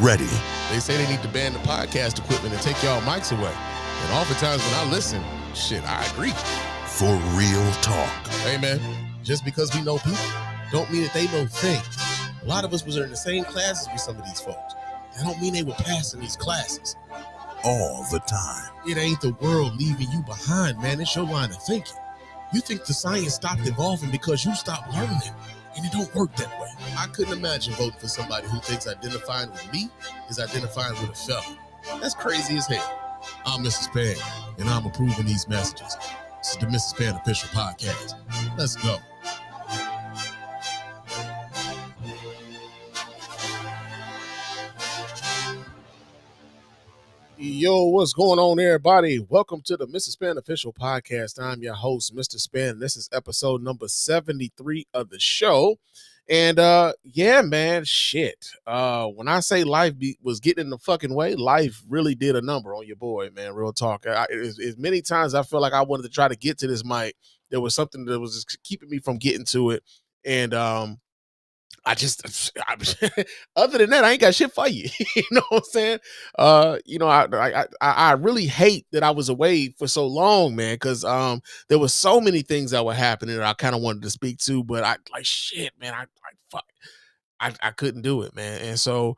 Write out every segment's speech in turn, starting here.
ready. They say they need to ban the podcast equipment and take y'all mics away. And oftentimes when I listen, shit, I agree. For real talk. Hey, man, just because we know people don't mean that they know things. A lot of us was in the same classes with some of these folks. That don't mean they were passing these classes. All the time. It ain't the world leaving you behind, man. It's your line of thinking. You think the science stopped evolving because you stopped learning, and it don't work that way. I couldn't imagine voting for somebody who thinks identifying with me is identifying with a felon. That's crazy as hell. I'm Mr. Spann, and I'm approving these messages. This is the Mr. Spann Official Podcast. Let's go. Yo, what's going on, everybody? Welcome to the Mr. Spann Official Podcast. I'm your host, Mr. Spann. This is episode number 73 of the show. And yeah, man, shit. When I say life was getting in the fucking way, life really did a number on your boy, man. Real talk. As many times I feel like I wanted to try to get to this mic, there was something that was just keeping me from getting to it. And other than that, I ain't got shit for you. You know what I'm saying? I really hate that I was away for so long, man, because there was so many things that were happening that I kind of wanted to speak to, but I couldn't do it, man. And so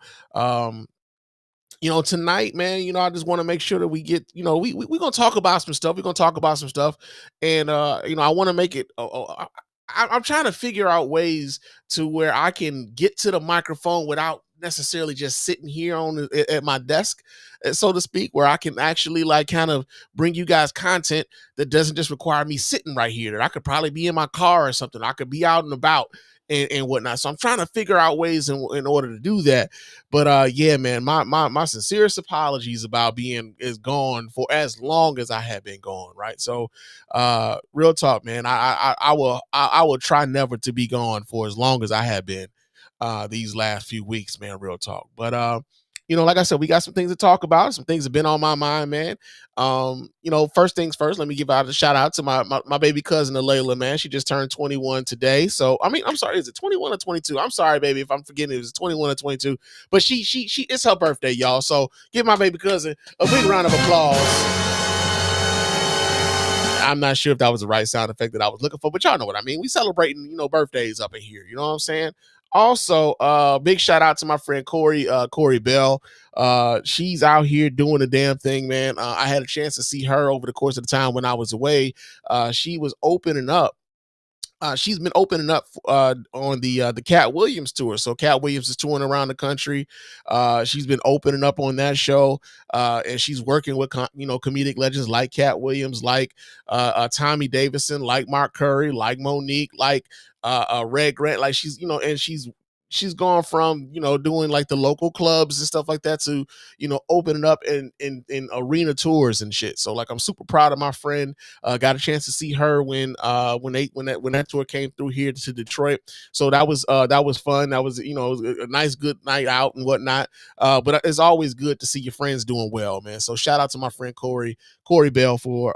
tonight, man, I just want to make sure that we get, we're gonna talk about some stuff. We're gonna talk about some stuff, and I want to make it. I'm trying to figure out ways to where I can get to the microphone without necessarily just sitting here at my desk, so to speak, where I can actually like kind of bring you guys content that doesn't just require me sitting right here, that I could probably be in my car or something. I could be out and about and whatnot. So I'm trying to figure out ways in order to do that. But yeah, man, my sincerest apologies about being gone for as long as I have been gone. Right. So real talk, man. I will try never to be gone for as long as I have been these last few weeks, man. Real talk. But like I said, we got some things to talk about. Some things have been on my mind, man. First things first, let me give out a shout out to my baby cousin, Layla, man. She just turned 21 today. So, I'm sorry, is it 21 or 22? I'm sorry, baby, if I'm forgetting it was 21 or 22. But she it's her birthday, y'all. So give my baby cousin a big round of applause. I'm not sure if that was the right sound effect that I was looking for, but y'all know what I mean. We celebrating, birthdays up in here. You know what I'm saying? Also, big shout out to my friend Corey Bell. She's out here doing the damn thing, man. I had a chance to see her over the course of the time when I was away. She was opening up. She's been opening up on the Cat Williams tour. So Cat Williams is touring around the country. She's been opening up on that show, and she's working with comedic legends like Cat Williams, like Tommy Davidson, like Mark Curry, like Monique, like Red Grant. Like and she's gone from doing like the local clubs and stuff like that to opening up in arena tours and shit. So like I'm super proud of my friend. Got a chance to see her when that tour came through here to Detroit. So that was fun. That was a nice good night out and whatnot. But it's always good to see your friends doing well, man. So shout out to my friend Corey Bell for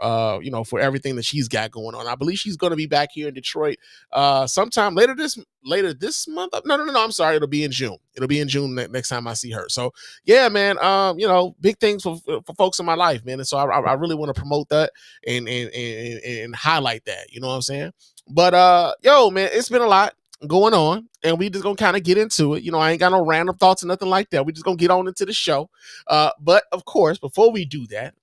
for everything that she's got going on. I believe she's going to be back here in Detroit sometime later this month. No, I'm sorry. It'll be in June. Next time I see her. So yeah, man. Big things for folks in my life, man. And so I really want to promote that and highlight that. You know what I'm saying? But yo, man, it's been a lot going on, and we just gonna kind of get into it. I ain't got no random thoughts or nothing like that. We just gonna get on into the show. But of course, before we do that,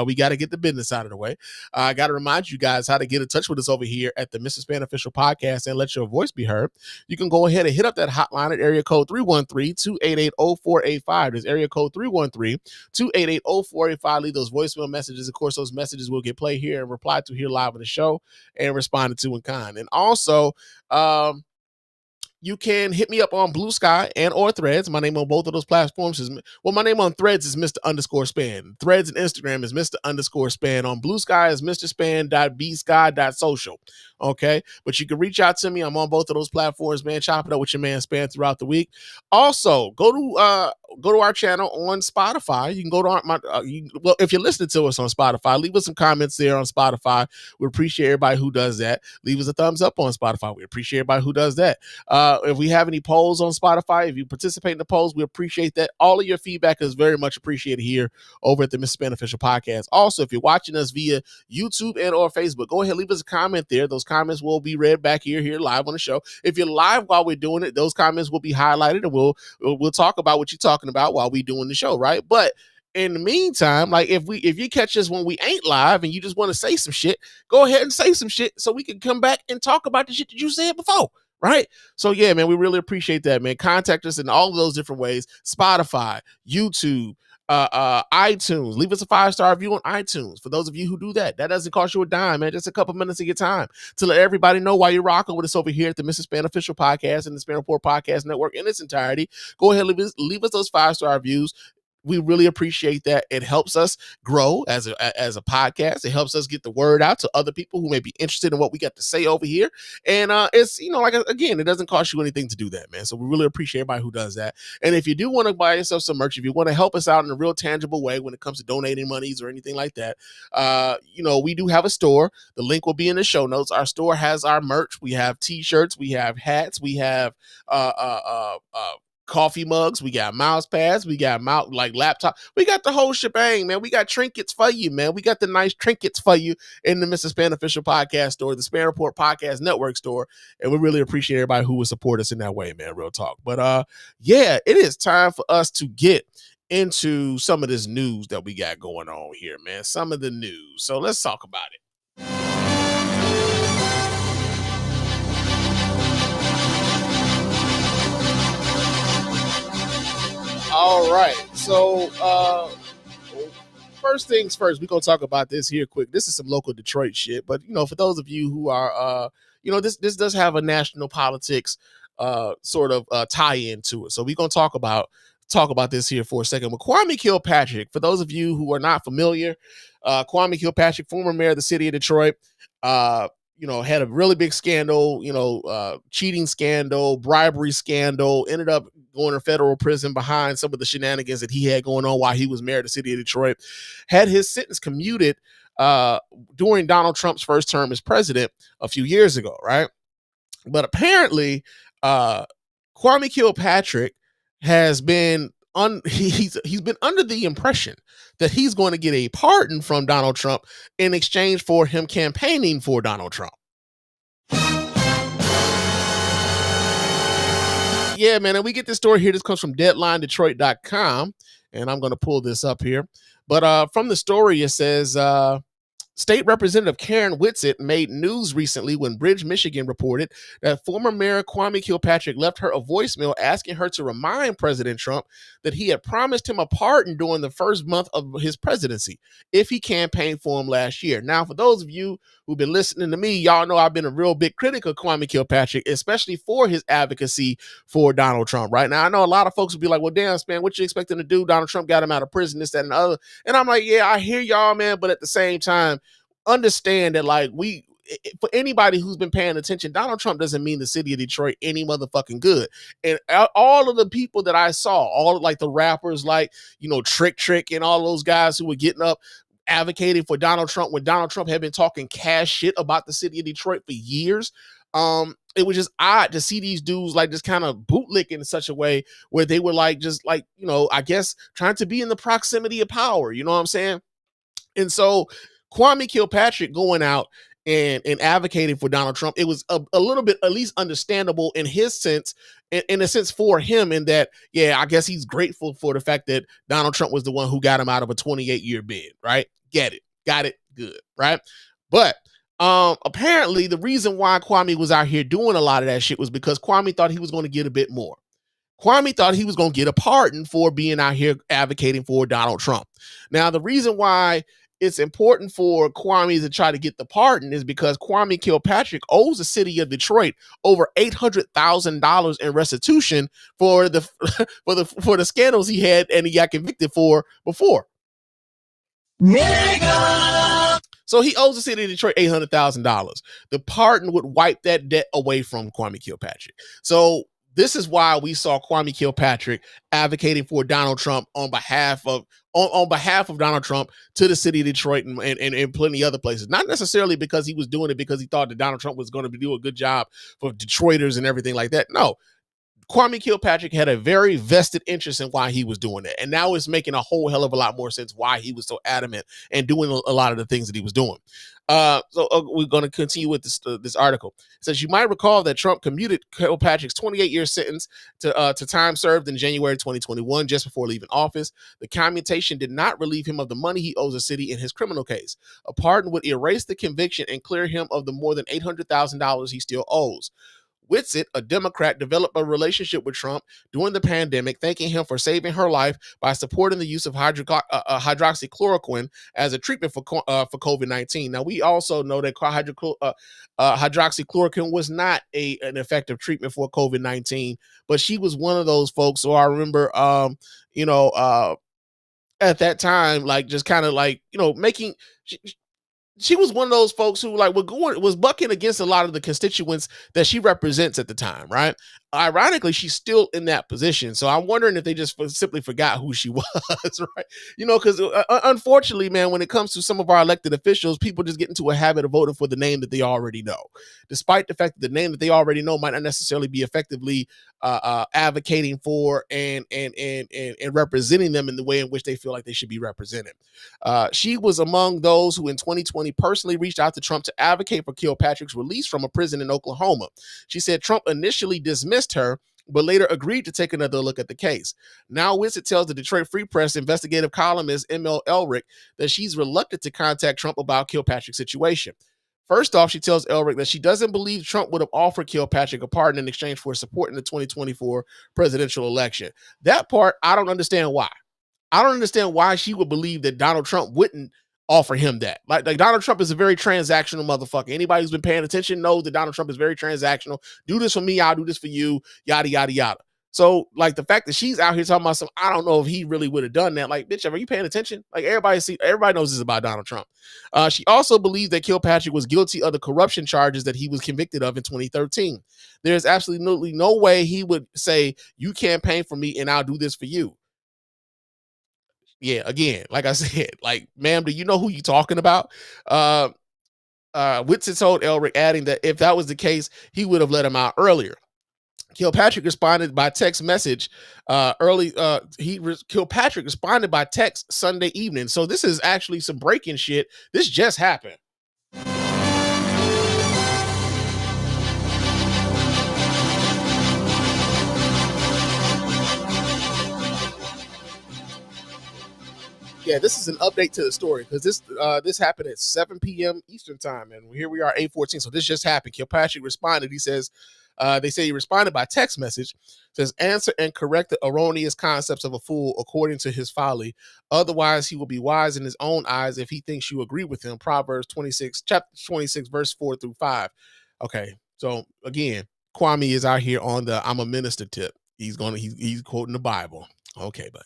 we got to get the business out of the way. I got to remind you guys how to get in touch with us over here at the Mr. Spann Official Podcast and let your voice be heard. You can go ahead and hit up that hotline at area code 313-288-0485. There's area code 313-288-0485. Leave those voicemail messages. Of course, those messages will get played here and replied to here live on the show and responded to in kind. And also, you can hit me up on Bluesky and or Threads. My name on both of those platforms my name on Threads is Mr._Spann. Threads and Instagram is Mr._Spann. On Bluesky is Mr. Spann.bsky.social. Okay, but you can reach out to me. I'm on both of those platforms, man. Chop it up with your man Spann throughout the week. Also, go to our channel on Spotify. You can go to well, if you're listening to us on Spotify, leave us some comments there on Spotify. We appreciate everybody who does that. Leave us a thumbs up on Spotify. We appreciate everybody who does that. If we have any polls on Spotify, if you participate in the polls, we appreciate that. All of your feedback is very much appreciated here over at the Mr. Spann Official Podcast. Also, if you're watching us via YouTube and or Facebook, go ahead, leave us a comment there. Those comments will be read back here live on the show. If you're live while we're doing it, those comments will be highlighted, and we'll talk about what you're talking about while we doing the show, right? But in the meantime, like if you catch us when we ain't live and you just want to say some shit, go ahead and say some shit so we can come back and talk about the shit that you said before, right? So yeah, man, we really appreciate that, man. Contact us in all of those different ways: Spotify, YouTube, iTunes. Leave us a 5-star review on iTunes. For those of you who do that, that doesn't cost you a dime, man. Just a couple minutes of your time to let everybody know why you're rocking with us over here at the Mr. Spann Official Podcast and the Spann Report Podcast Network in its entirety. Go ahead, leave us those 5-star reviews. We really appreciate that. It helps us grow as a podcast. It helps us get the word out to other people who may be interested in what we got to say over here. And it's, like, again, it doesn't cost you anything to do that, man. So we really appreciate everybody who does that. And if you do want to buy yourself some merch, if you want to help us out in a real tangible way when it comes to donating monies or anything like that, we do have a store. The link will be in the show notes. Our store has our merch. We have t-shirts, we have hats, we have coffee mugs, we got mouse pads, we got laptop, we got the whole shebang, man. We got trinkets for you, man. We got the nice trinkets for you in the Mr. Spann Official Podcast store, the Spann Report Podcast Network store, and we really appreciate everybody who would support us in that way, man. Real talk. But yeah, it is time for us to get into some of this news that we got going on here, man. Some of the news. So let's talk about it. All right. So first things first, we're going to talk about this here quick. This is some local Detroit shit. But, for those of you who are, this does have a national politics sort of tie-in to it. So we're going to talk about this here for a second. But Kwame Kilpatrick, for those of you who are not familiar, Kwame Kilpatrick, former mayor of the city of Detroit, had a really big scandal, cheating scandal, bribery scandal, ended up going to federal prison behind some of the shenanigans that he had going on while he was mayor of the city of Detroit, had his sentence commuted during Donald Trump's first term as president a few years ago, right? But apparently, Kwame Kilpatrick has been he's been under the impression that he's going to get a pardon from Donald Trump in exchange for him campaigning for Donald Trump. Yeah, man, and we get this story here. This comes from DeadlineDetroit.com, and I'm going to pull this up here. But from the story, it says, State Representative Karen Whitsitt made news recently when Bridge, Michigan reported that former Mayor Kwame Kilpatrick left her a voicemail asking her to remind President Trump that he had promised him a pardon during the first month of his presidency if he campaigned for him last year. Now, for those of you who've been listening to me, y'all know I've been a real big critic of Kwame Kilpatrick, especially for his advocacy for Donald Trump. Right now, I know a lot of folks will be like, well, damn, Spann, what you expect him to do? Donald Trump got him out of prison, this, that, and the other. And I'm like, yeah, I hear y'all, man, but at the same time, understand that, like, for anybody who's been paying attention, Donald Trump doesn't mean the city of Detroit any motherfucking good. And all of the people that I saw, all like the rappers, like, Trick and all those guys who were getting up advocating for Donald Trump when Donald Trump had been talking cash shit about the city of Detroit for years. It was just odd to see these dudes like just kind of bootlick in such a way where they were like, just like, I guess trying to be in the proximity of power. You know what I'm saying? And so Kwame Kilpatrick going out and advocating for Donald Trump, it was a little bit at least understandable in his sense, in a sense for him, in that, yeah, I guess he's grateful for the fact that Donald Trump was the one who got him out of a 28-year bid, right? Get it. Got it. Good, right? But apparently the reason why Kwame was out here doing a lot of that shit was because Kwame thought he was going to get a bit more. Kwame thought he was going to get a pardon for being out here advocating for Donald Trump. Now, the reason why it's important for Kwame to try to get the pardon is because Kwame Kilpatrick owes the city of Detroit over $800,000 in restitution for the for the scandals he had and he got convicted for before. Nigga! So he owes the city of Detroit $800,000. The pardon would wipe that debt away from Kwame Kilpatrick. So this is why we saw Kwame Kilpatrick advocating for Donald Trump on behalf of Donald Trump to the city of Detroit and plenty other places. Not necessarily because he was doing it because he thought that Donald Trump was going to do a good job for Detroiters and everything like that. No, Kwame Kilpatrick had a very vested interest in why he was doing it. And now it's making a whole hell of a lot more sense why he was so adamant and doing a lot of the things that he was doing. We're going to continue with this article. It says, you might recall that Trump commuted Kilpatrick's 28-year sentence to time served in January 2021, just before leaving office. The commutation did not relieve him of the money he owes the city in his criminal case. A pardon would erase the conviction and clear him of the more than $800,000 he still owes. Whitsitt, a Democrat, developed a relationship with Trump during the pandemic, thanking him for saving her life by supporting the use of hydroxychloroquine as a treatment for COVID-19. Now, we also know that hydroxychloroquine was not an effective treatment for COVID-19, but she was one of those folks. So I remember, at that time, like just kind of like, making. She was one of those folks who like was bucking against a lot of the constituents that she represents at the time, right? Ironically, she's still in that position. So I'm wondering if they just simply forgot who she was, right? Because unfortunately, man, when it comes to some of our elected officials, people just get into a habit of voting for the name that they already know, despite the fact that the name that they already know might not necessarily be effectively advocating for and representing them in the way in which they feel like they should be represented. She was among those who in 2020 personally reached out to Trump to advocate for Kilpatrick's release from a prison in Oklahoma. She said Trump initially dismissed her, but later agreed to take another look at the case. Now Whitsitt tells the Detroit Free Press investigative columnist M.L. Elric that she's reluctant to contact Trump about Kilpatrick's situation. First off, she tells Elric that she doesn't believe Trump would have offered Kilpatrick a pardon in exchange for support in the 2024 presidential election. That part, I don't understand why. I don't understand why she would believe that Donald Trump wouldn't offer him that. Like Donald Trump is a very transactional motherfucker. Anybody who's been paying attention knows that Donald Trump is very transactional. Do this for me, I'll do this for you, yada, yada, yada. So, like, the fact that she's out here talking about something, I don't know if he really would have done that. Like, bitch, are you paying attention? Like, everybody knows this about Donald Trump. She also believes that Kilpatrick was guilty of the corruption charges that he was convicted of in 2013. There's absolutely no way he would say, you campaign for me and I'll do this for you. Yeah, again, like I said, like, ma'am, do you know who you talking about? Whitsitt told Elric, adding that if that was the case, he would have let him out earlier. Kilpatrick responded by text message Kilpatrick responded by text Sunday evening. So this is actually some breaking shit. This just happened. Yeah, this is an update to the story because this happened at 7 p.m. Eastern time, and here we are 8:14. So this just happened. Kilpatrick responded. He says, they say he responded by text message. Says, answer and correct the erroneous concepts of a fool according to his folly. Otherwise, he will be wise in his own eyes if he thinks you agree with him. Proverbs 26, chapter 26, verse 4-5. Okay, so again, Kwame is out here on the I'm a minister tip. He's quoting the Bible. Okay, buddy.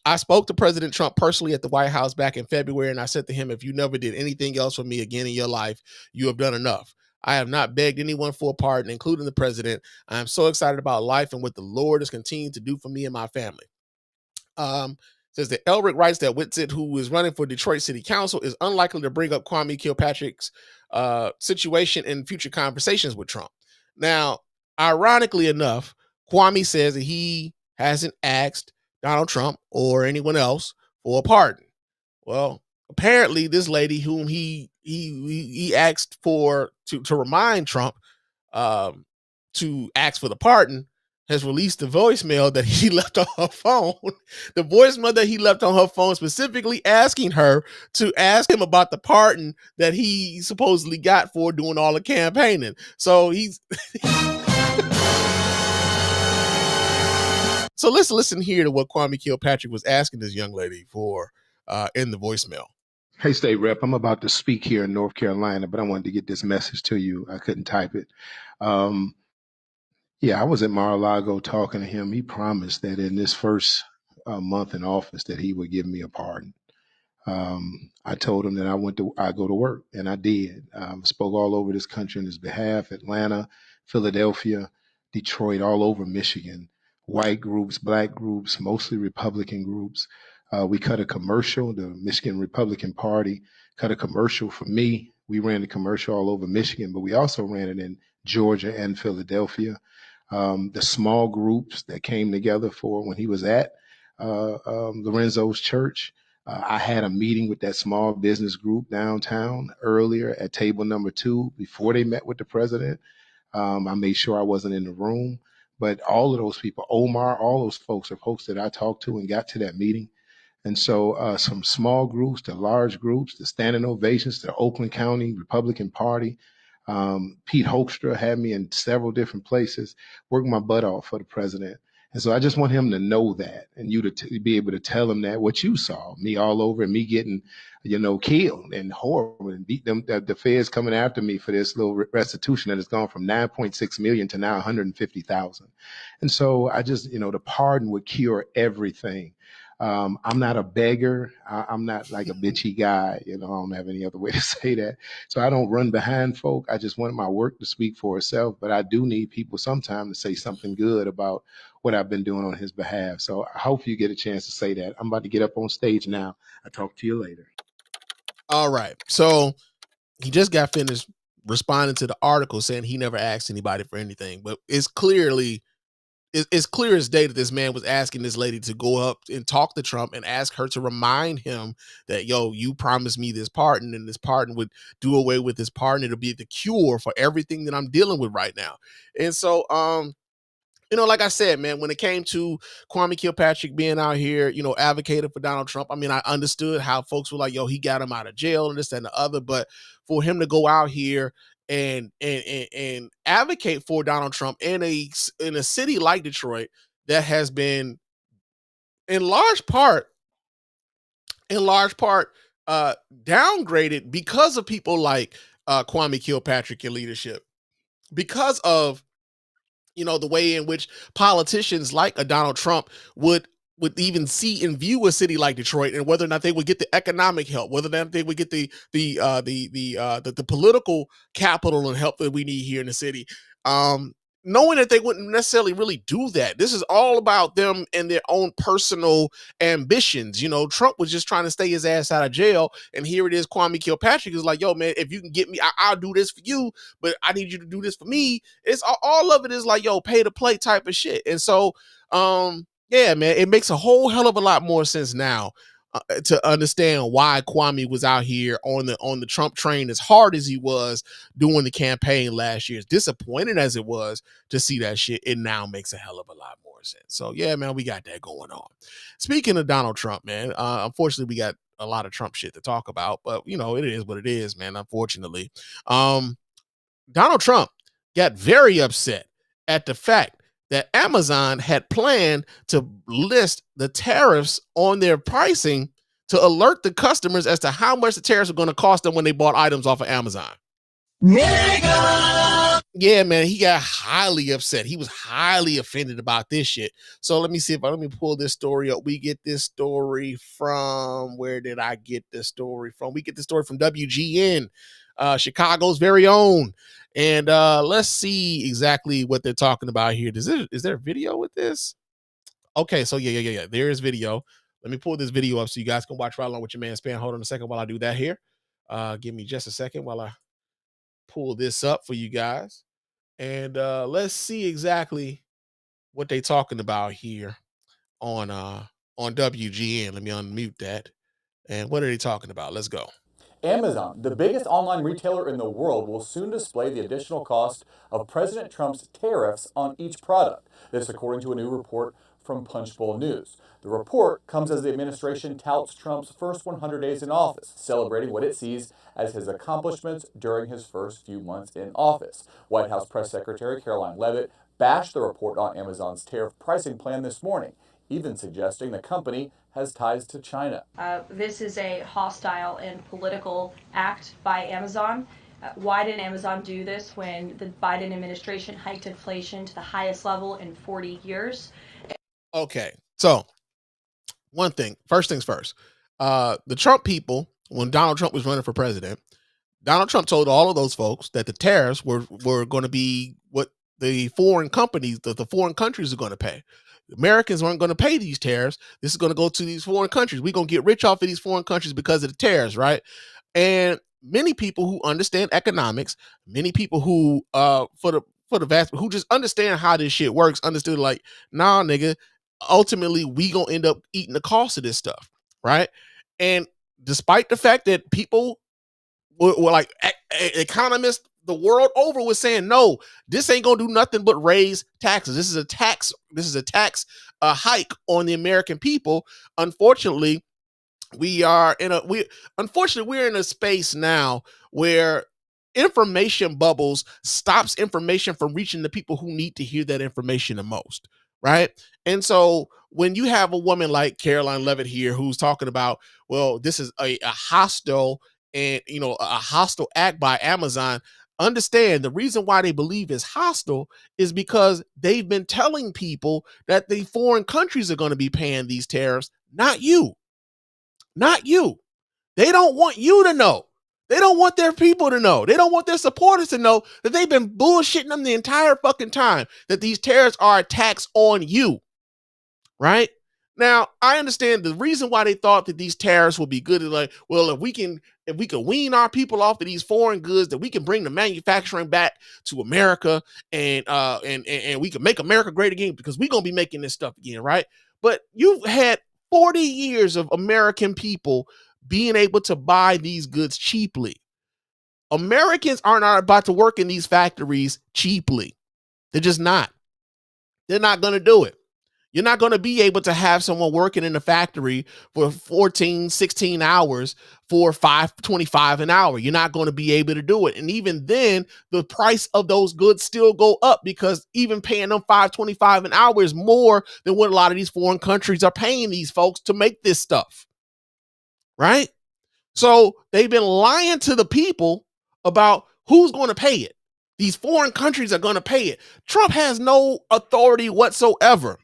I spoke to President Trump personally at the White House back in February, and I said to him, if you never did anything else for me again in your life, you have done enough. I have not begged anyone for a pardon, including the president. I am so excited about life and what the Lord is continuing to do for me and my family. Says that Elric writes that Whitsitt, who is running for Detroit City Council, is unlikely to bring up Kwame Kilpatrick's situation in future conversations with Trump. Now, ironically enough, Kwame says that he hasn't asked Donald Trump or anyone else for a pardon. Well, apparently this lady whom he asked for to remind Trump to ask for the pardon has released the voicemail that he left on her phone. The voicemail that he left on her phone specifically asking her to ask him about the pardon that he supposedly got for doing all the campaigning. So he's So let's listen here to what Kwame Kilpatrick was asking this young lady for in the voicemail. Hey, State Rep, I'm about to speak here in North Carolina, but I wanted to get this message to you. I couldn't type it. Yeah, I was at Mar-a-Lago talking to him. He promised that in this first month in office that he would give me a pardon. I told him that I go to work, and I did. Spoke all over this country on his behalf: Atlanta, Philadelphia, Detroit, all over Michigan. White groups, black groups, mostly Republican groups. We cut a commercial. The Michigan Republican Party cut a commercial for me. We ran the commercial all over Michigan, but we also ran it in Georgia and Philadelphia. The small groups that came together for when he was at Lorenzo's church. I had a meeting with that small business group downtown earlier at table number 2 before they met with the president. I made sure I wasn't in the room, but all of those people, Omar, all those folks are folks that I talked to and got to that meeting. And so, some small groups to large groups, the standing ovations to the Oakland County Republican Party. Pete Hoekstra had me in several different places, worked my butt off for the president. And so I just want him to know that, and you to be able to tell him that what you saw, me all over, and me getting, killed and horrible, and beat them, the feds coming after me for this little restitution that has gone from 9.6 million to now 150,000. And so I just, the pardon would cure everything. I'm not a beggar. I'm not like a bitchy guy. I don't have any other way to say that. So I don't run behind folk. I just want my work to speak for itself. But I do need people sometime to say something good about what I've been doing on his behalf. So I hope you get a chance to say that. I'm about to get up on stage now. I'll talk to you later. All right. So he just got finished responding to the article saying he never asked anybody for anything, but it's clear as day that this man was asking this lady to go up and talk to Trump and ask her to remind him that, you promised me this pardon, and this pardon would do away with this pardon. It'll be the cure for everything that I'm dealing with right now. And so, like I said, man, when it came to Kwame Kilpatrick being out here, advocating for Donald Trump, I mean, I understood how folks were like, he got him out of jail and this and the other. But for him to go out here and advocate for Donald Trump in a city like Detroit that has been in large part downgraded because of people like Kwame Kilpatrick and leadership, because of the way in which politicians like a Donald Trump would even see and view a city like Detroit, and whether or not they would get the economic help, whether or not they would get the political capital and help that we need here in the city. Knowing that they wouldn't necessarily really do that. This is all about them and their own personal ambitions. Trump was just trying to stay his ass out of jail, and here it is, Kwame Kilpatrick is like, man, if you can get me, I'll do this for you, but I need you to do this for me. It's all of it is like, pay to play type of shit. And so, yeah, man, it makes a whole hell of a lot more sense now to understand why Kwame was out here on the Trump train as hard as he was doing the campaign last year. As disappointed as it was to see that shit, it now makes a hell of a lot more sense. So yeah, man, we got that going on. Speaking of Donald Trump, man, unfortunately we got a lot of Trump shit to talk about, but it is what it is, man. Unfortunately, Donald Trump got very upset at the fact that Amazon had planned to list the tariffs on their pricing to alert the customers as to how much the tariffs are going to cost them when they bought items off of Amazon. Nigga! Yeah, man, he got highly upset. He was highly offended about this shit. So let me pull this story up. We get this story from, where did I get this story from? We get the story from WGN, Chicago's very own. And let's see exactly what they're talking about here. Is there a video with this? Okay, so yeah. There is video. Let me pull this video up so you guys can watch right along with your man Spann. Hold on a second while I do that here. Give me just a second while I pull this up for you guys. And let's see exactly what they're talking about here on WGN. Let me unmute that. And what are they talking about? Let's go. Amazon, the biggest online retailer in the world, will soon display the additional cost of President Trump's tariffs on each product. This according to a new report from Punchbowl News. The report comes as the administration touts Trump's first 100 days in office, celebrating what it sees as his accomplishments during his first few months in office. White House Press Secretary Caroline Leavitt bashed the report on Amazon's tariff pricing plan this morning, even suggesting the company has ties to China. This is a hostile and political act by Amazon. Why didn't Amazon do this when the Biden administration hiked inflation to the highest level in 40 years? Okay, so first things first. The Trump people, when Donald Trump was running for president, Donald Trump told all of those folks that the tariffs were going to be what the foreign companies, the foreign countries are going to pay. Americans weren't going to pay these tariffs. This is going to go to these foreign countries. We're going to get rich off of these foreign countries because of the tariffs, right? And many people who understand economics, many people who for the vast who just understand how this shit works, understood like, nah, nigga, ultimately we gonna end up eating the cost of this stuff, right? And despite the fact that people were like economists the world over was saying, no, this ain't gonna do nothing but raise taxes. This is a tax. This is a tax hike on the American people. Unfortunately, we're in a space now where information bubbles stops information from reaching the people who need to hear that information the most, right? And so when you have a woman like Caroline Levitt here who's talking about, well, this is a hostile and a hostile act by Amazon, understand the reason why they believe it's hostile is because they've been telling people that the foreign countries are going to be paying these tariffs, not you. Not you. They don't want you to know. They don't want their people to know. They don't want their supporters to know that they've been bullshitting them the entire fucking time, that these tariffs are a tax on you, right? Now, I understand the reason why they thought that these tariffs would be good is like, well, if we can wean our people off of these foreign goods, that we can bring the manufacturing back to America and we can make America great again because we're gonna be making this stuff again, right? But you've had 40 years of American people being able to buy these goods cheaply. Americans are not about to work in these factories cheaply. They're just not. They're not going to do it. You're not going to be able to have someone working in the factory for 14, 16 hours for $5.25 an hour. You're not going to be able to do it. And even then, the price of those goods still go up because even paying them $5.25 an hour is more than what a lot of these foreign countries are paying these folks to make this stuff. Right? So they've been lying to the people about who's going to pay it. These foreign countries are going to pay it. Trump has no authority whatsoever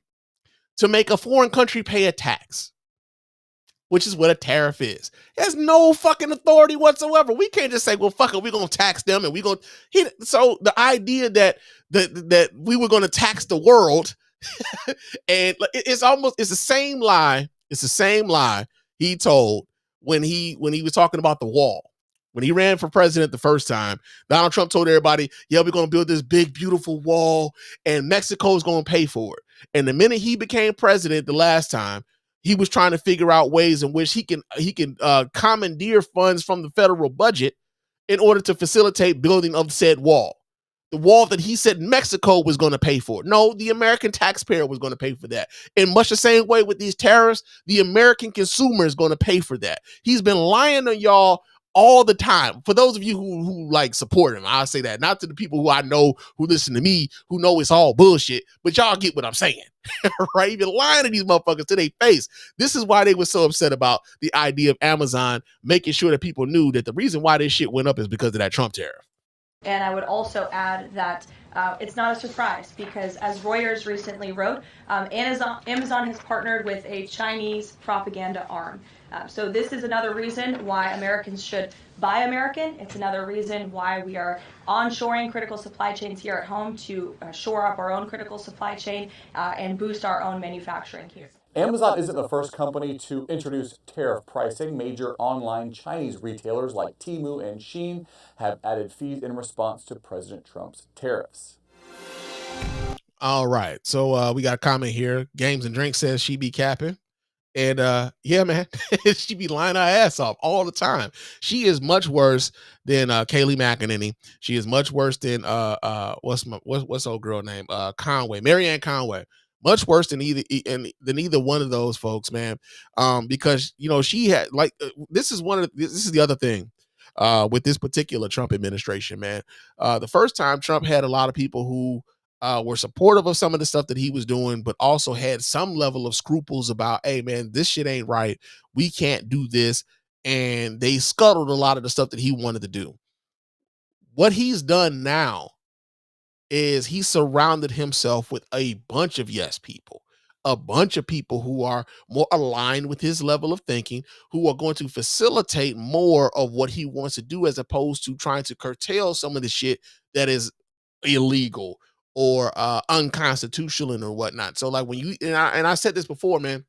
to make a foreign country pay a tax, which is what a tariff is. He has no fucking authority whatsoever. We can't just say, well, fuck it, we're going to tax them and we're going to. So the idea that we were going to tax the world, and it's the same lie. It's the same lie he told when he was talking about the wall. When he ran for president the first time, Donald Trump told everybody, yeah, we're going to build this big, beautiful wall and Mexico's going to pay for it. And the minute he became president the last time, he was trying to figure out ways in which he can commandeer funds from the federal budget in order to facilitate building of said wall. The wall that he said Mexico was going to pay for. No, the American taxpayer was going to pay for that. In much the same way with these tariffs, the American consumer is going to pay for that. He's been lying to y'all all the time. For those of you who like support him, I'll say that. Not to the people who I know who listen to me, who know it's all bullshit, but y'all get what I'm saying. Right? You've been lying to these motherfuckers to their face. This is why they were so upset about the idea of Amazon making sure that people knew that the reason why this shit went up is because of that Trump tariff. And I would also add that it's not a surprise because, as Reuters recently wrote, Amazon has partnered with a Chinese propaganda arm. So this is another reason why Americans should buy American. It's another reason why we are onshoring critical supply chains here at home to shore up our own critical supply chain and boost our own manufacturing here. Amazon isn't the first company to introduce tariff pricing. Major online Chinese retailers like Temu and Shein have added fees in response to President Trump's tariffs. All right. So we got a comment here. Games and Drink says she be capping. And yeah, man, she be lying her ass off all the time. She is much worse than Kayleigh McEnany. She is much worse than what's old girl name? Conway, Marianne Conway. Much worse than either one of those folks, man. Because she had this is the other thing with this particular Trump administration, man. The first time Trump had a lot of people who were supportive of some of the stuff that he was doing, but also had some level of scruples about, hey, man, this shit ain't right. We can't do this. And they scuttled a lot of the stuff that he wanted to do. What he's done now is he surrounded himself with a bunch of yes people, a bunch of people who are more aligned with his level of thinking, who are going to facilitate more of what he wants to do, as opposed to trying to curtail some of the shit that is illegal or unconstitutional or whatnot. So like when you and I said this before, man,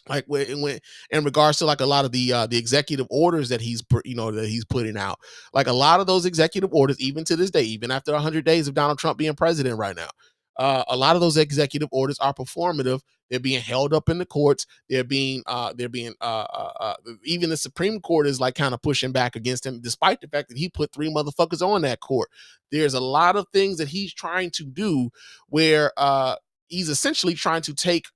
like when in regards to like a lot of the executive orders that he's that he's putting out, like a lot of those executive orders, even to this day, even after 100 days of Donald Trump being president right now, a lot of those executive orders are performative. They're being held up in the courts. They're being even the Supreme Court is like kind of pushing back against him, despite the fact that he put 3 motherfuckers on that court. There's a lot of things that he's trying to do where he's essentially trying to take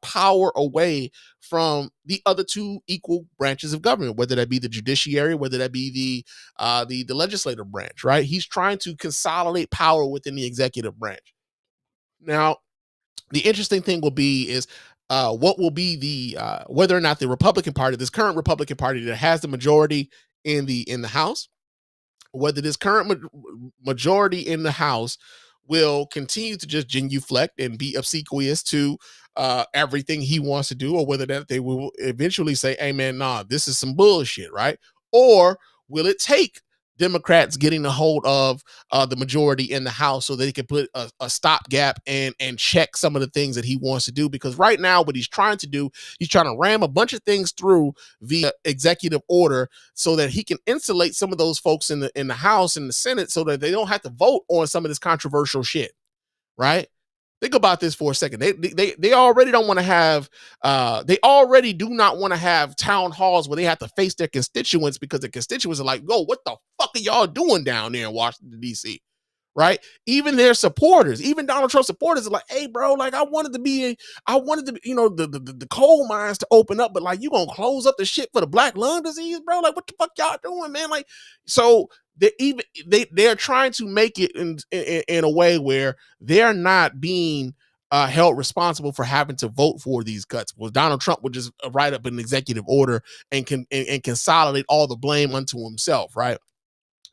power away from the other 2 equal branches of government, whether that be the judiciary, whether that be the legislative branch, right? He's trying to consolidate power within the executive branch. Now, the interesting thing will be is what will be the whether or not the Republican Party, this current Republican Party that has the majority in the House, whether this current majority in the House will continue to just genuflect and be obsequious to everything he wants to do, or whether that they will eventually say, hey man, nah, this is some bullshit, right? Or will it take Democrats getting a hold of the majority in the House so they can put a stopgap and check some of the things that he wants to do? Because right now what he's trying to do, he's trying to ram a bunch of things through via executive order so that he can insulate some of those folks in the House and the Senate so that they don't have to vote on some of this controversial shit, right? Think about this for a second. They already don't want to have, they already do not want to have town halls where they have to face their constituents, because the constituents are like, yo, what the fuck are y'all doing down there in Washington, D.C.? Right? Even their supporters, even Donald Trump supporters are like, hey, bro, like I wanted to, the coal mines to open up, but like you gonna close up the shit for the black lung disease, bro? Like what the fuck y'all doing, man? Like, so they're trying to make it in a way where they're not being held responsible for having to vote for these cuts. Well, Donald Trump would just write up an executive order and consolidate all the blame unto himself, right?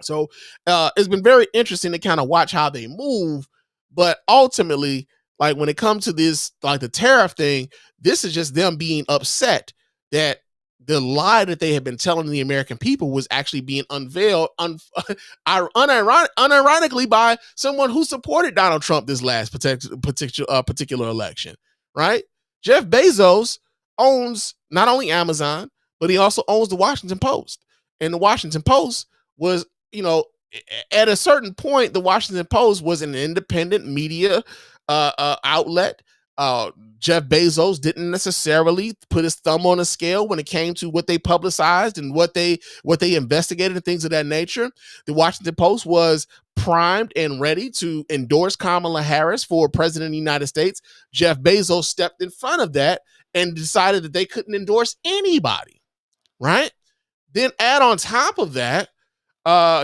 So it's been very interesting to kind of watch how they move, but ultimately, like when it comes to this, like the tariff thing, this is just them being upset that the lie that they had been telling the American people was actually being unveiled unironically by someone who supported Donald Trump this last particular election, right? Jeff Bezos owns not only Amazon, but he also owns the Washington Post. And the Washington Post was, at a certain point, the Washington Post was an independent media outlet. Jeff Bezos didn't necessarily put his thumb on a scale when it came to what they publicized and what they investigated and things of that nature. The Washington Post was primed and ready to endorse Kamala Harris for president of the United States. Jeff Bezos stepped in front of that and decided that they couldn't endorse anybody, right? Then add on top of that,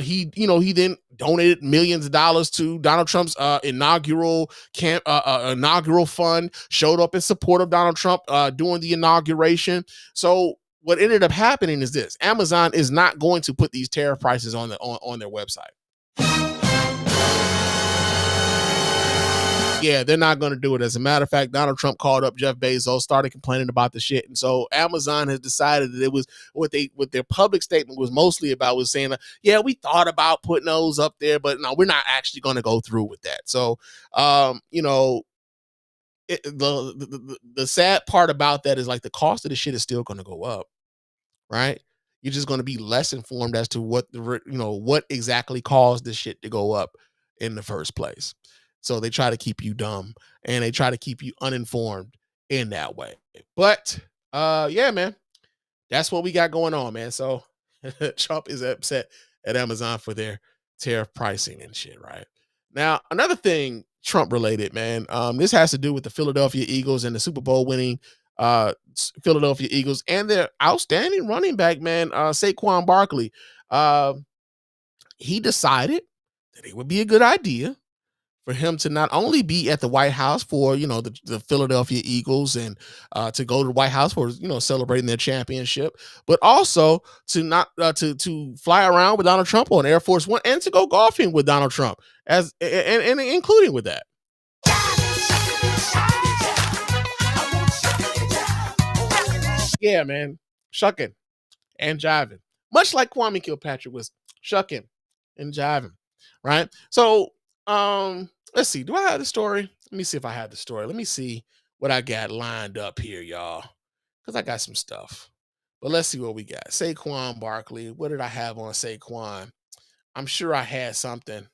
he then donated millions of dollars to Donald Trump's inaugural fund, showed up in support of Donald Trump during the inauguration. So what ended up happening is this: Amazon is not going to put these tariff prices on their website. Yeah, they're not going to do it. As a matter of fact, Donald Trump called up Jeff Bezos, started complaining about the shit. And so Amazon has decided that it was what their public statement was mostly about was saying, yeah, we thought about putting those up there, but no, we're not actually going to go through with that. So, the sad part about that is like the cost of the shit is still going to go up, right? You're just going to be less informed as to what exactly caused this shit to go up in the first place. So they try to keep you dumb and they try to keep you uninformed in that way. But yeah, man, that's what we got going on, man. So Trump is upset at Amazon for their tariff pricing and shit, right? Now, another thing Trump related, man, this has to do with the Philadelphia Eagles and the Super Bowl winning Philadelphia Eagles and their outstanding running back, man, Saquon Barkley. He decided that it would be a good idea for him to not only be at the White House for, the Philadelphia Eagles and to go to the White House for, celebrating their championship, but also to not to fly around with Donald Trump on Air Force One and to go golfing with Donald Trump and including with that. Yeah, man. Shucking and jiving. Much like Kwame Kilpatrick was shucking and jiving. Right? So let's see. Do I have the story? Let me see if I have the story. Let me see what I got lined up here, y'all. Because I got some stuff. But let's see what we got. Saquon Barkley. What did I have on Saquon? I'm sure I had something.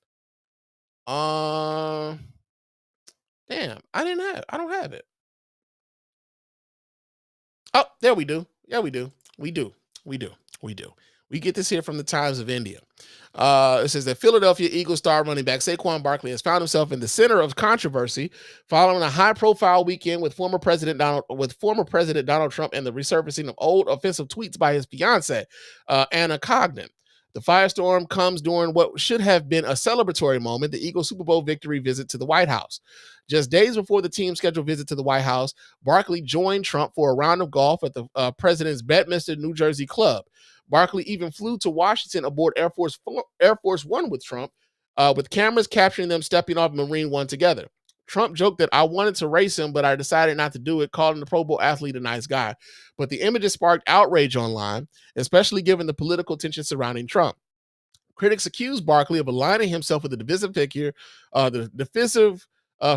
Damn, I don't have it. Oh, there we do. Yeah, we do. We do. We do. We do. We get this here from the Times of India. It says that Philadelphia Eagles star running back Saquon Barkley has found himself in the center of controversy following a high-profile weekend with former President Donald Trump and the resurfacing of old offensive tweets by his fiancee, Anna Cogden. The firestorm comes during what should have been a celebratory moment, the Eagles Super Bowl victory visit to the White House. Just days before the team's scheduled visit to the White House, Barkley joined Trump for a round of golf at the president's Bedminster, New Jersey club. Barkley even flew to Washington aboard Air Force One with Trump, with cameras capturing them stepping off Marine One together. Trump joked that I wanted to race him, but I decided not to do it, calling the Pro Bowl athlete a nice guy. But the images sparked outrage online, especially given the political tension surrounding Trump. Critics accused Barkley of aligning himself with the divisive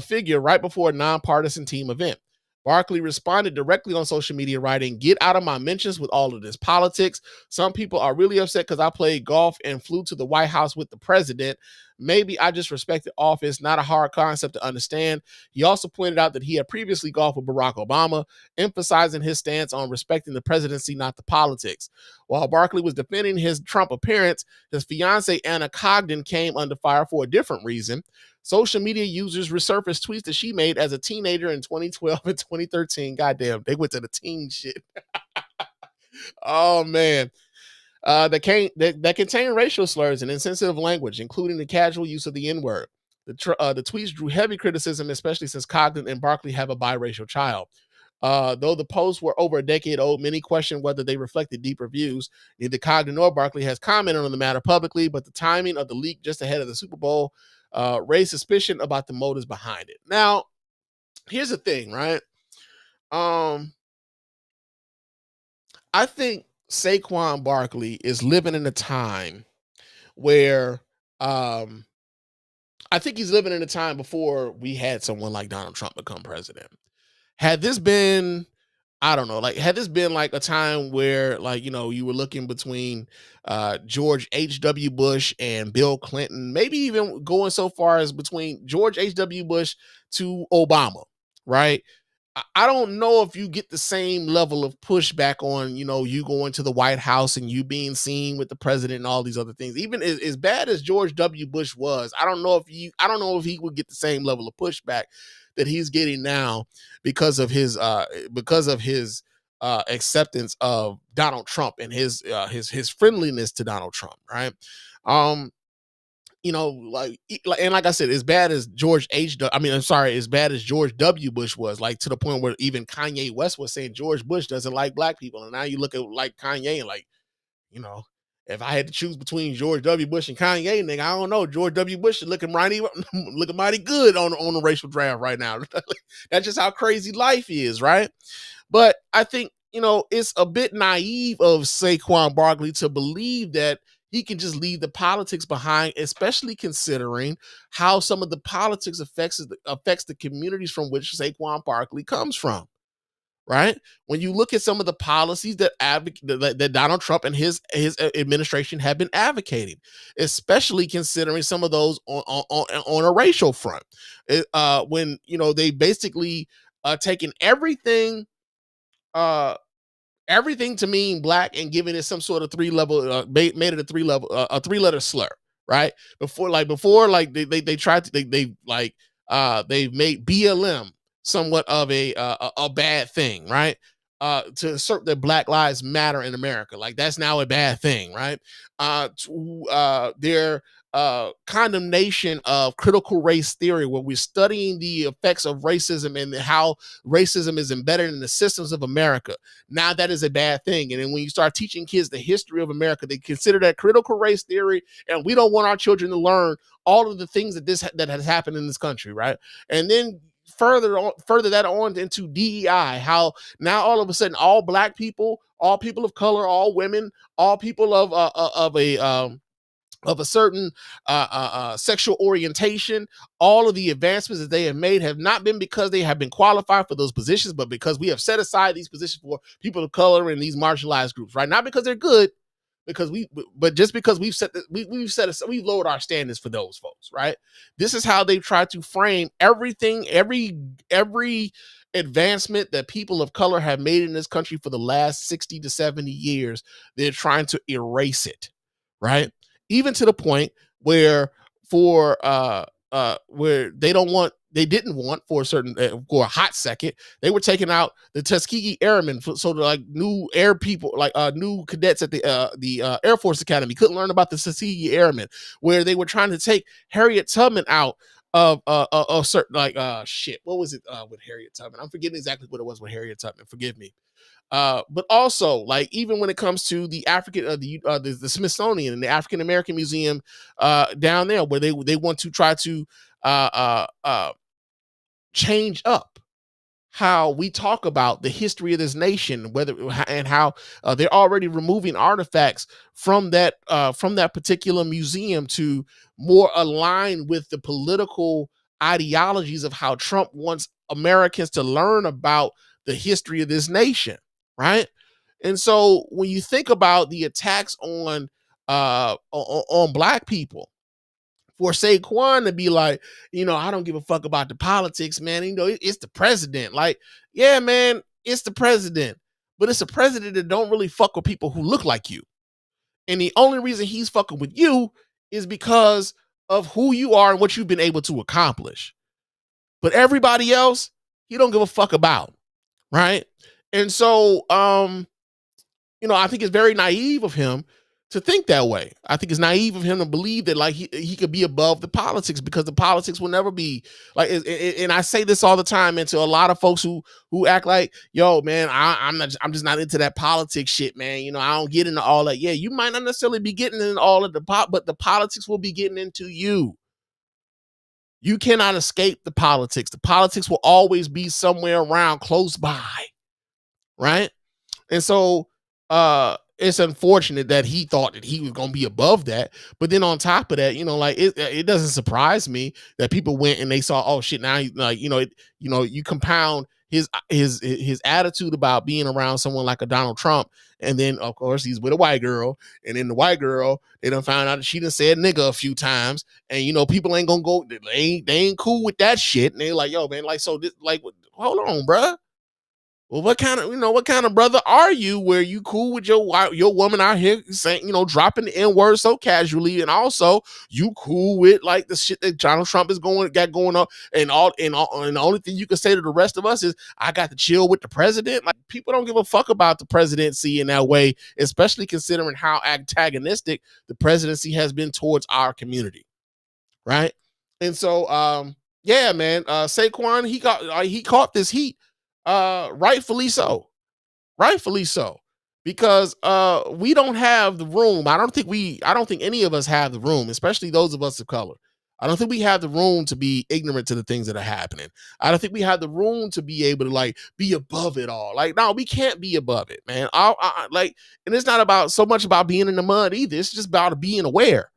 figure right before a nonpartisan team event. Barkley responded directly on social media, writing, "Get out of my mentions with all of this politics. Some people are really upset because I played golf and flew to the White House with the president. Maybe I just respected office, not a hard concept to understand." He also pointed out that he had previously golfed with Barack Obama, emphasizing his stance on respecting the presidency, not the politics. While Barkley was defending his Trump appearance, his fiancee Anna Cogden came under fire for a different reason. Social media users resurfaced tweets that she made as a teenager in 2012 and 2013. Goddamn, they went to the teen shit. Oh, man. That contain racial slurs and insensitive language, including the casual use of the N-word. The tweets drew heavy criticism, especially since Cogden and Barkley have a biracial child. Though the posts were over a decade old, many questioned whether they reflected deeper views. Neither Cogden nor Barkley has commented on the matter publicly, but the timing of the leak just ahead of the Super Bowl raised suspicion about the motives behind it. Now, here's the thing, right? I think Saquon Barkley is living in a time where I think he's living in a time before we had someone like Donald Trump become president. Had this been, I don't know, like, had this been like a time where, like, you know, you were looking between George H.W. Bush and Bill Clinton, maybe even going so far as between George H.W. Bush to Obama, right? I don't know if you get the same level of pushback on, you know, you going to the White House and you being seen with the president and all these other things. Even as bad as George W. Bush was, I don't know if he would get the same level of pushback that he's getting now because of his acceptance of Donald Trump and his friendliness to Donald Trump, right? You know, and like I said, as bad as as bad as George W. Bush was, like, to the point where even Kanye West was saying George Bush doesn't like black people. And now you look at like Kanye and, like, you know, if I had to choose between George W. Bush and Kanye, nigga, I don't know. George W. Bush is looking mighty good on the racial draft right now. That's just how crazy life is, right? But I think, you know, it's a bit naive of Saquon Barkley to believe that he can just leave the politics behind, especially considering how some of the politics affects the communities from which Saquon Barkley comes from, right? When you look at some of the policies that Donald Trump and his administration have been advocating, especially considering some of those on a racial front, when, you know, they basically taken everything to mean black and giving it some sort of made it a three-letter slur, right? Before they tried to they've made BLM somewhat of a bad thing, right? To assert that Black Lives Matter in America, like, that's now a bad thing, right? Their condemnation of critical race theory, where we're studying the effects of racism and how racism is embedded in the systems of America. Now that is a bad thing. And then when you start teaching kids the history of America, they consider that critical race theory, and we don't want our children to learn all of the things that has happened in this country, right? And then further that on into DEI, how now all of a sudden all black people, all people of color, all women, all people of a certain sexual orientation, all of the advancements that they have made have not been because they have been qualified for those positions, but because we have set aside these positions for people of color and these marginalized groups, right? Not because they're good, but just because we've lowered our standards for those folks, right? This is how they've tried to frame everything, every advancement that people of color have made in this country for the last 60 to 70 years. They're trying to erase it, right? Even to the point where where they didn't want for a hot second, they were taking out the Tuskegee Airmen, so like new air people, like new cadets at the Air Force Academy couldn't learn about the Tuskegee Airmen, where they were trying to take Harriet Tubman out of certain, like shit, what was it with Harriet Tubman? I'm forgetting exactly what it was with Harriet Tubman, forgive me. But also, like, even when it comes to the African, the Smithsonian and the African American Museum down there, where they want to try to change up how we talk about the history of this nation, and how they're already removing artifacts from that particular museum to more align with the political ideologies of how Trump wants Americans to learn about the history of this nation, right? And so when you think about the attacks on black people, for Saquon to be like, I don't give a fuck about the politics, man. It's the president. Like, yeah, man, it's the president. But it's a president that don't really fuck with people who look like you. And the only reason he's fucking with you is because of who you are and what you've been able to accomplish. But everybody else, he don't give a fuck about, right? And so, I think it's very naive of him to think that way. I think it's naive of him to believe that, like, he could be above the politics, because the politics will never be like. And I say this all the time, and to a lot of folks who act like, yo, man, I'm just not into that politics shit, man. I don't get into all that. Yeah, you might not necessarily be getting into all of but the politics will be getting into you. You cannot escape the politics. The politics will always be somewhere around, close by, right? And so it's unfortunate that he thought that he was going to be above that. But then on top of that, like, it doesn't surprise me that people went and they saw, oh shit, now you compound his attitude about being around someone like a Donald Trump, and then of course he's with a white girl, and then the white girl, they done found out that she done said nigga a few times, and people ain't gonna go, they ain't cool with that shit, and they like, yo, man, like, so this, like, hold on, bruh. Well, what kind of brother are you, where you cool with your woman out here saying, dropping the N-word so casually, and also you cool with, like, the shit that Donald Trump got going on, and the only thing you can say to the rest of us is, I got to chill with the president. Like, people don't give a fuck about the presidency in that way, especially considering how antagonistic the presidency has been towards our community, right? And so, yeah, man, Saquon, he caught this heat. Rightfully so, because we don't have the room. I don't think any of us have the room, especially those of us of color. I don't think we have the room to be ignorant to the things that are happening. I don't think we have the room to be able to, like, be above it all. Like, no, we can't be above it, man. And it's not about so much about being in the mud either. It's just about being aware.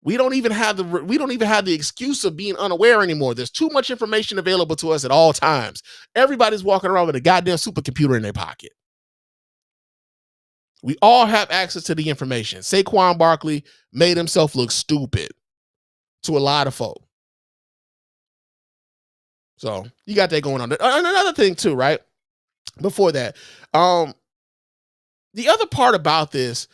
We don't even have the excuse of being unaware anymore. There's too much information available to us at all times. Everybody's walking around with a goddamn supercomputer in their pocket. We all have access to the information. Saquon Barkley made himself look stupid to a lot of folk. So you got that going on. Another thing too, right? Before that, the other part about this,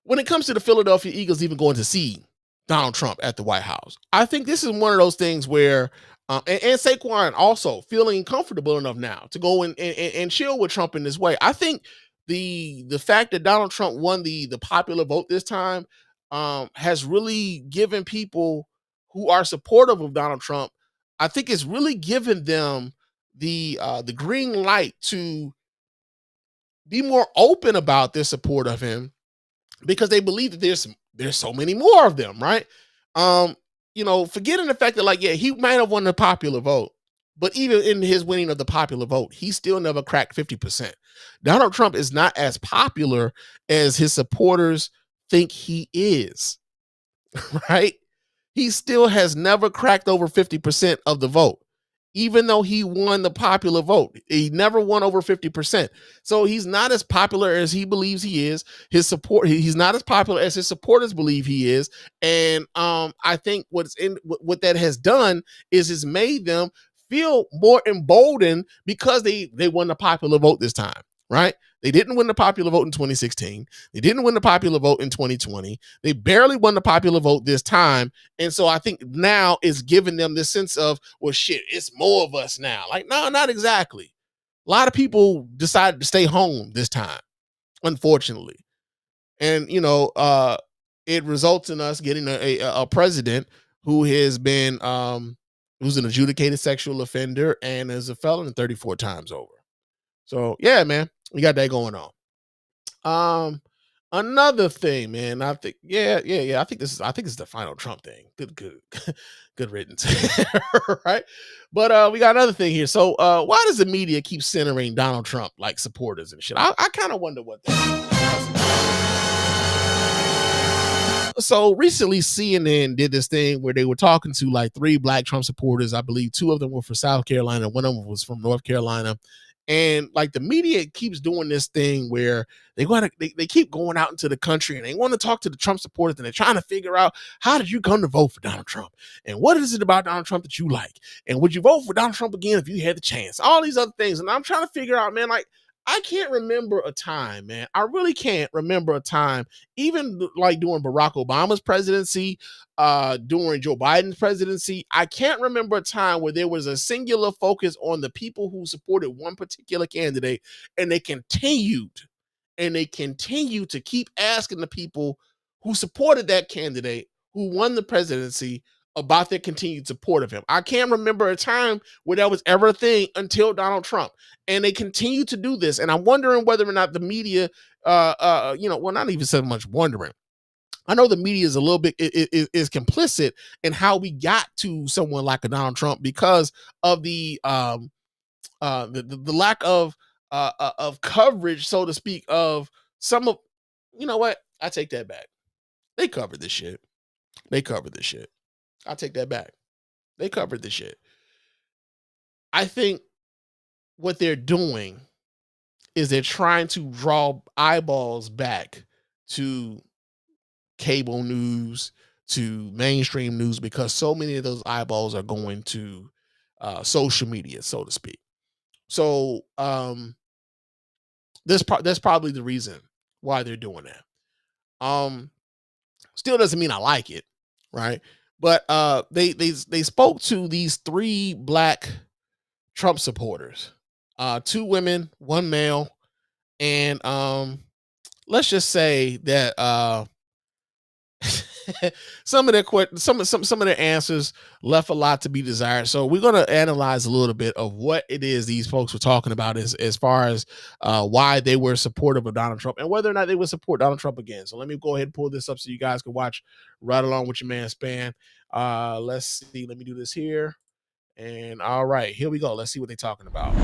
when it comes to the Philadelphia Eagles even going to see Donald Trump at the White House, I think this is one of those things where, and Saquon also feeling comfortable enough now to go and chill with Trump in this way. I think the fact that Donald Trump won the popular vote this time has really given people who are supportive of Donald Trump, I think it's really given them the green light to be more open about their support of him, because they believe that there's so many more of them, right? forgetting the fact that, like, yeah, he might have won the popular vote, but even in his winning of the popular vote, he still never cracked 50%. Donald Trump is not as popular as his supporters think he is, right? He still has never cracked over 50% of the vote, even though he won the popular vote. He never won over 50%. So he's not as popular as he believes he is. He's not as popular as his supporters believe he is. And I think what that has done is it's made them feel more emboldened because they won the popular vote this time, right? They didn't win the popular vote in 2016. They didn't win the popular vote in 2020. They barely won the popular vote this time. And so I think now it's giving them this sense of, well, shit, it's more of us now. Like, no, not exactly. A lot of people decided to stay home this time, unfortunately. And, it results in us getting a president who has been, who's an adjudicated sexual offender and is a felon 34 times over. So yeah, man, we got that going on. Another thing, man, I think, yeah. I think this is the final Trump thing. Good riddance, right? But we got another thing here. So why does the media keep centering Donald Trump like supporters and shit? I kind of wonder what that is. So recently, CNN did this thing where they were talking to like 3 black Trump supporters. I believe 2 of them were from South Carolina, one of them was from North Carolina. And like the media keeps doing this thing where they keep going out into the country and they want to talk to the Trump supporters and they're trying to figure out, how did you come to vote for Donald Trump? And what is it about Donald Trump that you like? And would you vote for Donald Trump again if you had the chance? All these other things. And I'm trying to figure out, man, like, I can't remember a time, man. I really can't remember a time, even like during Barack Obama's presidency, during Joe Biden's presidency. I can't remember a time where there was a singular focus on the people who supported one particular candidate, and they continue to keep asking the people who supported that candidate, who won the presidency, about their continued support of him. I can't remember a time where that was ever a thing until Donald Trump. And they continue to do this. And I'm wondering whether or not the media, well, not even so much wondering. I know the media is a little bit is complicit in how we got to someone like a Donald Trump because of the lack of coverage, so to speak, of some of, you know what? I take that back. They covered this shit. I take that back. They covered this shit. I think what they're doing is they're trying to draw eyeballs back to cable news, to mainstream news, because so many of those eyeballs are going to social media, so to speak. So that's probably the reason why they're doing that. Still doesn't mean I like it, right? But they spoke to these 3 black Trump supporters, 2 women, 1 male, and let's just say that some of their answers left a lot to be desired. So we're going to analyze a little bit of what it is these folks were talking about as far as why they were supportive of Donald Trump and whether or not they would support Donald Trump again. So let me go ahead and pull this up so you guys can watch right along with your man Spann. Let's see. Let me do this here. And all right, here we go. Let's see what they're talking about.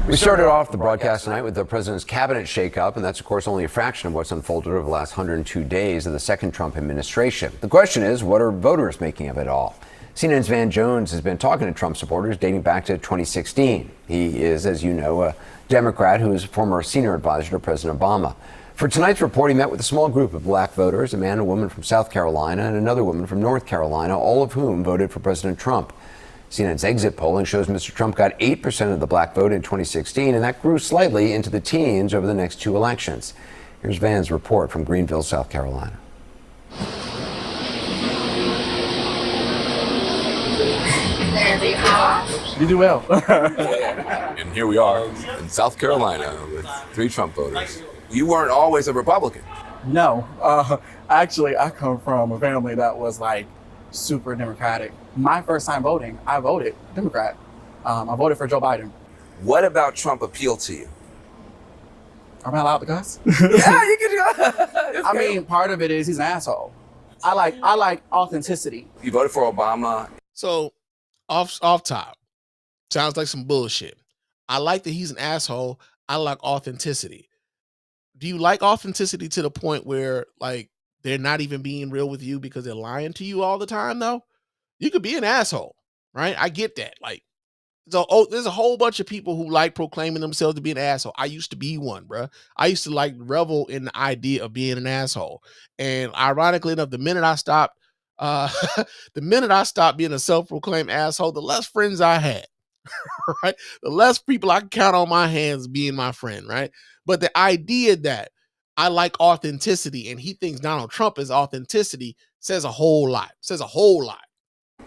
We started off the broadcast tonight with the president's cabinet shakeup, and that's, of course, only a fraction of what's unfolded over the last 102 days of the second Trump administration. The question is, what are voters making of it all? CNN's Van Jones has been talking to Trump supporters dating back to 2016. He is, as you know, a Democrat who is a former senior advisor to President Obama. For tonight's report, he met with a small group of black voters, a man and a woman from South Carolina and another woman from North Carolina, all of whom voted for President Trump. CNN's exit polling shows Mr. Trump got 8% of the black vote in 2016, and that grew slightly into the teens over the next 2 elections. Here's Van's report from Greenville, South Carolina. You do well. And here we are in South Carolina with 3 Trump voters. You weren't always a Republican. No. Actually, I come from a family that was like super Democratic. My first time voting, I voted Democrat. I voted for Joe Biden. What about Trump appealed to you? Am I allowed to cuss? Yeah, you can go. I mean, part of it is he's an asshole. I like authenticity. You voted for Obama. So off top, sounds like some bullshit. I like that he's an asshole. I like authenticity. Do you like authenticity to the point where like they're not even being real with you because they're lying to you all the time though? You could be an asshole, right? I get that. Like, so there's a whole bunch of people who like proclaiming themselves to be an asshole. I used to be one, bro. I used to like revel in the idea of being an asshole. And ironically enough, the minute I stopped, being a self-proclaimed asshole, the less friends I had, right? The less people I can count on my hands being my friend, right? But the idea that I like authenticity and he thinks Donald Trump is authenticity says a whole lot. Says a whole lot.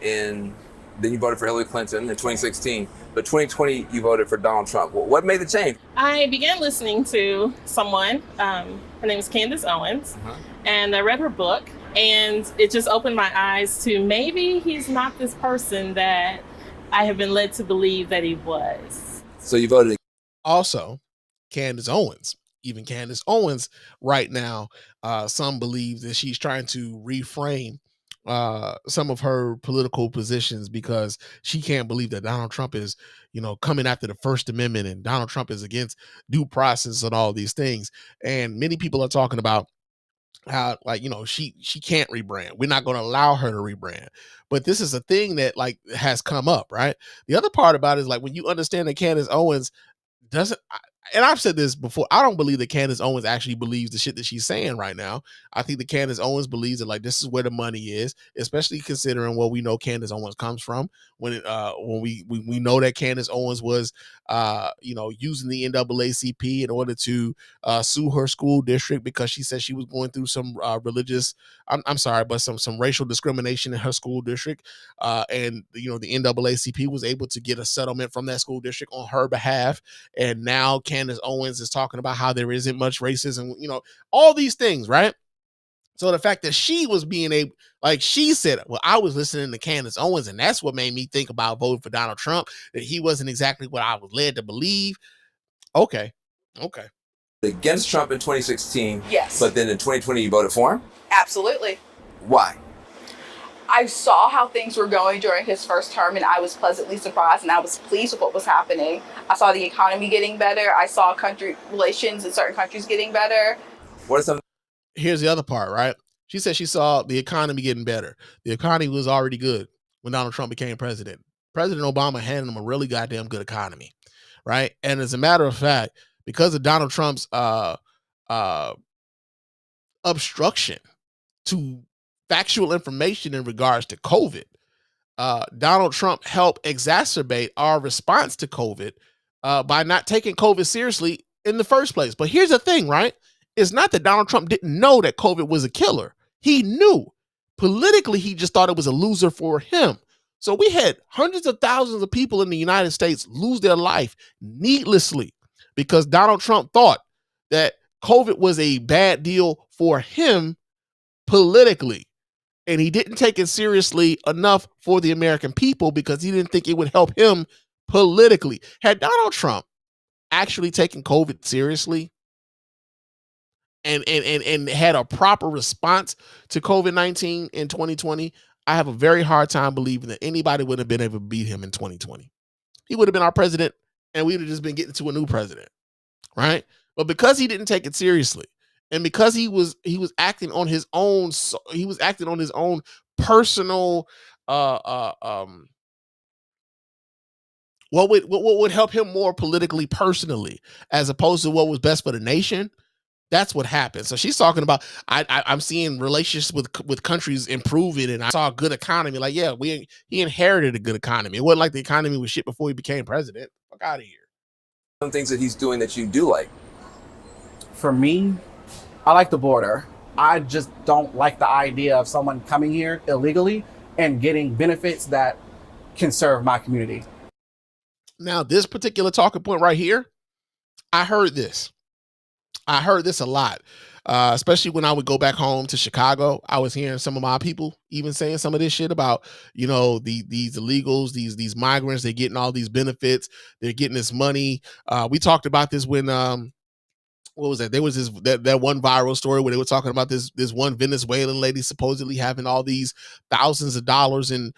And then you voted for Hillary Clinton in 2016. But 2020, you voted for Donald Trump. What made the change? I began listening to someone, her name is Candace Owens, and I read her book, and it just opened my eyes to maybe he's not this person that I have been led to believe that he was. So you voted. Also, Candace Owens. Even Candace Owens right now, some believe that she's trying to reframe some of her political positions because she can't believe that Donald Trump is, coming after the First Amendment and Donald Trump is against due process and all these things. And many people are talking about how, like, she can't rebrand. We're not going to allow her to rebrand. But this is a thing that like has come up, right? The other part about it is like when you understand that Candace Owens doesn't, and I've said this before, I don't believe that Candace Owens actually believes the shit that she's saying right now. I think that Candace Owens believes that like this is where the money is, especially considering what we know Candace Owens comes from. When we know that Candace Owens was using the NAACP in order to sue her school district because she said she was going through some religious, I'm sorry, but some racial discrimination in her school district. And the NAACP was able to get a settlement from that school district on her behalf. And now Candace Owens is talking about how there isn't much racism, all these things, right? So the fact that she was being able, like she said, well, I was listening to Candace Owens, and that's what made me think about voting for Donald Trump, that he wasn't exactly what I was led to believe. Okay. Against Trump in 2016. Yes. But then in 2020, you voted for him? Absolutely. Why? I saw how things were going during his first term, and I was pleasantly surprised, and I was pleased with what was happening. I saw the economy getting better. I saw country relations in certain countries getting better. What are some? Here's the other part, right? She said she saw the economy getting better. The economy was already good when Donald Trump became president. President Obama handed him a really goddamn good economy, right? And as a matter of fact, because of Donald Trump's obstruction to factual information in regards to COVID, Donald Trump helped exacerbate our response to COVID by not taking COVID seriously in the first place. But here's the thing, right? It's not that Donald Trump didn't know that COVID was a killer. He knew. Politically, he just thought it was a loser for him. So we had hundreds of thousands of people in the United States lose their life needlessly because Donald Trump thought that COVID was a bad deal for him politically. And he didn't take it seriously enough for the American people because he didn't think it would help him politically. Had Donald Trump actually taken COVID seriously and had a proper response to COVID-19 in 2020, I have a very hard time believing that anybody would have been able to beat him in 2020. He would have been our president and we would have just been getting to a new president, right? But because he didn't take it seriously, and because he was acting on his own, personal, what would help him more politically, personally, as opposed to what was best for the nation. That's what happened. So she's talking about I'm seeing relationships with countries improving, and I saw a good economy. Like, yeah, he inherited a good economy. It wasn't like the economy was shit before he became president. Fuck out of here. Some things that he's doing that you do like. For me, I like the border. I just don't like the idea of someone coming here illegally and getting benefits that can serve my community. Now, this particular talking point right here, I heard this a lot, especially when I would go back home to Chicago. I was hearing some of my people even saying some of this shit about, these illegals, these migrants, they're getting all these benefits, they're getting this money. We talked about this when what was that? There was that one viral story where they were talking about this one Venezuelan lady supposedly having all these thousands of dollars in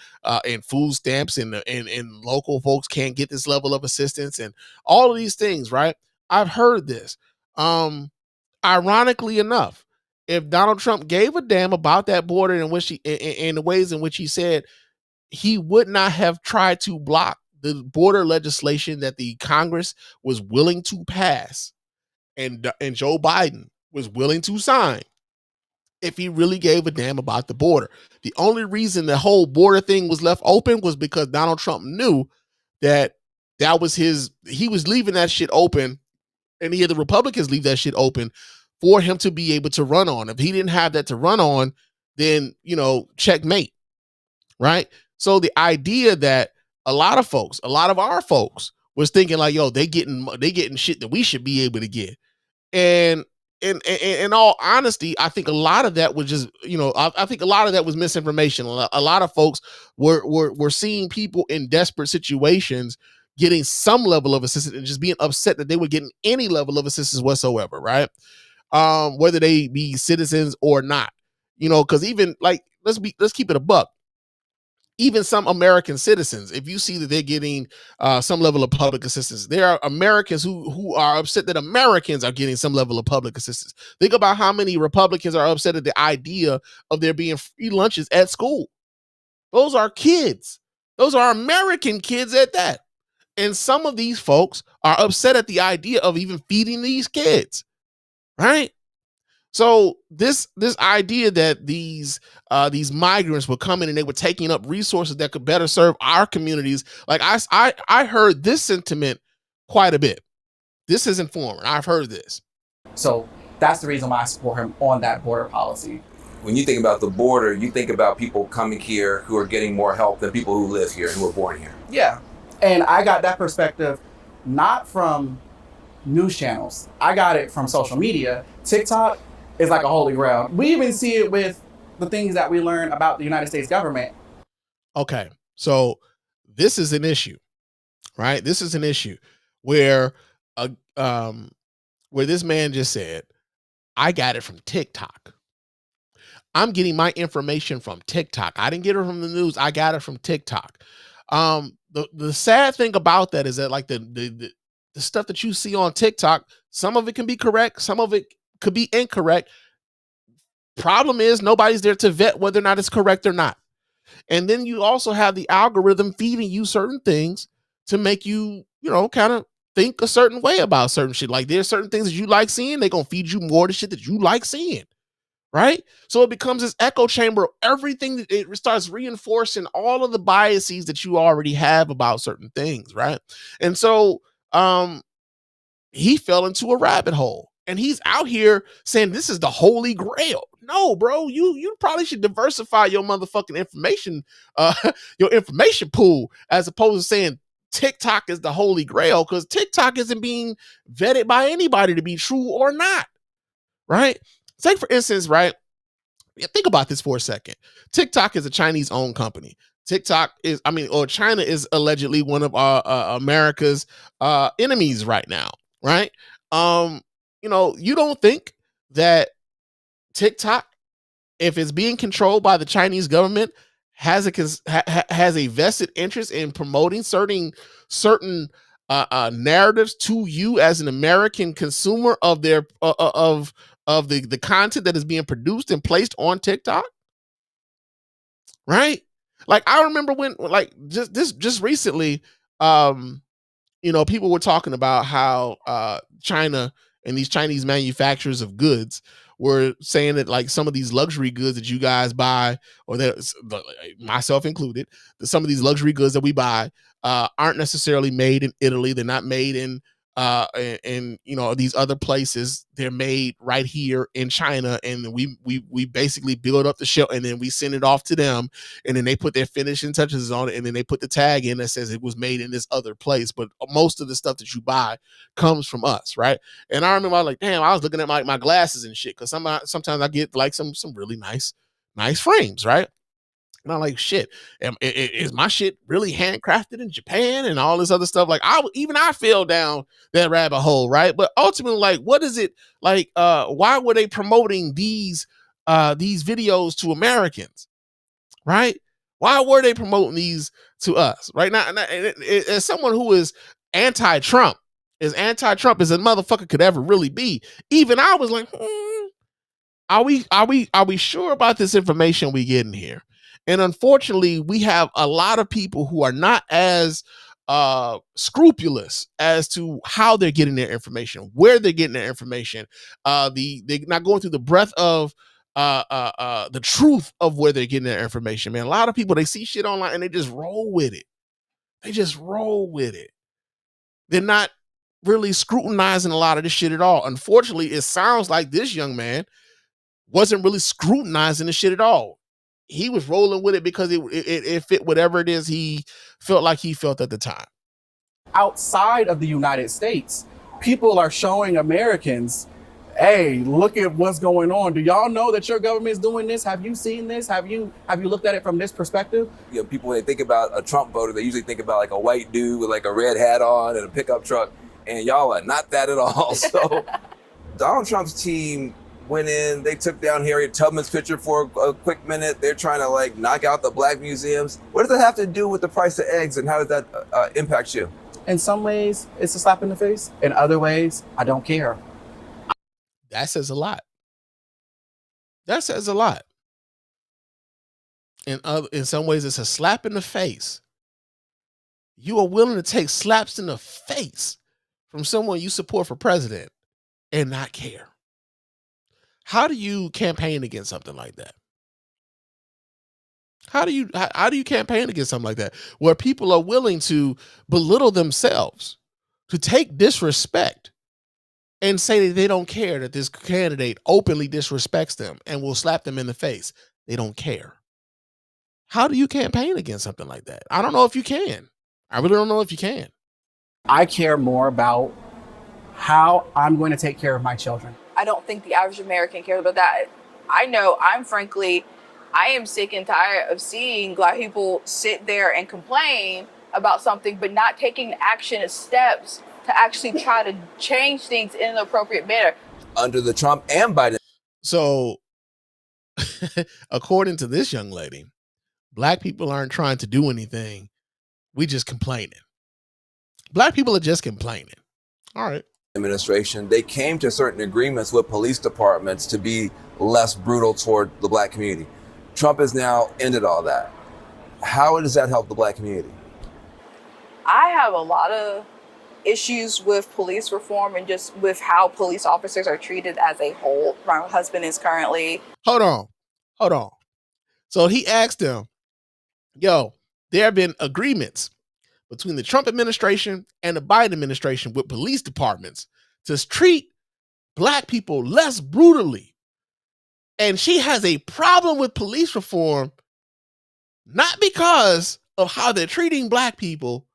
food stamps, and local folks can't get this level of assistance, and all of these things, right? I've heard this. Ironically enough, if Donald Trump gave a damn about that border in which in the ways in which he said, he would not have tried to block the border legislation that the Congress was willing to pass and Joe Biden was willing to sign if he really gave a damn about the border. The only reason the whole border thing was left open was because Donald Trump knew that was he was leaving that shit open, and he had the Republicans leave that shit open for him to be able to run on. If he didn't have that to run on, then, checkmate, right? So the idea that a lot of our folks was thinking like, yo, they getting shit that we should be able to get. And in all honesty, I think a lot of that was just, I think a lot of that was misinformation. A lot of folks were seeing people in desperate situations getting some level of assistance and just being upset that they were getting any level of assistance whatsoever, right? Whether they be citizens or not, because even like, let's keep it a buck. Even some American citizens, if you see that they're getting some level of public assistance, there are Americans who are upset that Americans are getting some level of public assistance. Think about how many Republicans are upset at the idea of there being free lunches at school. Those are kids. Those are American kids at that. And some of these folks are upset at the idea of even feeding these kids, right? So this idea that these migrants were coming and they were taking up resources that could better serve our communities, like I heard this sentiment quite a bit. This is informant. I've heard this. So that's the reason why I support him on that border policy. When you think about the border, you think about people coming here who are getting more help than people who live here and who were born here. Yeah, and I got that perspective not from news channels. I got it from social media. TikTok is like a holy grail. We even see it with the things that we learn about the United States government. Okay, so this is an issue, right? This is an issue where this man just said, I got it from TikTok. I'm getting my information from TikTok. I didn't get it from the news. I got it from TikTok. The sad thing about that is that like the stuff that you see on TikTok, some of it can be correct, some of it could be incorrect. Problem is nobody's there to vet whether or not it's correct or not. And then you also have the algorithm feeding you certain things to make you, kind of think a certain way about certain shit. Like there's certain things that you like seeing, they're going to feed you more of the shit that you like seeing. Right? So it becomes this echo chamber. Everything that it starts reinforcing all of the biases that you already have about certain things. Right? And so he fell into a rabbit hole. And he's out here saying this is the holy grail. No, bro, you probably should diversify your motherfucking information, your information pool, as opposed to saying TikTok is the holy grail, because TikTok isn't being vetted by anybody to be true or not. Right? Take for instance, right? Think about this for a second. TikTok is a Chinese-owned company. China is allegedly one of America's enemies right now, right? You don't think that TikTok, if it's being controlled by the Chinese government, has a vested interest in promoting certain narratives to you as an American consumer of their of the content that is being produced and placed on TikTok, right? Like I remember when, like just recently, people were talking about how China and these Chinese manufacturers of goods were saying that like some of these luxury goods that you guys buy, or that myself included, that some of these luxury goods that we buy aren't necessarily made in Italy. They're not made in these other places. They're made right here in China, and we basically build up the shell and then we send it off to them, and then they put their finishing touches on it, and then they put the tag in that says it was made in this other place. But most of the stuff that you buy comes from us, right? And I remember I was like, damn, I was looking at my glasses and shit, because sometimes I get like some really nice frames, right? And I'm like, shit, is my shit really handcrafted in Japan and all this other stuff? Like, I fell down that rabbit hole, right? But ultimately, like, what is it like? Why were they promoting these videos to Americans, right? Why were they promoting these to us right now? And as someone who is anti-Trump, as anti-Trump as a motherfucker could ever really be, even I was like, are we sure about this information we getting here? And unfortunately, we have a lot of people who are not as scrupulous as to how they're getting their information, where they're getting their information. They're not going through the breadth of the truth of where they're getting their information. Man, a lot of people, they see shit online and they just roll with it. They just roll with it. They're not really scrutinizing a lot of this shit at all. Unfortunately, it sounds like this young man wasn't really scrutinizing the shit at all. He was rolling with it because it fit whatever it is he felt like he felt at the time. Outside of the United States, people are showing Americans, hey, look at what's going on. Do y'all know that your government is doing this? Have you seen this? Have you looked at it from this perspective? You know, people, when they think about a Trump voter, they usually think about like a white dude with like a red hat on and a pickup truck, and y'all are not that at all. So Donald Trump's team went in, they took down Harriet Tubman's picture for a quick minute. They're trying to like knock out the black museums. What does that have to do with the price of eggs, and how does that impact you? In some ways, it's a slap in the face. In other ways, I don't care. That says a lot. That says a lot. In some ways, it's a slap in the face. You are willing to take slaps in the face from someone you support for president and not care. How do you campaign against something like that? How do you campaign against something like that, where people are willing to belittle themselves, to take disrespect, and say that they don't care that this candidate openly disrespects them and will slap them in the face? They don't care. How do you campaign against something like that? I don't know if you can. I really don't know if you can. I care more about how I'm going to take care of my children. I don't think the average American cares about that. I know I am sick and tired of seeing black people sit there and complain about something, but not taking action and steps to actually try to change things in an appropriate manner. Under the Trump and Biden. So, according to this young lady, black people aren't trying to do anything. We just complaining. Black people are just complaining. All right. Administration, they came to certain agreements with police departments to be less brutal toward the black community. Trump has now ended all that. How does that help the black community? I have a lot of issues with police reform and just with how police officers are treated as a whole. My husband is currently... Hold on. So he asked them, yo, there have been agreements between the Trump administration and the Biden administration with police departments to treat black people less brutally. And she has a problem with police reform, not because of how they're treating black people,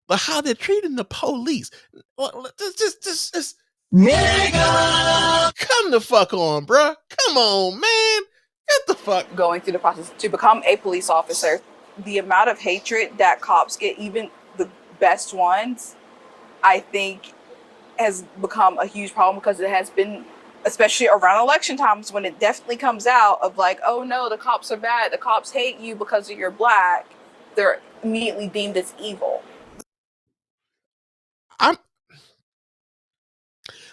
but how they're treating the police. Just nigga, come the fuck on, bruh. Come on, man. Get the fuck. Going through the process to become a police officer, the amount of hatred that cops get, even the best ones, I think has become a huge problem, because it has been, especially around election times, when it definitely comes out of like, oh no, the cops are bad, the cops hate you because you're black, they're immediately deemed as evil.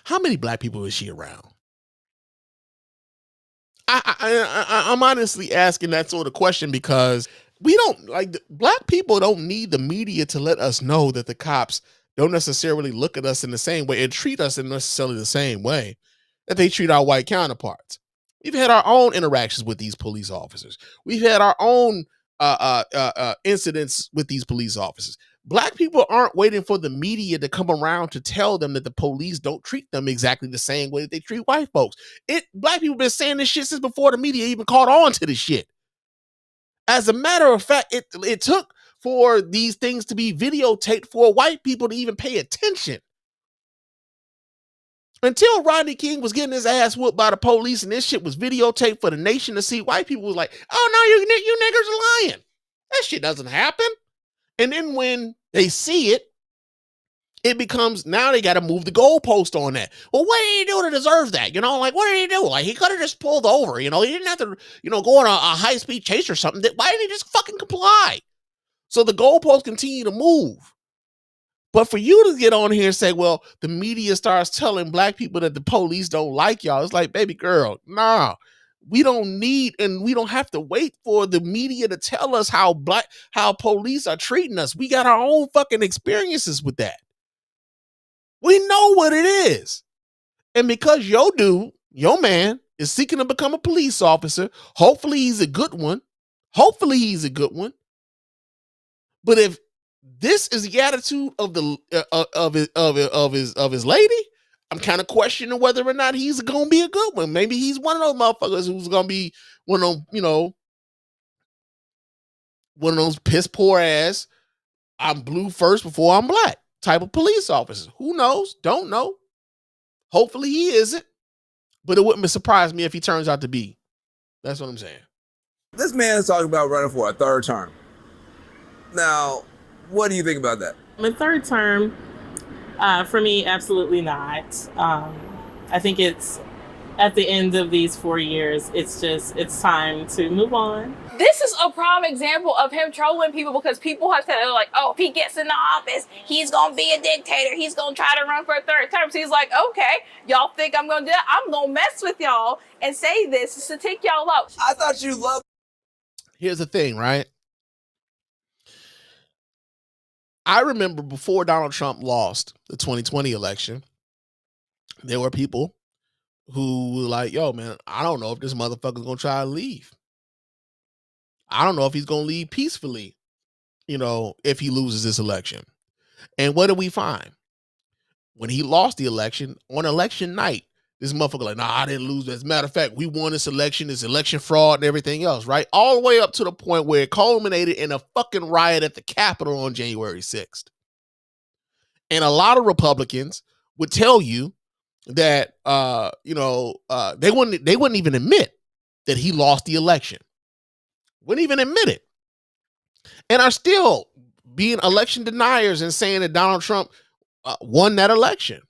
How many black people is she around? I'm honestly asking that sort of question because we don't, like, black people don't need the media to let us know that the cops don't necessarily look at us in the same way and treat us in necessarily the same way that they treat our white counterparts. We've had our own interactions with these police officers. We've had our own incidents with these police officers. Black people aren't waiting for the media to come around to tell them that the police don't treat them exactly the same way that they treat white folks. Black people have been saying this shit since before the media even caught on to this shit. As a matter of fact, it took for these things to be videotaped for white people to even pay attention. Until Rodney King was getting his ass whooped by the police and this shit was videotaped for the nation to see, white people was like, oh no, you niggers are lying. That shit doesn't happen. And then when they see it, it becomes, now they got to move the goalpost on that. Well, what did he do to deserve that? Like, what did he do? Like, he could have just pulled over, he didn't have to, go on a high-speed chase or something. Why didn't he just fucking comply? So the goalposts continue to move. But for you to get on here and say, well, the media starts telling black people that the police don't like y'all, it's like, baby girl, nah. We don't need, and we don't have to wait for the media to tell us how police are treating us. We got our own fucking experiences with that. We know what it is. And because your man, is seeking to become a police officer, hopefully he's a good one. But if this is the attitude of his lady, I'm kind of questioning whether or not he's gonna be a good one. Maybe he's one of those motherfuckers who's gonna be one of them, one of those piss poor ass, I'm blue first before I'm black type of police officers. Who knows? Don't know. Hopefully he isn't, but it wouldn't surprise me if he turns out to be. That's what I'm saying. This man is talking about running for a third term. Now, what do you think about that? The third term, for me, absolutely not. I think it's at the end of these 4 years, it's time to move on. This is a prime example of him trolling people because people have said, like, oh, if he gets in the office, he's going to be a dictator. He's going to try to run for a third term. So he's like, okay, y'all think I'm going to do that? I'm going to mess with y'all and say this to take y'all out. I thought you loved. Here's the thing, right? I remember before Donald Trump lost the 2020 election, there were people who were like, yo, man, I don't know if this motherfucker's going to try to leave. I don't know if he's going to leave peacefully, if he loses this election. And what did we find? When he lost the election, on election night, this motherfucker like, nah, I didn't lose. As a matter of fact, we won this election fraud and everything else, right? All the way up to the point where it culminated in a fucking riot at the Capitol on January 6th. And a lot of Republicans would tell you that, they wouldn't even admit that he lost the election. Wouldn't even admit it. And are still being election deniers and saying that Donald Trump won that election.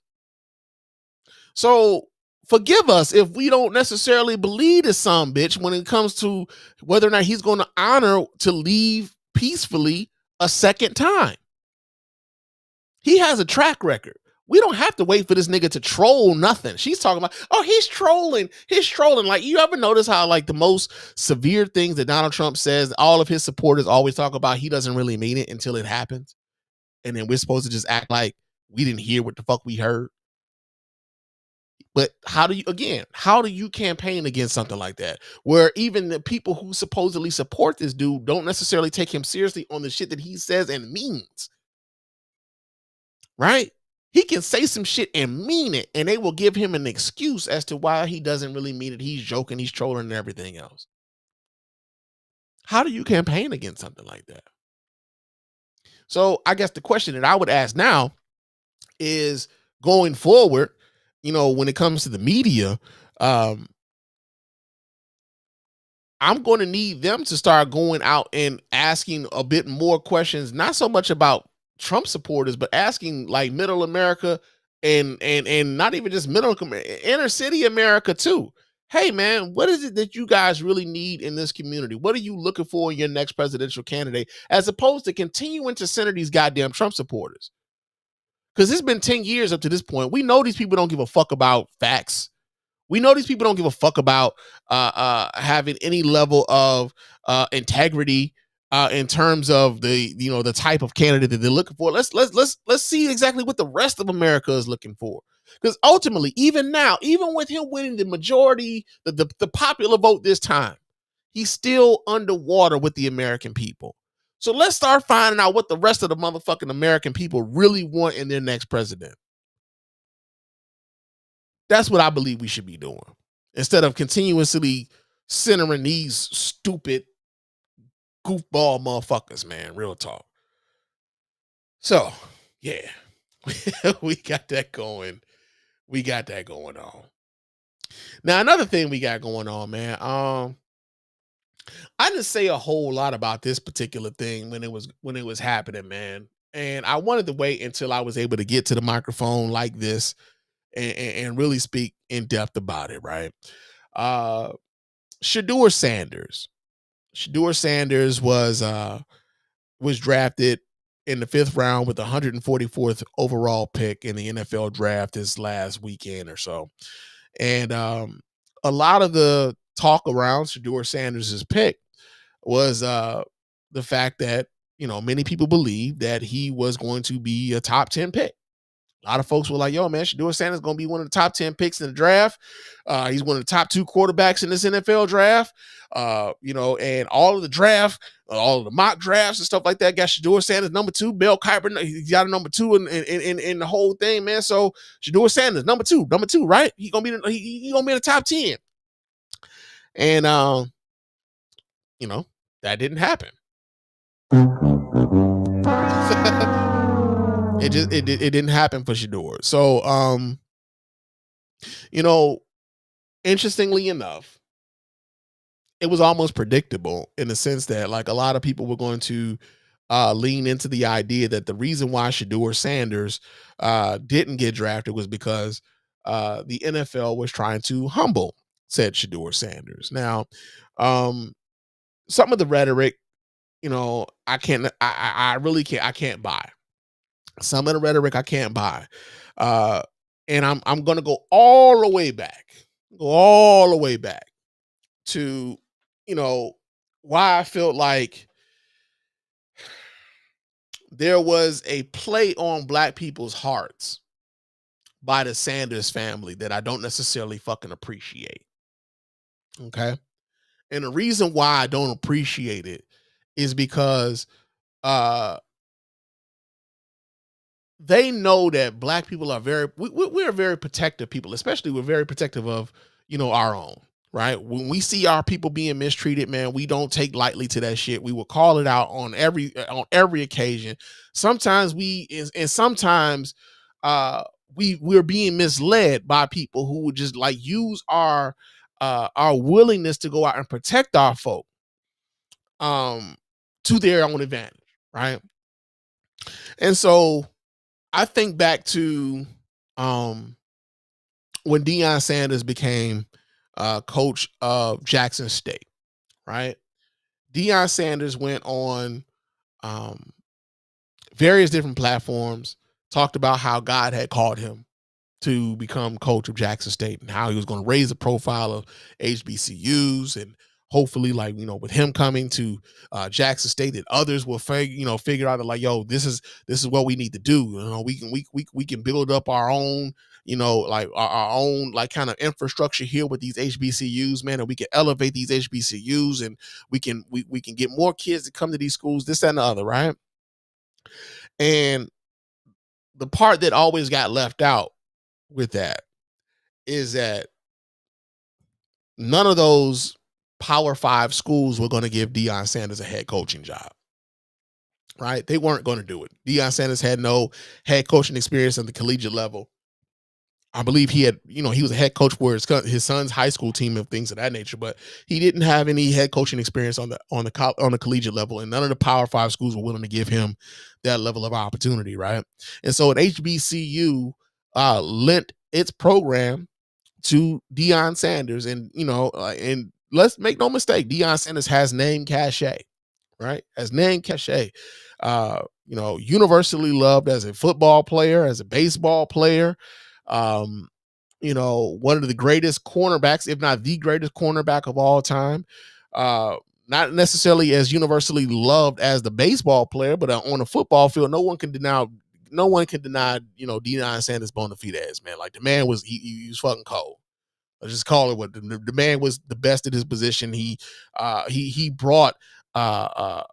So forgive us if we don't necessarily believe this son bitch when it comes to whether or not he's going to honor to leave peacefully a second time. He has a track record. We don't have to wait for this nigga to troll nothing. She's talking about, oh, he's trolling. He's trolling. Like, you ever notice how, like, the most severe things that Donald Trump says, all of his supporters always talk about, he doesn't really mean it until it happens. And then we're supposed to just act like we didn't hear what the fuck we heard. But how do you campaign against something like that? Where even the people who supposedly support this dude don't necessarily take him seriously on the shit that he says and means. Right? He can say some shit and mean it, and they will give him an excuse as to why he doesn't really mean it. He's joking, he's trolling, and everything else. How do you campaign against something like that? So I guess the question that I would ask now is, going forward, when it comes to the media, I'm going to need them to start going out and asking a bit more questions, not so much about Trump supporters, but asking like middle America and not even just middle inner city America too. Hey man, what is it that you guys really need in this community? What are you looking for in your next presidential candidate, as opposed to continuing to center these goddamn Trump supporters? Because it's been 10 years up to this point. We know these people don't give a fuck about facts. We know these people don't give a fuck about having any level of integrity in terms of the type of candidate that they're looking for. Let's see exactly what the rest of America is looking for. Because ultimately, even now, even with him winning the majority, the popular vote this time, he's still underwater with the American people. So let's start finding out what the rest of the motherfucking American people really want in their next president. That's what I believe we should be doing, instead of continuously centering these stupid goofball motherfuckers, man. Real talk. So, yeah, we got that going. We got that going on. Now, another thing we got going on, man. I didn't say a whole lot about this particular thing when it was happening, man. And I wanted to wait until I was able to get to the microphone like this and really speak in depth about it, right? Shedeur Sanders. Shedeur Sanders was drafted in the 5th round with the 144th overall pick in the NFL draft this last weekend or so. And a lot of the talk around Shedeur Sanders' pick was the fact that, many people believe that he was going to be a top 10 pick. A lot of folks were like, yo, man, Shedeur Sanders is going to be one of the top 10 picks in the draft. He's one of the top 2 quarterbacks in this NFL draft. And all of the draft, all of the mock drafts and stuff like that got Shedeur Sanders number 2. Bill Kiper, he got a number 2 in the whole thing, man. So Shedeur Sanders, number two, right? He gonna be in the top 10. And that didn't happen. It didn't happen for Shedeur. So interestingly enough, it was almost predictable in the sense that, like, a lot of people were going to lean into the idea that the reason why Shedeur Sanders didn't get drafted was because the NFL was trying to humble said Shedeur Sanders. Now, some of the rhetoric, I really can't buy. Some of the rhetoric I can't buy. And I'm gonna go all the way back to, why I felt like there was a play on black people's hearts by the Sanders family that I don't necessarily fucking appreciate. Okay. And the reason why I don't appreciate it is because they know that black people are we're very protective people, especially we're very protective of, our own, right? When we see our people being mistreated, man, we don't take lightly to that shit. We will call it out on every occasion. Sometimes we're being misled by people who would just like use our willingness to go out and protect our folk to their own advantage, right? And so I think back to when Deion Sanders became coach of Jackson State, right? Deion Sanders went on various different platforms, talked about how God had called him to become coach of Jackson State and how he was going to raise the profile of HBCUs, and hopefully, like, with him coming to Jackson State, that others will figure out that, like, yo, this is what we need to do. We can build up our own, like our own, like, kind of infrastructure here with these HBCUs, man, and we can elevate these HBCUs, and we can get more kids to come to these schools, this, that, and the other, right? And the part that always got left out with that is that none of those Power 5 schools were going to give Deion Sanders a head coaching job, right? They weren't going to do it. Deion Sanders had no head coaching experience at the collegiate level. I believe he had, he was a head coach for his son's high school team and things of that nature, but he didn't have any head coaching experience on the collegiate level, and none of the Power 5 schools were willing to give him that level of opportunity, right? And so an HBCU lent its program to Deion Sanders, and and let's make no mistake, Deion Sanders has name cachet, right? Has name cachet. Universally loved as a football player, as a baseball player. One of the greatest cornerbacks, if not the greatest cornerback of all time. Not necessarily as universally loved as the baseball player, but on the football field, no one can deny, Deion Sanders bona fides, man. Like, the man was, he was fucking cold. Let's just call it what the man was, the best at his position. He brought a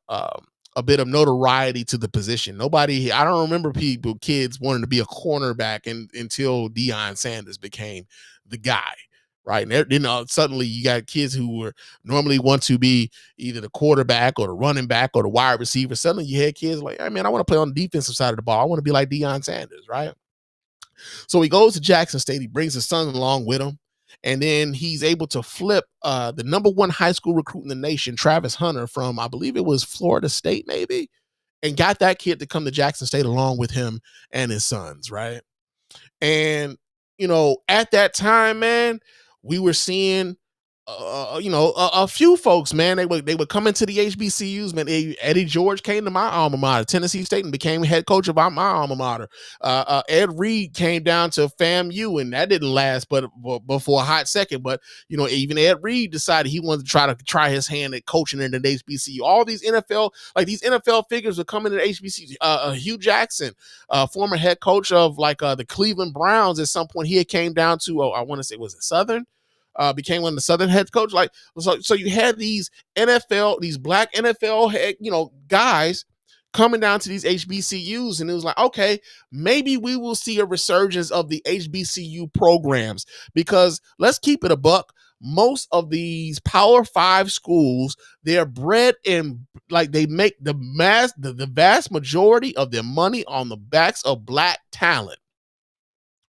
bit of notoriety to the position. I don't remember kids wanting to be a cornerback until Deion Sanders became the guy, right? And then suddenly you got kids who were normally want to be either the quarterback or the running back or the wide receiver. Suddenly you had kids like, hey, man, I want to play on the defensive side of the ball. I want to be like Deion Sanders, right? So he goes to Jackson State. He brings his son along with him. And then he's able to flip the number one high school recruit in the nation, Travis Hunter, from, I believe it was Florida State, maybe, and got that kid to come to Jackson State along with him and his sons, right? And, at that time, man, we were seeing a few folks, man, they would come into the HBCUs, man. Eddie George came to my alma mater, Tennessee State, and became head coach of my alma mater. Ed Reed came down to FAMU, and that didn't last but for a hot second. But even Ed Reed decided he wanted to try his hand at coaching in the HBCU. All these NFL figures are coming to the HBCU. Hugh Jackson, former head coach of the Cleveland Browns, at some point he had came down to I want to say, was it Southern? Became one of the Southern head coach. So you had these black NFL head, guys coming down to these HBCUs, and it was like, okay, maybe we will see a resurgence of the HBCU programs, because let's keep it a buck. Most of these Power 5 schools, they're bred in, they make the vast majority of their money on the backs of black talent,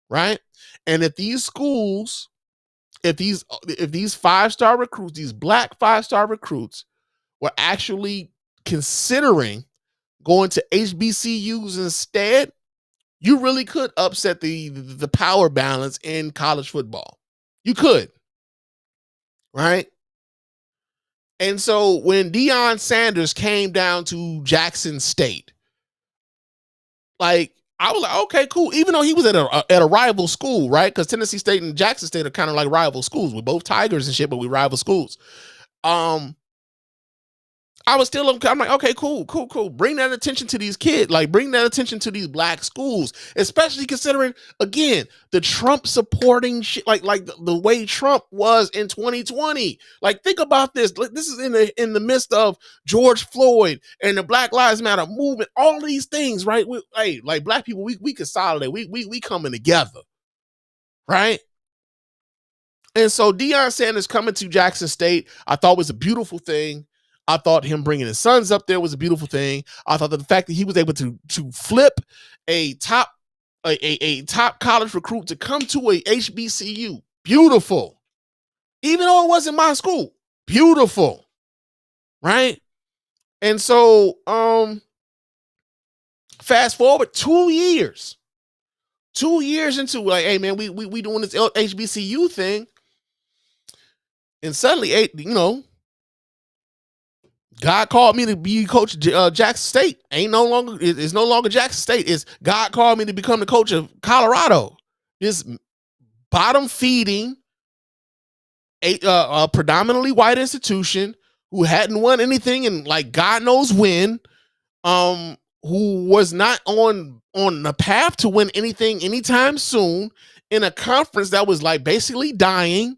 right? And if these schools, if these 5-star recruits, these black 5-star recruits, were actually considering going to HBCUs instead, you really could upset the power balance in college football. You could, right? And so when Deion Sanders came down to Jackson State, I was like, okay, cool. Even though he was at a rival school, right? Because Tennessee State and Jackson State are kind of like rival schools. We're both Tigers and shit, but we rival schools. I was still, I'm like, okay, cool. Bring that attention to these kids. Bring that attention to these black schools, especially considering, again, the Trump supporting shit, the way Trump was in 2020. Think about this. This is in the midst of George Floyd and the Black Lives Matter movement, all these things, right? Black people, we consolidate. We coming together, right? And so Deion Sanders coming to Jackson State, I thought was a beautiful thing. I thought him bringing his sons up there was a beautiful thing. I thought that the fact that he was able to flip a top college recruit to come to a HBCU, beautiful. Even though it wasn't my school, beautiful, right? And so, fast forward 2 years. 2 years into hey man, we doing this HBCU thing, and suddenly, God called me to be coach of Jackson State. It's no longer Jackson State. It's God called me to become the coach of Colorado. This bottom feeding, a predominantly white institution who hadn't won anything in God knows when, who was not on the path to win anything anytime soon, in a conference that was basically dying.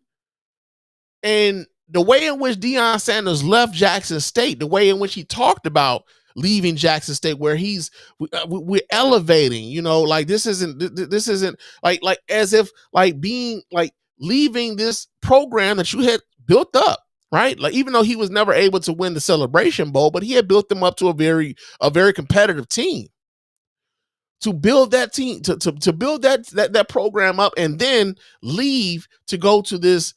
And the way in which Deion Sanders left Jackson State, the way in which he talked about leaving Jackson State, where we're elevating, this isn't as if being leaving this program that you had built up, right? Even though he was never able to win the Celebration Bowl, but he had built them up to a very competitive team. To build that team, to build that program up, and then leave to go to this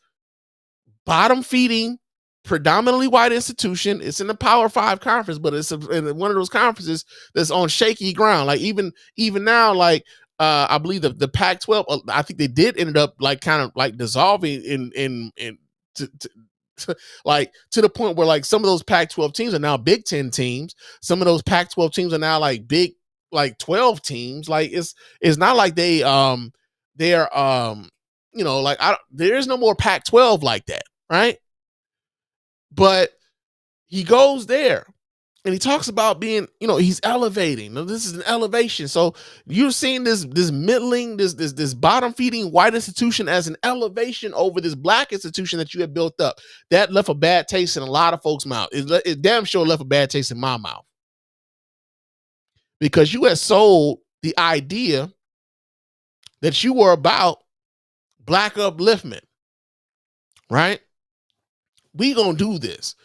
bottom feeding, predominantly white institution. It's in the Power 5 conference, but it's in one of those conferences that's on shaky ground. Even now, I believe the Pac-12, I think they did end up dissolving to the point where some of those Pac-12 teams are now Big 10 teams. Some of those Pac-12 teams are now big 12 teams. It's not like they're there is no more Pac-12 like that, right? But he goes there and he talks about being, he's elevating. Now, this is an elevation. So you're seeing this middling, this bottom feeding white institution as an elevation over this black institution that you had built up. That left a bad taste in a lot of folks' mouth. It damn sure left a bad taste in my mouth, because you had sold the idea that you were about black upliftment, right? We gonna do this.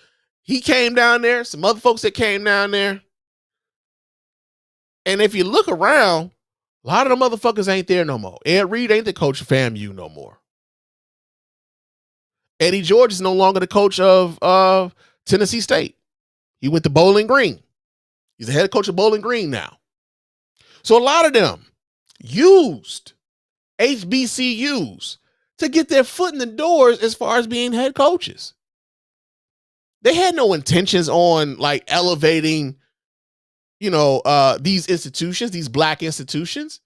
He came down there, some other folks that came down there. And if you look around, A lot of the motherfuckers ain't there no more. Ed Reed ain't the coach of FAMU no more. Eddie George is no longer the coach of Tennessee State. He went to Bowling Green. He's the head coach of Bowling Green now. So a lot of them used HBCUs to get their foot in the doors as far as being head coaches. They had no intentions on like elevating, these institutions, these black institutions.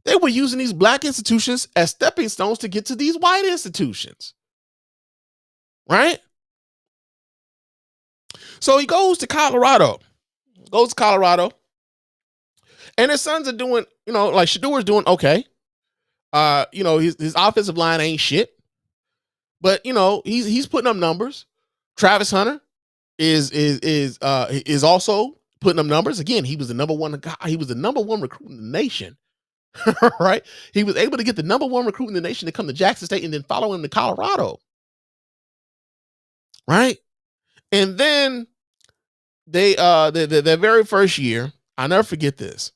They were using these black institutions as stepping stones to get to these white institutions. Right? So he goes to Colorado. And his sons are doing, like Shadour's doing okay. His offensive line ain't shit. But he's putting up numbers. Travis Hunter is also putting up numbers. Again, he was the number one recruit in the nation. Right? He was able to get the number one recruit in the nation to come to Jackson State and then follow him to Colorado. Right? And then their very first year, I'll never forget this.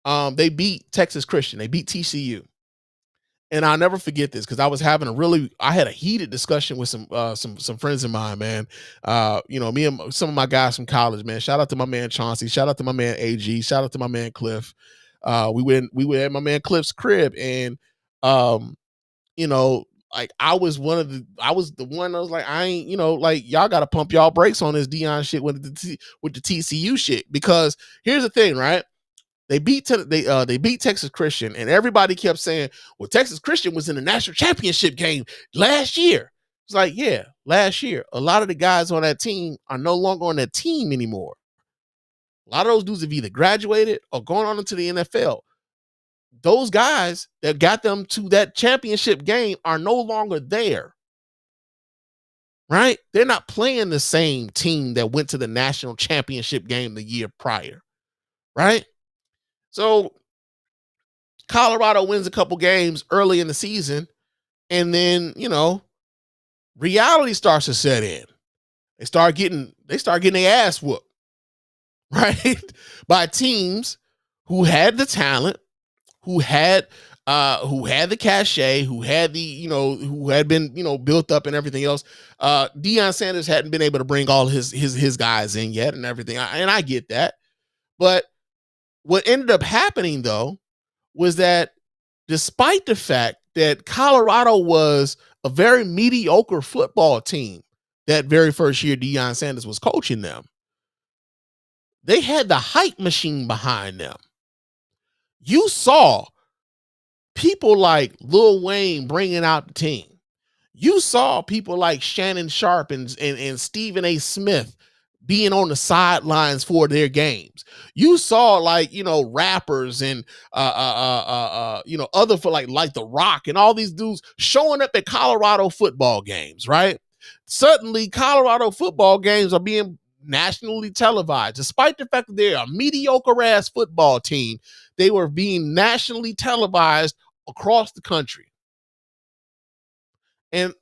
They beat Texas Christian. They beat TCU. And I'll never forget this because I had a heated discussion with some friends of mine, man. Me and some of my guys from college, man. Shout out to my man Chauncey. Shout out to my man AG. Shout out to my man Cliff. We were at my man Cliff's crib, and like I was the one that was like, I ain't, like y'all got to pump y'all brakes on this Dion shit with the TCU shit, because here's the thing, right? They beat Texas Christian, and everybody kept saying, well, Texas Christian was in the national championship game last year. It's like, yeah, last year. A lot of the guys on that team are no longer on that team anymore. A lot of those dudes have either graduated or gone on into the NFL. Those guys that got them to that championship game are no longer there. Right? They're not playing the same team that went to the national championship game the year prior. Right? So Colorado wins a couple games early in the season, and then, reality starts to set in. They start getting their ass whooped, right? By teams who had the talent, who had the cachet, who had the, who had been, built up and everything else. Deion Sanders hadn't been able to bring all his guys in yet and everything. And I get that. But what ended up happening, though, was that despite the fact that Colorado was a very mediocre football team that very first year Deion Sanders was coaching them, they had the hype machine behind them. You saw people like Lil Wayne bringing out the team. You saw people like Shannon Sharp and Stephen A. Smith being on the sidelines for their games. You saw like, rappers and other for like The Rock and all these dudes showing up at Colorado football games, right? Suddenly Colorado football games are being nationally televised. Despite the fact that they're a mediocre ass football team, they were being nationally televised across the country. And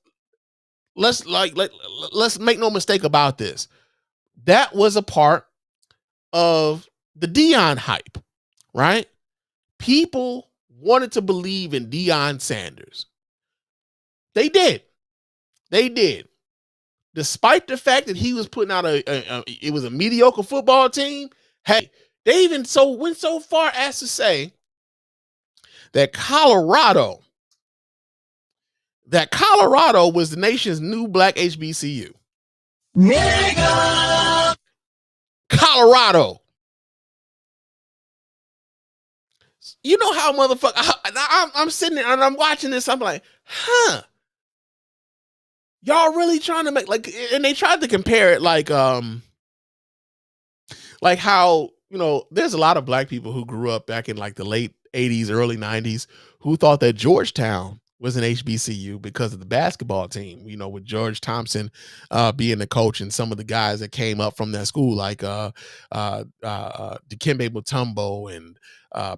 let's make no mistake about this. That was a part of the Deion hype, right? People wanted to believe in Deion Sanders. They did. Despite the fact that he was putting out it was a mediocre football team. Hey, they even went so far as to say that Colorado was the nation's new black HBCU. Nigga! Colorado. You know how I'm sitting there and I'm watching this. I'm like, y'all really trying to make and they tried to compare it like how, there's a lot of black people who grew up back in like the late 80s, early 90s who thought that Georgetown was an HBCU because of the basketball team, with George Thompson being the coach and some of the guys that came up from that school, like Dikembe Mutombo and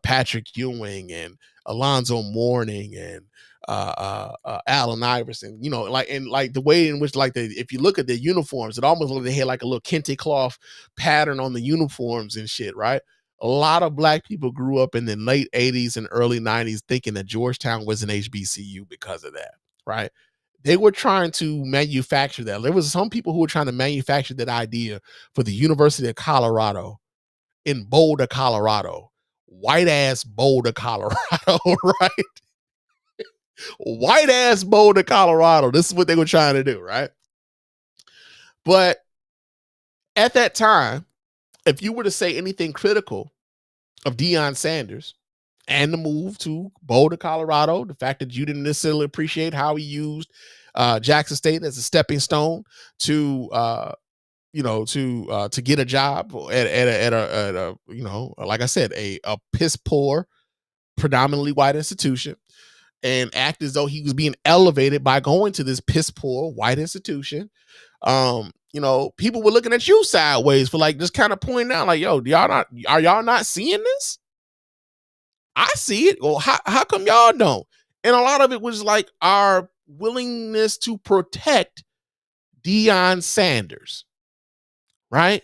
Patrick Ewing and Alonzo Mourning and Allen Iverson, and the way in which if you look at their uniforms, it almost looked like they had like a little kente cloth pattern on the uniforms and shit, right? a lot of black people grew up in the late 80s and early 90s thinking that Georgetown was an HBCU because of that, right? They were trying to manufacture that. There was some people who were trying to manufacture that idea for the University of Colorado in Boulder, Colorado. White ass Boulder, Colorado, right? White ass Boulder, Colorado. This is what they were trying to do, right? But at that time, if you were to say anything critical of Deion Sanders and the move to Boulder, Colorado, the fact that you didn't necessarily appreciate how he used Jackson State as a stepping stone to to get a job at a like I said, a piss poor, predominantly white institution, and act as though he was being elevated by going to this piss poor white institution. People were looking at you sideways for like just kind of pointing out, like, yo, are y'all not seeing this? I see it. Well, how come y'all don't? And a lot of it was like our willingness to protect Deion Sanders, right?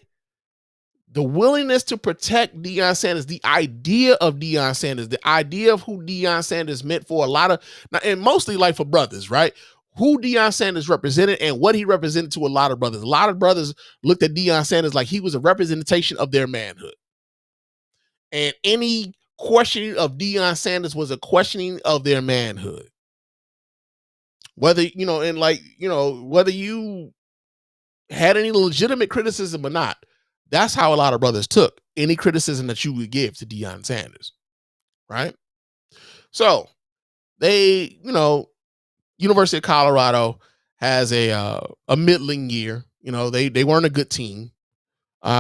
The willingness to protect Deion Sanders, the idea of Deion Sanders, the idea of who Deion Sanders meant for a lot of, and mostly like for brothers, right? Who Deion Sanders represented and what he represented to a lot of brothers. A lot of brothers looked at Deion Sanders like he was a representation of their manhood. And any questioning of Deion Sanders was a questioning of their manhood. Whether, whether you had any legitimate criticism or not, that's how a lot of brothers took any criticism that you would give to Deion Sanders, right? So they, University of Colorado has a middling year. They weren't a good team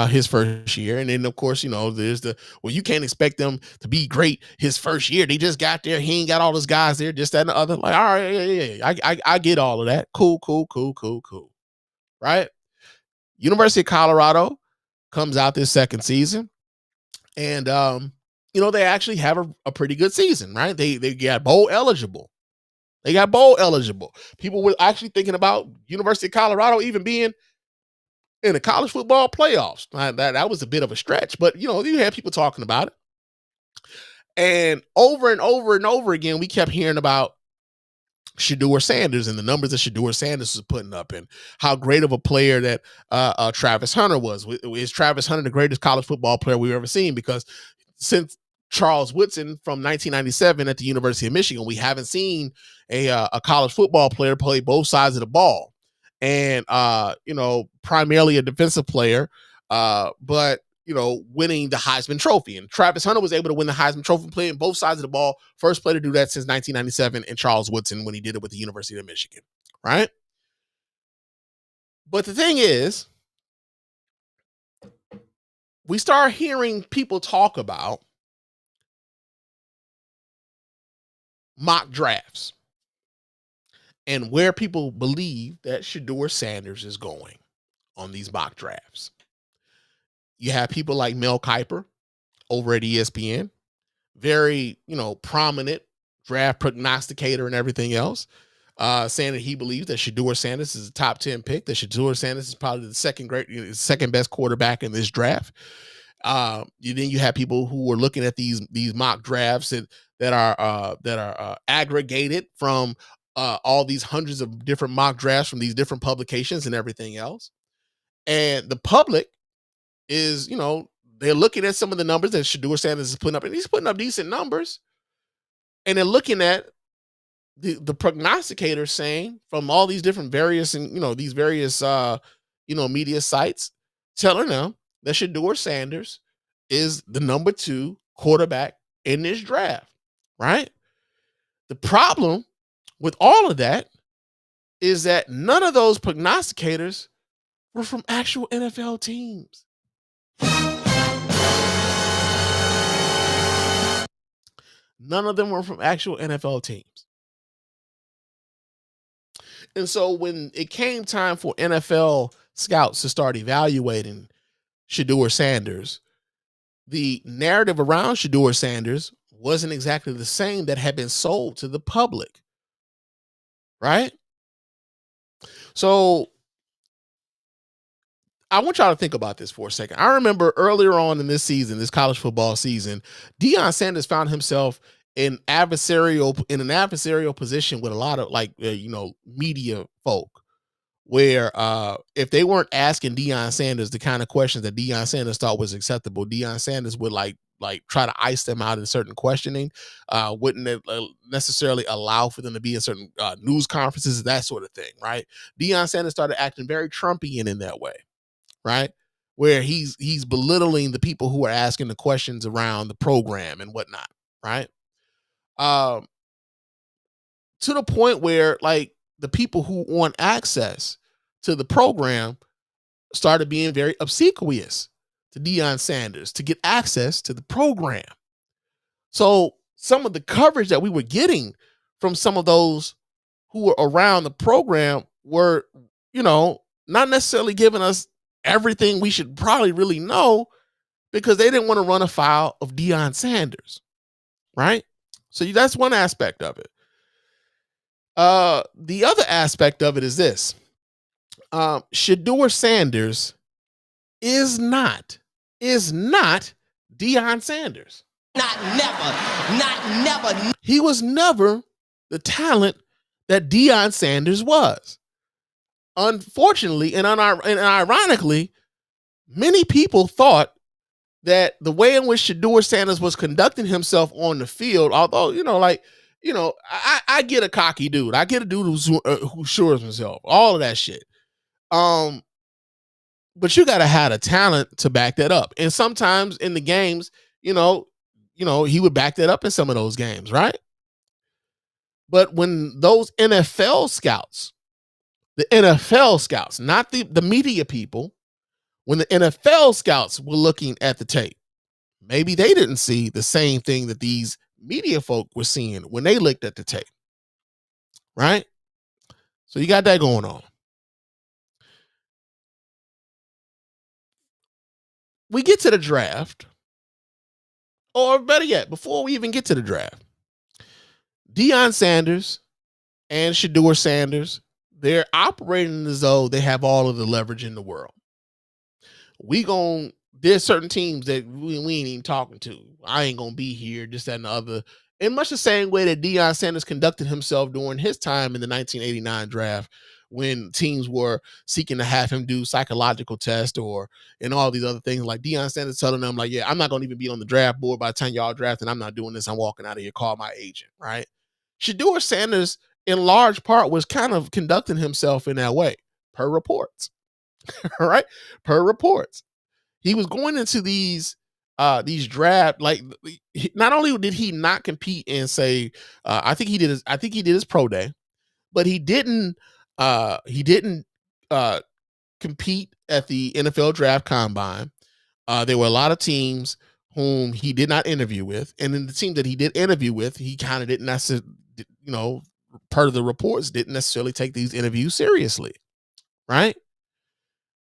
his first year. And then, of course, there's you can't expect them to be great his first year. They just got there. He ain't got all those guys there, just that and the other. Like, all right, yeah. I get all of that. Cool. Right? University of Colorado comes out this second season. And, they actually have a pretty good season, right? They got bowl eligible. People were actually thinking about University of Colorado even being in the college football playoffs. That was a bit of a stretch, but you had people talking about it. And over and over again, we kept hearing about Shedeur Sanders and the numbers that Shedeur Sanders was putting up and how great of a player that Travis Hunter was. Is Travis Hunter the greatest college football player we've ever seen? Because since Charles Woodson from 1997 at the University of Michigan, we haven't seen a college football player play both sides of the ball. And, primarily a defensive player, but, winning the Heisman Trophy. And Travis Hunter was able to win the Heisman Trophy playing both sides of the ball. First player to do that since 1997, and Charles Woodson when he did it with the University of Michigan, right? But the thing is, we start hearing people talk about mock drafts and where people believe that Shedeur Sanders is going on these mock drafts. You have people like Mel Kiper over at ESPN, very, prominent draft prognosticator and everything else, saying that he believes that Shedeur Sanders is a top 10 pick, that Shedeur Sanders is probably the second best quarterback in this draft. Then you have people who are looking at these mock drafts that are aggregated from all these hundreds of different mock drafts from these different publications and everything else. And the public is, they're looking at some of the numbers that Shedeur Sanders is putting up, and he's putting up decent numbers. And they're looking at the prognosticators saying from all these different various media sites telling them that Shedeur Sanders is the number 2 quarterback in this draft, right? The problem with all of that is that none of those prognosticators were from actual NFL teams. None of them were from actual NFL teams. And so when it came time for NFL scouts to start evaluating Shedeur Sanders, the narrative around Shedeur Sanders wasn't exactly the same that had been sold to the public, right? So I want y'all to think about this for a second. I remember earlier on in this season, this college football season, Deion Sanders found himself in an adversarial position with a lot of media folk, where if they weren't asking Deion Sanders the kind of questions that Deion Sanders thought was acceptable, Deion Sanders would like try to ice them out in certain questioning, wouldn't necessarily allow for them to be in certain news conferences, that sort of thing, right? Deion Sanders started acting very Trumpian in that way, right? Where he's belittling the people who are asking the questions around the program and whatnot, right? To the point where like the people who want access to the program started being very obsequious to Deion Sanders to get access to the program. So some of the coverage that we were getting from some of those who were around the program were, not necessarily giving us everything we should probably really know, because they didn't want to run afoul of Deion Sanders, right? So that's one aspect of it. The other aspect of it is this. Shedeur Sanders is not Deion Sanders. Not never. He was never the talent that Deion Sanders was. Unfortunately, and ironically, many people thought that the way in which Shedeur Sanders was conducting himself on the field, although, I get a cocky dude. I get a dude who assures himself, all of that shit. But you got to have the talent to back that up. And sometimes in the games, he would back that up in some of those games, right? But when those NFL scouts, not the media people, when the NFL scouts were looking at the tape, maybe they didn't see the same thing that these media folk were seeing when they looked at the tape, right? So you got that going on. We get to the draft, or better yet, before we even get to the draft, Deion Sanders and Shedeur Sanders, they're operating as though they have all of the leverage in the world. There's certain teams that we ain't even talking to. I ain't gonna be here, just that and the other. In much the same way that Deion Sanders conducted himself during his time in the 1989 draft, when teams were seeking to have him do psychological tests and all these other things, like Deion Sanders telling them, like, yeah, I'm not gonna even be on the draft board by the time y'all draft, and I'm not doing this. I'm walking out of here. Call my agent, right? Shedeur Sanders, in large part, was kind of conducting himself in that way, per reports. All right, per reports. He was going into these draft, like, not only did he not compete and say, I think he did his pro day, but he didn't compete at the NFL draft combine. There were a lot of teams whom he did not interview with, and in the team that he did interview with, he kind of didn't necessarily, part of the reports, didn't necessarily take these interviews seriously, right?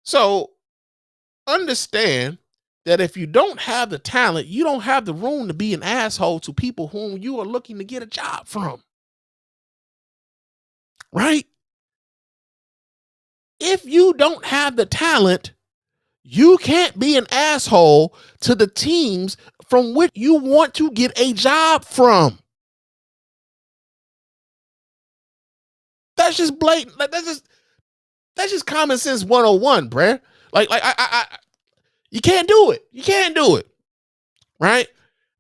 So understand that if you don't have the talent, you don't have the room to be an asshole to people whom you are looking to get a job from. Right? If you don't have the talent, you can't be an asshole to the teams from which you want to get a job from. That's just blatant. Like, that's just common sense 101, bruh. Like you can't do it. You can't do it. Right?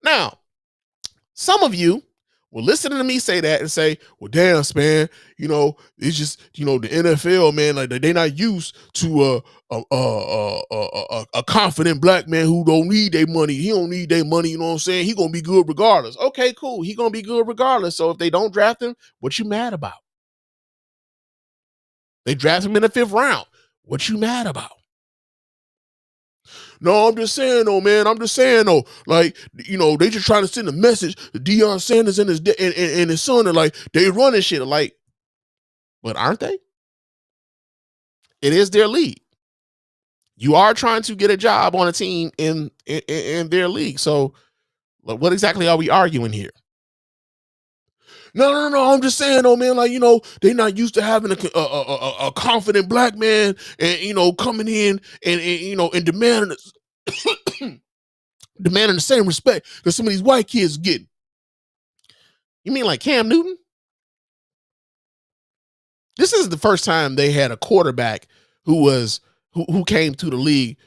Now, some of you will listen to me say that and say, well, damn, Spann, it's just, the NFL, man, like, they're not used to a confident black man who don't need their money. He don't need their money, you know what I'm saying? He gonna be good regardless. Okay, cool. He gonna be good regardless. So if they don't draft him, what you mad about? They draft him in the 5th round. What you mad about? No, I'm just saying though, man. Like, they just trying to send a message to Deion Sanders and his son, and like they running shit. Like, but aren't they? It is their league. You are trying to get a job on a team in their league. So, what exactly are we arguing here? No. I'm just saying, man. Like, they not used to having a confident black man, and coming in and demanding demanding the same respect that some of these white kids are getting. You mean like Cam Newton? This is the first time they had a quarterback who came to the league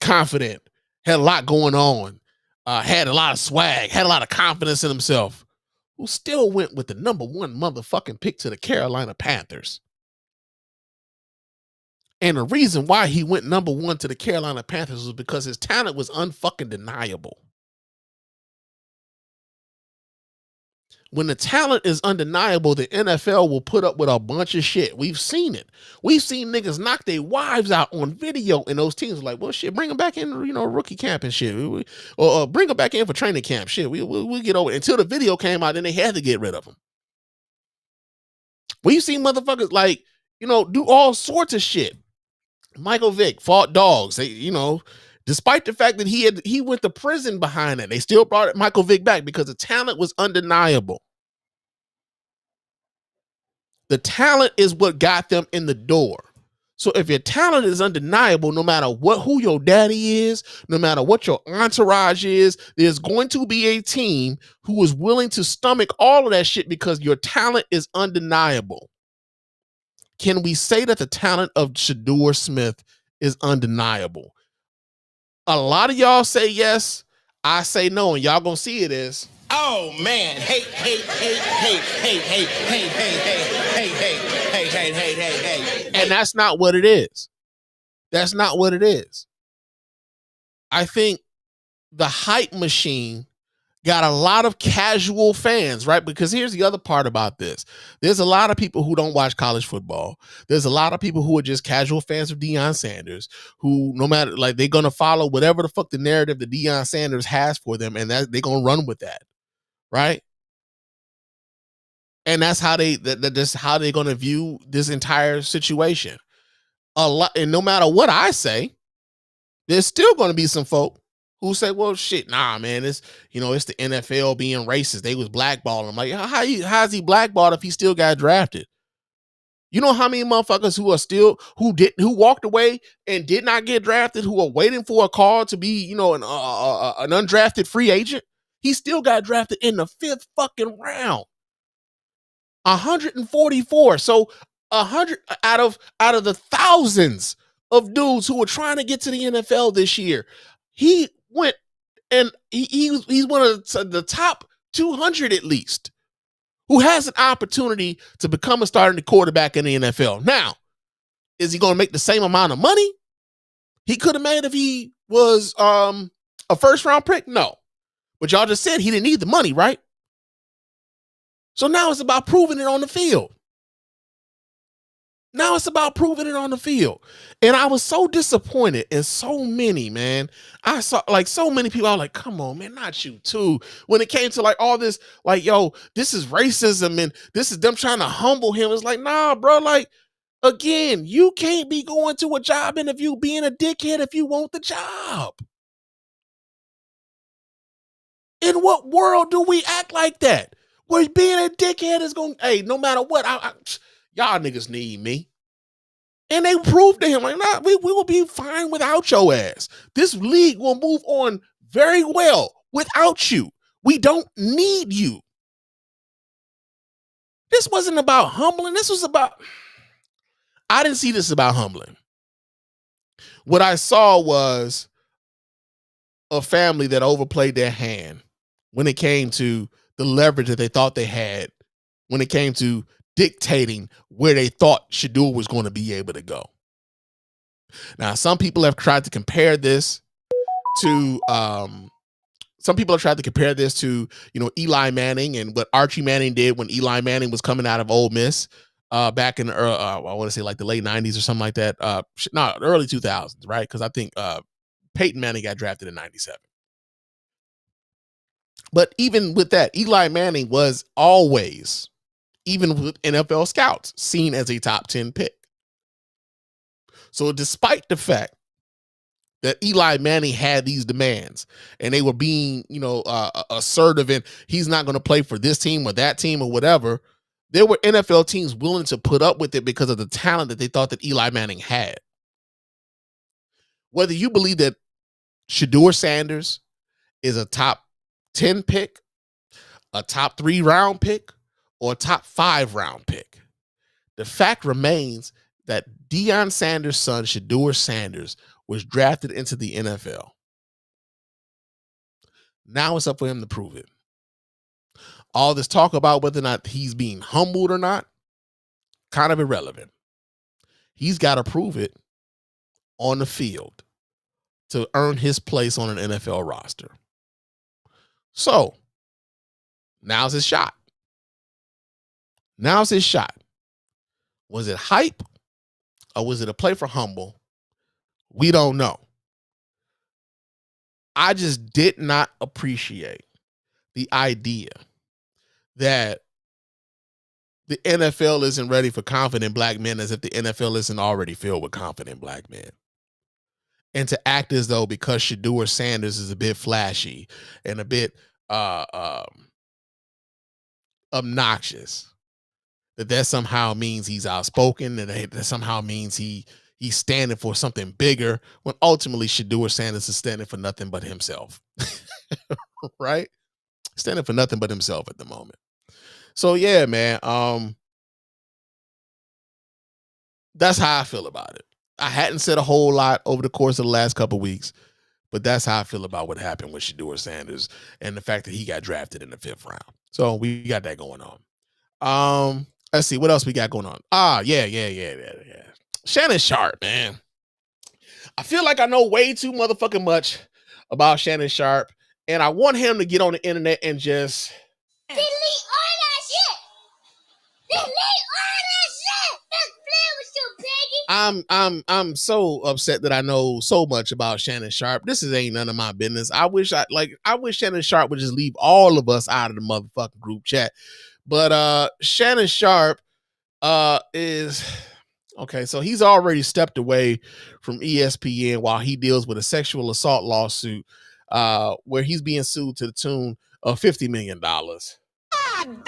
confident, had a lot going on, had a lot of swag, had a lot of confidence in himself, who still went with the number one motherfucking pick to the Carolina Panthers. And the reason why he went number one to the Carolina Panthers was because his talent was unfucking deniable. When the talent is undeniable, the NFL will put up with a bunch of shit. We've seen it. We've seen niggas knock their wives out on video, and those teams are like, well, shit, bring them back in, rookie camp and shit. Or bring them back in for training camp. Shit, we'll get over it. Until the video came out, then they had to get rid of them. We've seen motherfuckers like, do all sorts of shit. Michael Vick fought dogs. They, despite the fact that he went to prison behind it, they still brought Michael Vick back because the talent was undeniable. The talent is what got them in the door. So if your talent is undeniable, no matter who your daddy is, no matter what your entourage is, there's going to be a team who is willing to stomach all of that shit because your talent is undeniable. Can we say that the talent of Shedeur Smith is undeniable? A lot of y'all say yes. I say no, and y'all gonna see it as, oh man, hey. And that's not what it is. That's not what it is. I think the hype machine got a lot of casual fans, right? Because here's the other part about this. There's a lot of people who don't watch college football. There's a lot of people who are just casual fans of Deion Sanders, who no matter, like, they're going to follow whatever the fuck the narrative that Deion Sanders has for them, and that they're going to run with that, right? And that's how that's how they're going to view this entire situation. A lot, and no matter what I say, there's still going to be some folk who say, well, shit, nah, man, it's the NFL being racist. They was blackballing him. Like, how's he blackballed if he still got drafted? You know how many motherfuckers who walked away and did not get drafted, who are waiting for a call to be, an undrafted free agent? He still got drafted in the 5th fucking round. 144. So 100 out of the thousands of dudes who were trying to get to the NFL this year, he went and he's one of the top 200 at least who has an opportunity to become a starting quarterback in the NFL. Now, is he going to make the same amount of money he could have made if he was a first round pick? No. But y'all just said he didn't need the money, right? So now it's about proving it on the field. And I was so disappointed in so many, man. I saw like so many people. I was like, come on, man, not you too. When it came to like all this, like, yo, this is racism and this is them trying to humble him. It's like, nah, bro, like, again, you can't be going to a job interview being a dickhead if you want the job. In what world do we act like that? Where being a dickhead is going, hey, no matter what, y'all niggas need me. And they proved to him, like, nah, we will be fine without your ass. This league will move on very well without you. We don't need you. This wasn't about humbling. I didn't see this about humbling. What I saw was a family that overplayed their hand when it came to the leverage that they thought they had, when it came to dictating where they thought Shedeur was going to be able to go. Now, some people have tried to compare this to Eli Manning and what Archie Manning did when Eli Manning was coming out of Ole Miss back in the I want to say like the late 90s or something like that. Early 2000s, right? Because I think Peyton Manning got drafted in 97. But even with that, Eli Manning was always, even with NFL scouts, seen as a top 10 pick. So despite the fact that Eli Manning had these demands and they were being, assertive and he's not going to play for this team or that team or whatever, there were NFL teams willing to put up with it because of the talent that they thought that Eli Manning had. Whether you believe that Shedeur Sanders is a top 10 pick, a top 3 round pick, or a top 5 round pick, the fact remains that Deion Sanders' son, Shedeur Sanders, was drafted into the NFL. Now it's up for him to prove it. All this talk about whether or not he's being humbled or not, kind of irrelevant. He's got to prove it on the field to earn his place on an NFL roster. So, now's his shot. Now's his shot. Was it hype or was it a play for humble? We don't know. I just did not appreciate the idea that the NFL isn't ready for confident black men, as if the NFL isn't already filled with confident black men. And to act as though because Shedeur Sanders is a bit flashy and a bit obnoxious, that somehow means he's outspoken, that somehow means he's standing for something bigger, when ultimately Shedeur Sanders is standing for nothing but himself. Right? Standing for nothing but himself at the moment. So yeah, man, that's how I feel about it. I hadn't said a whole lot over the course of the last couple of weeks, but that's how I feel about what happened with Shedeur Sanders and the fact that he got drafted in the 5th round. So we got that going on. Let's see what else we got going on. Yeah. Shannon Sharpe, man. I feel like I know way too motherfucking much about Shannon Sharpe, and I want him to get on the internet and just delete all that shit. Delete all that shit. That's playing with you, piggy. I'm so upset that I know so much about Shannon Sharpe. This ain't none of my business. I wish Shannon Sharpe would just leave all of us out of the motherfucking group chat. But Shannon Sharpe is okay, so he's already stepped away from ESPN while he deals with a sexual assault lawsuit where he's being sued to the tune of $50 million. God damn!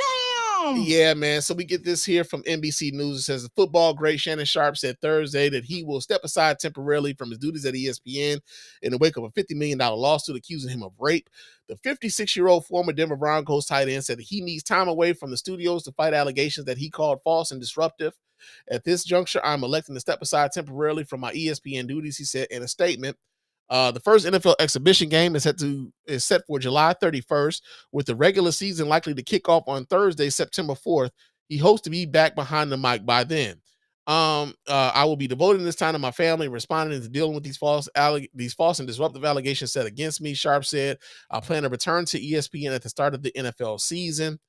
Yeah, man. So we get this here from NBC News. It says the football great Shannon Sharpe said Thursday that he will step aside temporarily from his duties at ESPN in the wake of a $50 million lawsuit accusing him of rape. The 56-year-old former Denver Broncos tight end said that he needs time away from the studios to fight allegations that he called false and disruptive. At this juncture, I'm electing to step aside temporarily from my ESPN duties, he said in a statement. The first NFL exhibition game is set for July 31st, with the regular season likely to kick off on Thursday, September 4th. He hopes to be back behind the mic by then. I will be devoting this time to my family, responding to dealing with these false and disruptive allegations set against me, Sharpe said. I plan to return to ESPN at the start of the NFL season.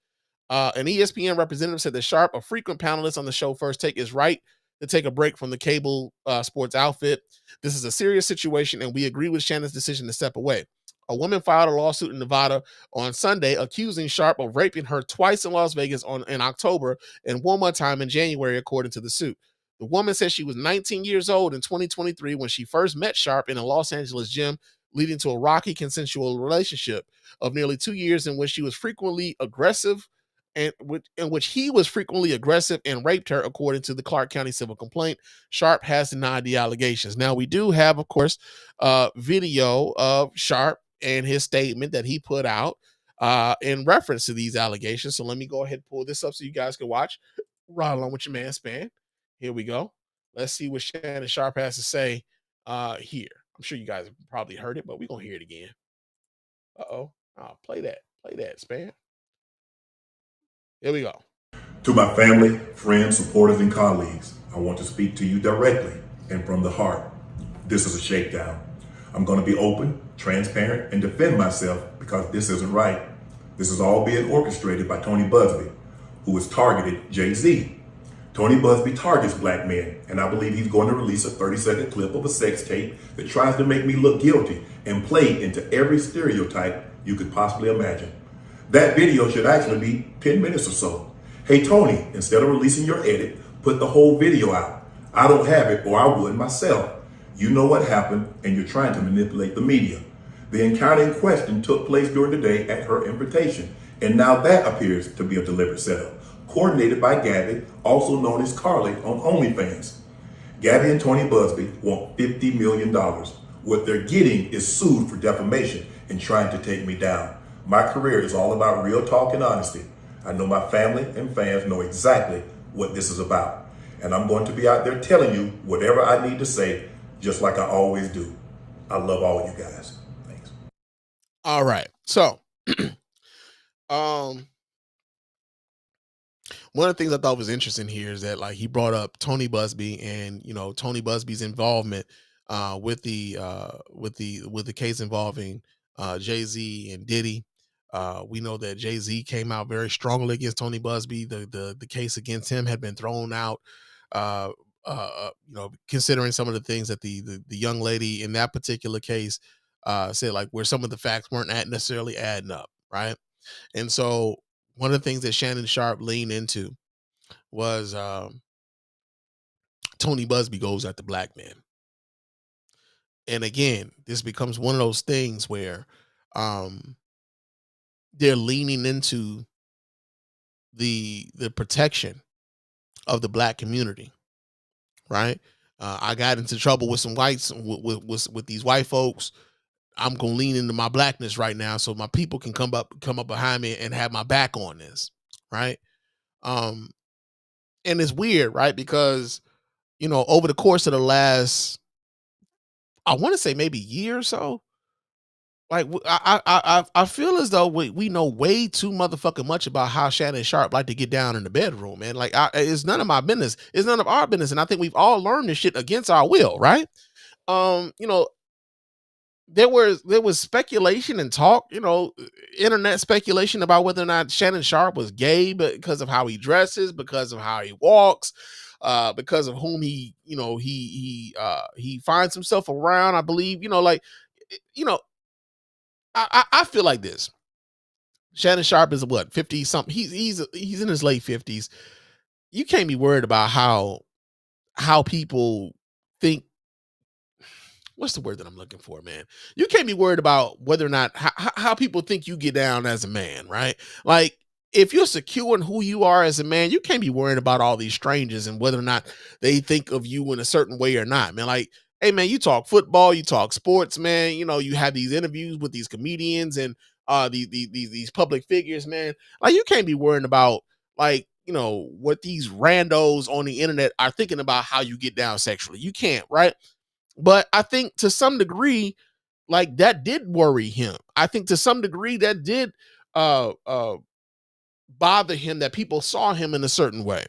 An ESPN representative said that Sharpe, a frequent panelist on the show First Take, is right to take a break from the cable sports outfit. This is a serious situation, and we agree with Shannon's decision to step away. A woman filed a lawsuit in Nevada on Sunday accusing Sharpe of raping her twice in Las Vegas in October and one more time in January, according to the suit. The woman said she was 19 years old in 2023 when she first met Sharpe in a Los Angeles gym, leading to a rocky consensual relationship of nearly 2 years in which she was frequently aggressive and in which he was frequently aggressive and raped her, according to the Clark County civil complaint. Sharpe has denied the allegations. Now, we do have, of course, video of Sharpe and his statement that he put out in reference to these allegations. So let me go ahead and pull this up so you guys can watch right along with your man Spann. Here we go. Let's see what Shannon Sharpe has to say here. I'm sure you guys have probably heard it, but we're going to hear it again. Uh-oh. Play that, Spann. Here we go. To my family, friends, supporters, and colleagues, I want to speak to you directly and from the heart. This is a shakedown. I'm going to be open, transparent, and defend myself because this isn't right. This is all being orchestrated by Tony Buzbee, who has targeted Jay-Z. Tony Buzbee targets black men, and I believe he's going to release a 30-second clip of a sex tape that tries to make me look guilty and play into every stereotype you could possibly imagine. That video should actually be 10 minutes or so. Hey, Tony, instead of releasing your edit, put the whole video out. I don't have it, or I would myself. You know what happened, and you're trying to manipulate the media. The encounter in question took place during the day at her invitation, and now that appears to be a deliberate setup, coordinated by Gabby, also known as Carly on OnlyFans. Gabby and Tony Busby want $50 million. What they're getting is sued for defamation and trying to take me down. My career is all about real talk and honesty. I know my family and fans know exactly what this is about. And I'm going to be out there telling you whatever I need to say, just like I always do. I love all you guys. Thanks. All right. So, one of the things I thought was interesting here is that like he brought up Tony Busby and Tony Busby's involvement with the case involving Jay-Z and Diddy. We know that Jay-Z came out very strongly against Tony Busby. The case against him had been thrown out. Considering some of the things that the young lady in that particular case said, like where some of the facts weren't necessarily adding up, right? And so one of the things that Shannon Sharp leaned into was Tony Busby goes at the black man. And again, this becomes one of those things where they're leaning into the protection of the black community, right? I got into trouble with some whites with these white folks. I'm gonna lean into my blackness right now, so my people can come up behind me and have my back on this, right? And it's weird, right? Because over the course of the last, I want to say maybe year or so, like I feel as though we know way too motherfucking much about how Shannon Sharp like to get down in the bedroom, man. Like it's none of my business. It's none of our business, and I think we've all learned this shit against our will, right? You know, there was speculation and talk, internet speculation about whether or not Shannon Sharp was gay, but because of how he dresses, because of how he walks, because of whom he finds himself around. I believe, I feel like this. Shannon Sharp is what, 50 something. He's in his late 50s. You can't be worried about how people think. What's the word that I'm looking for, man? You can't be worried about whether or not how people think you get down as a man, right? Like, if you're secure in who you are as a man, you can't be worrying about all these strangers and whether or not they think of you in a certain way or not, man. Like, hey, man, you talk football, you talk sports, man. You have these interviews with these comedians and these public figures, man. Like, you can't be worrying about like what these randos on the internet are thinking about how you get down sexually. You can't, right? But I think to some degree, like that did worry him. I think to some degree that did bother him that people saw him in a certain way.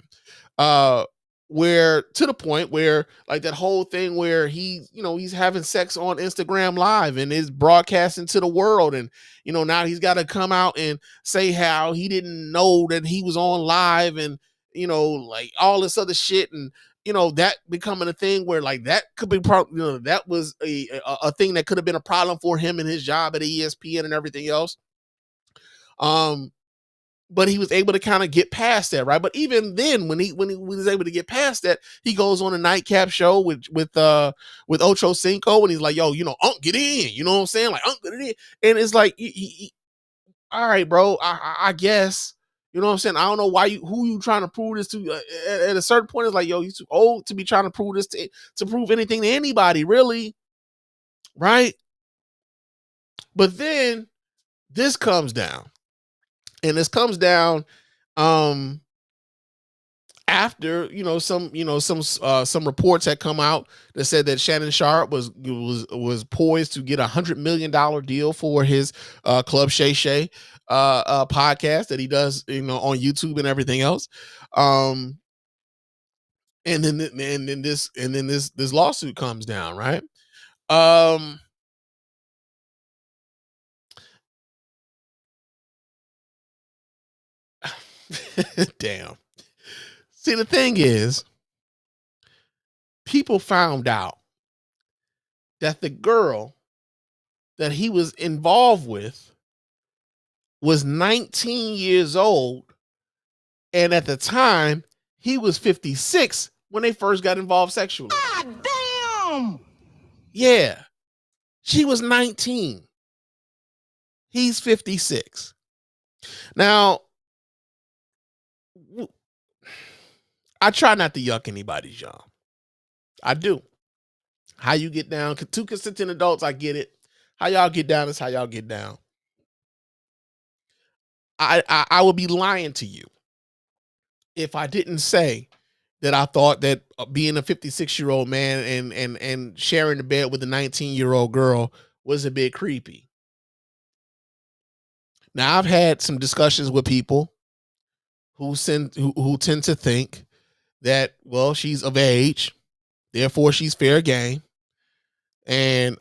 Where to the point where like that whole thing where he's having sex on Instagram Live and is broadcasting to the world, and now he's got to come out and say how he didn't know that he was on live, and like all this other shit, and that becoming a thing where like that could be that was a thing that could have been a problem for him in his job at ESPN and everything else. But he was able to kind of get past that, right? But even then, when he was able to get past that, he goes on a nightcap show with Ocho Cinco, and he's like, "Yo, Unc, get in." You know what I'm saying? Like, Unc, get in. And it's like, all right, bro. I guess. You know what I'm saying? I don't know who you trying to prove this to. At a certain point, it's like, yo, you too old to be trying to prove this to prove anything to anybody, really, right? But then this comes down. And this comes down after some reports had come out that said that Shannon Sharp was poised to get $100 million deal for his Club Shay Shay podcast that he does on YouTube and everything else. And then this lawsuit comes down, right? Damn. See, the thing is, people found out that the girl that he was involved with was 19 years old. And at the time, he was 56 when they first got involved sexually. God damn! Yeah. She was 19. He's 56. Now, I try not to yuck anybody's yum. I do. How you get down, two consenting adults, I get it. How y'all get down is how y'all get down. I would be lying to you if I didn't say that I thought that being a 56-year-old man and sharing the bed with a 19-year-old girl was a bit creepy. Now, I've had some discussions with people who tend to think that, well, she's of age, therefore she's fair game, and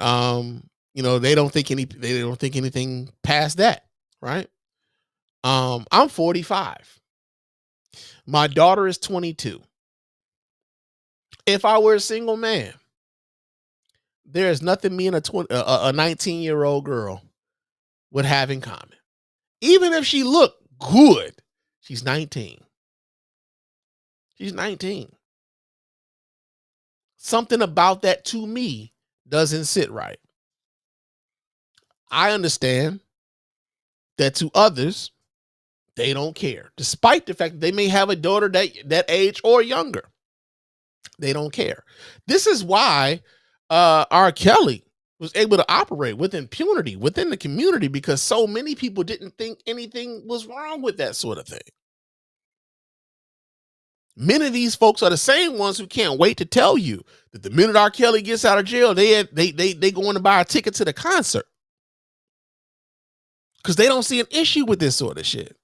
they don't think anything past that, right? I'm 45. My daughter is 22. If I were a single man, there is nothing me and a 19-year-old girl would have in common. Even if she looked good, she's 19. She's 19. Something about that to me doesn't sit right. I understand that to others, they don't care, despite the fact that they may have a daughter that age or younger. They don't care. This is why R. Kelly was able to operate with impunity within the community, because so many people didn't think anything was wrong with that sort of thing. Many of these folks are the same ones who can't wait to tell you that the minute R. Kelly gets out of jail, they going to buy a ticket to the concert, because they don't see an issue with this sort of shit.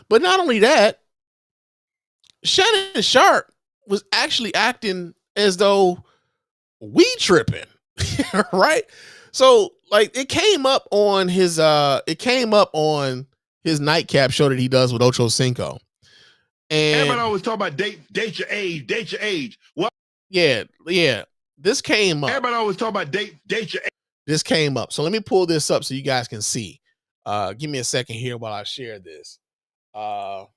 But not only that, Shannon Sharp was actually acting as though we tripping, right? So like it came up on his nightcap show that he does with Ocho Cinco. And everybody always talk about date your age. What? Yeah. This came up. Everybody always talk about date your age. This came up. So let me pull this up so you guys can see. Give me a second here while I share this. Let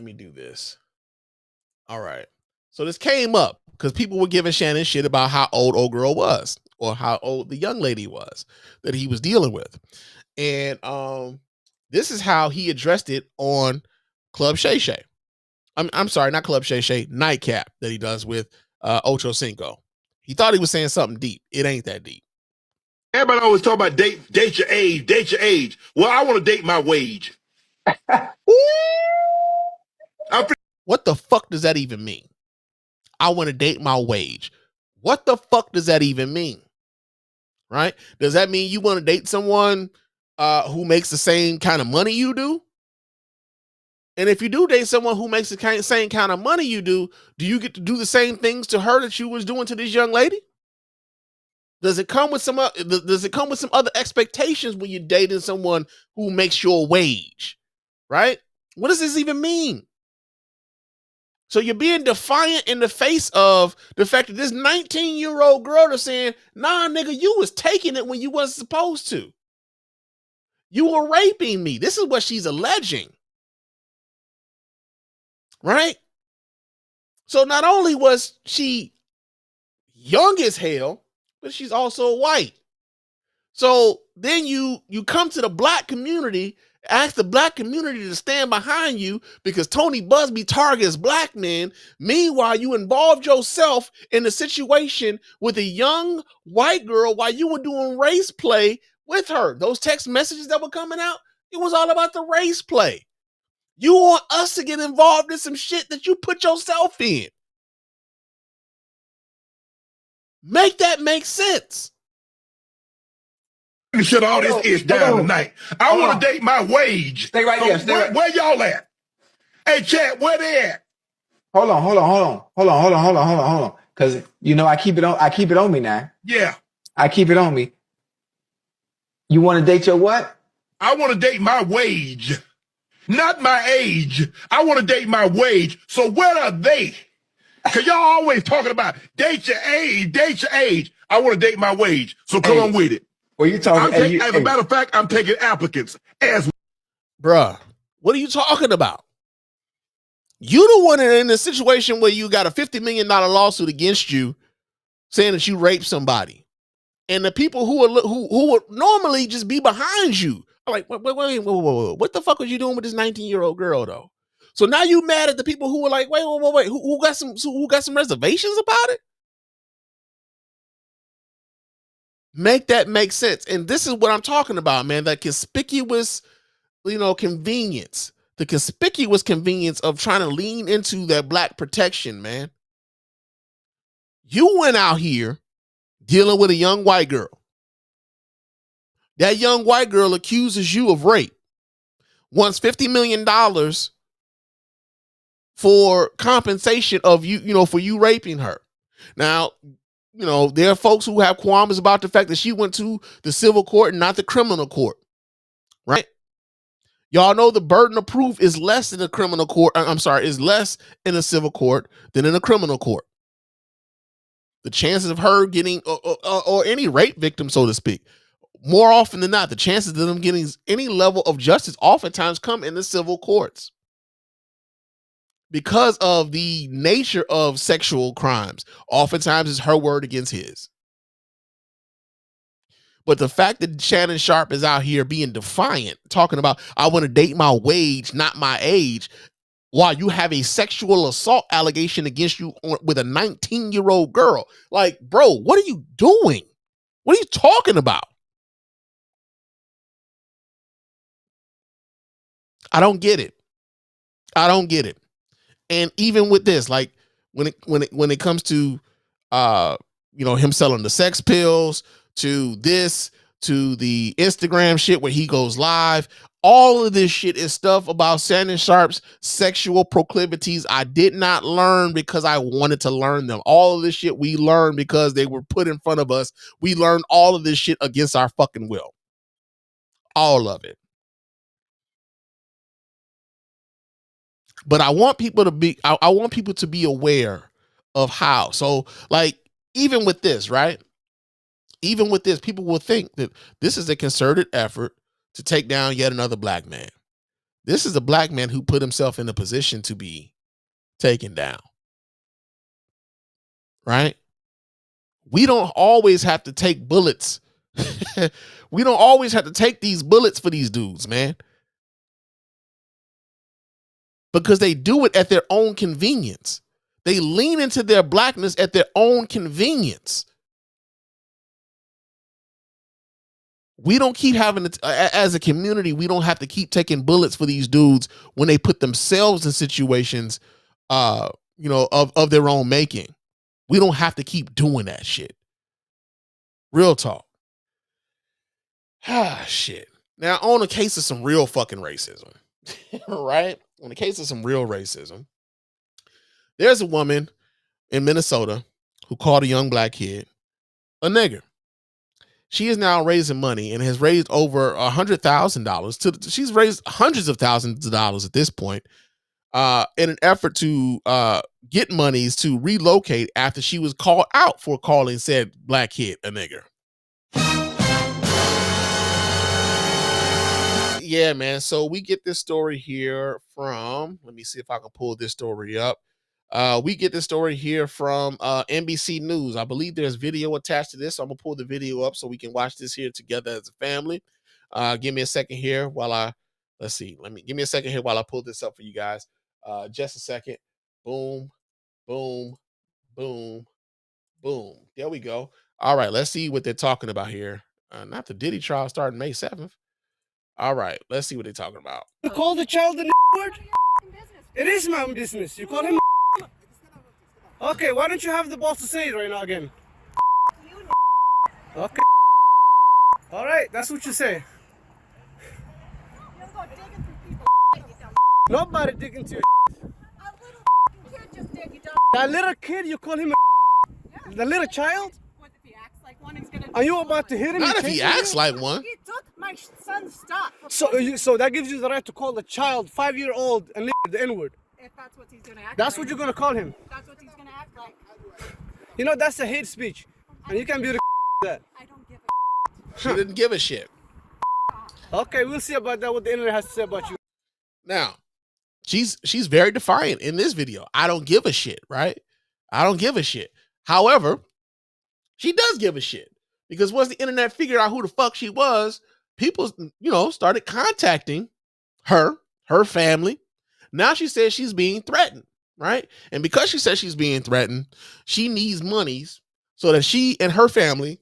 me do this. All right. So this came up because people were giving Shannon shit about how old girl was, or how old the young lady was that he was dealing with. And this is how he addressed it on Club Shay Shay. I'm sorry, not Club Shay Shay, Nightcap that he does with Ocho Cinco. He thought he was saying something deep. It ain't that deep. Everybody always talk about date your age. Well, I want to date my wage. What the fuck does that even mean? I want to date my wage. What the fuck does that even mean? Right? Does that mean you want to date someone who makes the same kind of money you do? And if you do date someone who makes the same kind of money you do you get to do the same things to her that you was doing to this young lady? Does it come with some other expectations when you're dating someone who makes your wage? Right? What does this even mean? So you're being defiant in the face of the fact that this 19-year-old girl is saying, nah, nigga, you was taking it when you wasn't supposed to. You were raping me. This is what she's alleging. Right? So not only was she young as hell, but she's also white. So then you come to the black community, ask the black community to stand behind you because Tony Busby targets black men. Meanwhile, you involved yourself in a situation with a young white girl while you were doing race play with her. Those text messages that were coming out, it was all about the race play. You want us to get involved in some shit that you put yourself in. Make that make sense. Shut all this ish down tonight. I want to date my wage. Stay right there. Stay right. Where y'all at? Hey, chat, where they at? Hold on. Cause I keep it on me now. Yeah. I keep it on me. You want to date your what? I want to date my wage. Not my age. I want to date my wage. So where are they? Cause y'all always talking about date your age. I want to date my wage. So come on with it. Well, you talking? As a matter of fact, I'm taking applicants as. Bruh, what are you talking about? You the one in a situation where you got a $50 million lawsuit against you saying that you raped somebody. And the people who would normally just be behind you are like, wait, what the fuck was you doing with this 19-year-old girl though? So now you mad at the people who were like, wait, who got some reservations about it? Make that make sense. And this is what I'm talking about, man. That conspicuous, convenience. The conspicuous convenience of trying to lean into that black protection, man. You went out here dealing with a young white girl. That young white girl accuses you of rape. Wants $50 million for compensation of you, for you raping her. Now, there are folks who have qualms about the fact that she went to the civil court and not the criminal court, right? Y'all know the burden of proof is less in a criminal court. Is less in a civil court than in a criminal court. The chances of her getting, or any rape victim, so to speak, more often than not, the chances of them getting any level of justice oftentimes come in the civil courts. Because of the nature of sexual crimes, oftentimes it's her word against his. But the fact that Shannon Sharpe is out here being defiant, talking about, I want to date my wage, not my age, while you have a sexual assault allegation against you with a 19-year-old girl. Like, bro, what are you doing? What are you talking about? I don't get it. And even with this, like when it comes to him selling the sex pills, to this, to the Instagram shit where he goes live, all of this shit is stuff about Shannon Sharpe's sexual proclivities I did not learn because I wanted to learn them. All of this shit we learned because they were put in front of us. We learned all of this shit against our fucking will. All of it. But I want people to be aware of how. So, like, even with this, right? Even with this, people will think that this is a concerted effort to take down yet another black man. This is a black man who put himself in a position to be taken down. Right? We don't always have to take bullets. We don't always have to take these bullets for these dudes, man. Because they do it at their own convenience. They lean into their blackness at their own convenience. We don't keep having to, as a community, we don't have to keep taking bullets for these dudes when they put themselves in situations, of their own making. We don't have to keep doing that shit. Real talk. Shit. Now, on the case of some real fucking racism, right? On the case of some real racism, there's a woman in Minnesota who called a young black kid a nigger. She is now raising money and has raised over $100,000. She's raised hundreds of thousands of dollars at this point, in an effort to get monies to relocate after she was called out for calling said black kid a nigger. Yeah, man. So we get this story here from, let me see if I can pull this story up. We get this story here from NBC News. I believe there's video attached to this. So I'm going to pull the video up so we can watch this here together as a family. Give me a second here while give me a second here while I pull this up for you guys. Just a second. Boom, boom, boom, boom. There we go. All right, let's see what they're talking about here. Not the Diddy trial starting May 7th. All right, let's see what they're talking about. You call the child the word? It is my business. You call him. Okay, why don't you have the balls to say it right now again? Okay. All right, that's what you say. Nobody digging to your. That little kid, you call him a. The little child? Are you about to hit him? Not if he acts like one. He took my son's stuff. So that gives you the right to call the child 5-year-old and the N-word. If that's what he's gonna act like. That's what you're gonna call him. That's what he's gonna act like. You know, that's a hate speech. And you can be the that. I don't give a She didn't give a shit. Okay, we'll see about that, what the internet has to say about you. Now, She's very defiant in this video. I don't give a shit, right? I don't give a shit. However, she does give a shit, because once the internet figured out who the fuck she was, people, started contacting her family. Now she says she's being threatened, right? And because she says she's being threatened, she needs monies so that she and her family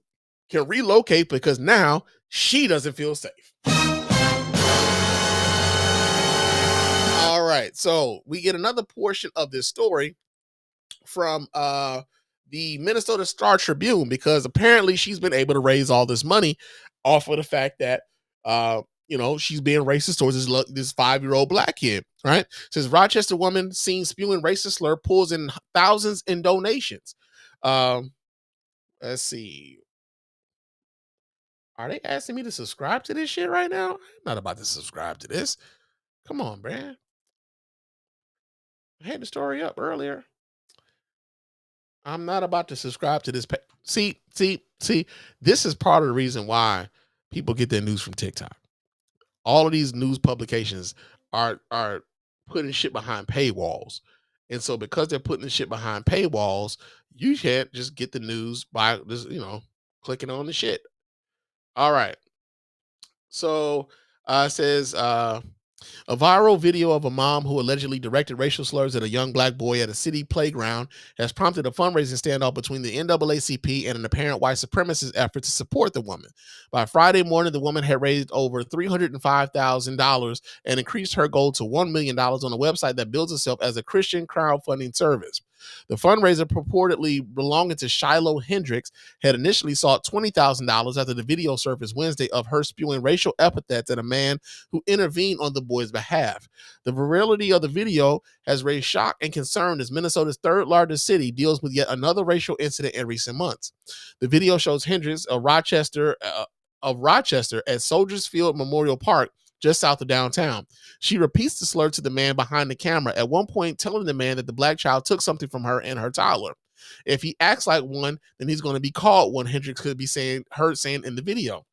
can relocate, because now she doesn't feel safe. All right, so we get another portion of this story from the Minnesota Star Tribune, because apparently she's been able to raise all this money off of the fact that she's being racist towards this 5-year-old black kid, right? It says Rochester woman seen spewing racist slur pulls in thousands in donations. Let's see. Are they asking me to subscribe to this shit right now? I'm not about to subscribe to this. Come on, man. I had the story up earlier. I'm not about to subscribe to this. See, this is part of the reason why people get their news from TikTok. All of these news publications are putting shit behind paywalls. And so because they're putting the shit behind paywalls, you can't just get the news by just, clicking on the shit. All right. So it says a viral video of a mom who allegedly directed racial slurs at a young black boy at a city playground has prompted a fundraising standoff between the NAACP and an apparent white supremacist effort to support the woman. By Friday morning, the woman had raised over $305,000 and increased her goal to $1 million on a website that bills itself as a Christian crowdfunding service. The fundraiser, purportedly belonging to Shiloh Hendricks, had initially sought $20,000 after the video surfaced Wednesday of her spewing racial epithets at a man who intervened on the boy's behalf. The virality of the video has raised shock and concern as Minnesota's third largest city deals with yet another racial incident in recent months. The video shows Hendricks of Rochester at Soldiers Field Memorial Park, just south of downtown. She repeats the slur to the man behind the camera, at one point telling the man that the black child took something from her and her toddler. If he acts like one, then he's going to be called one, Hendricks could be heard saying in the video.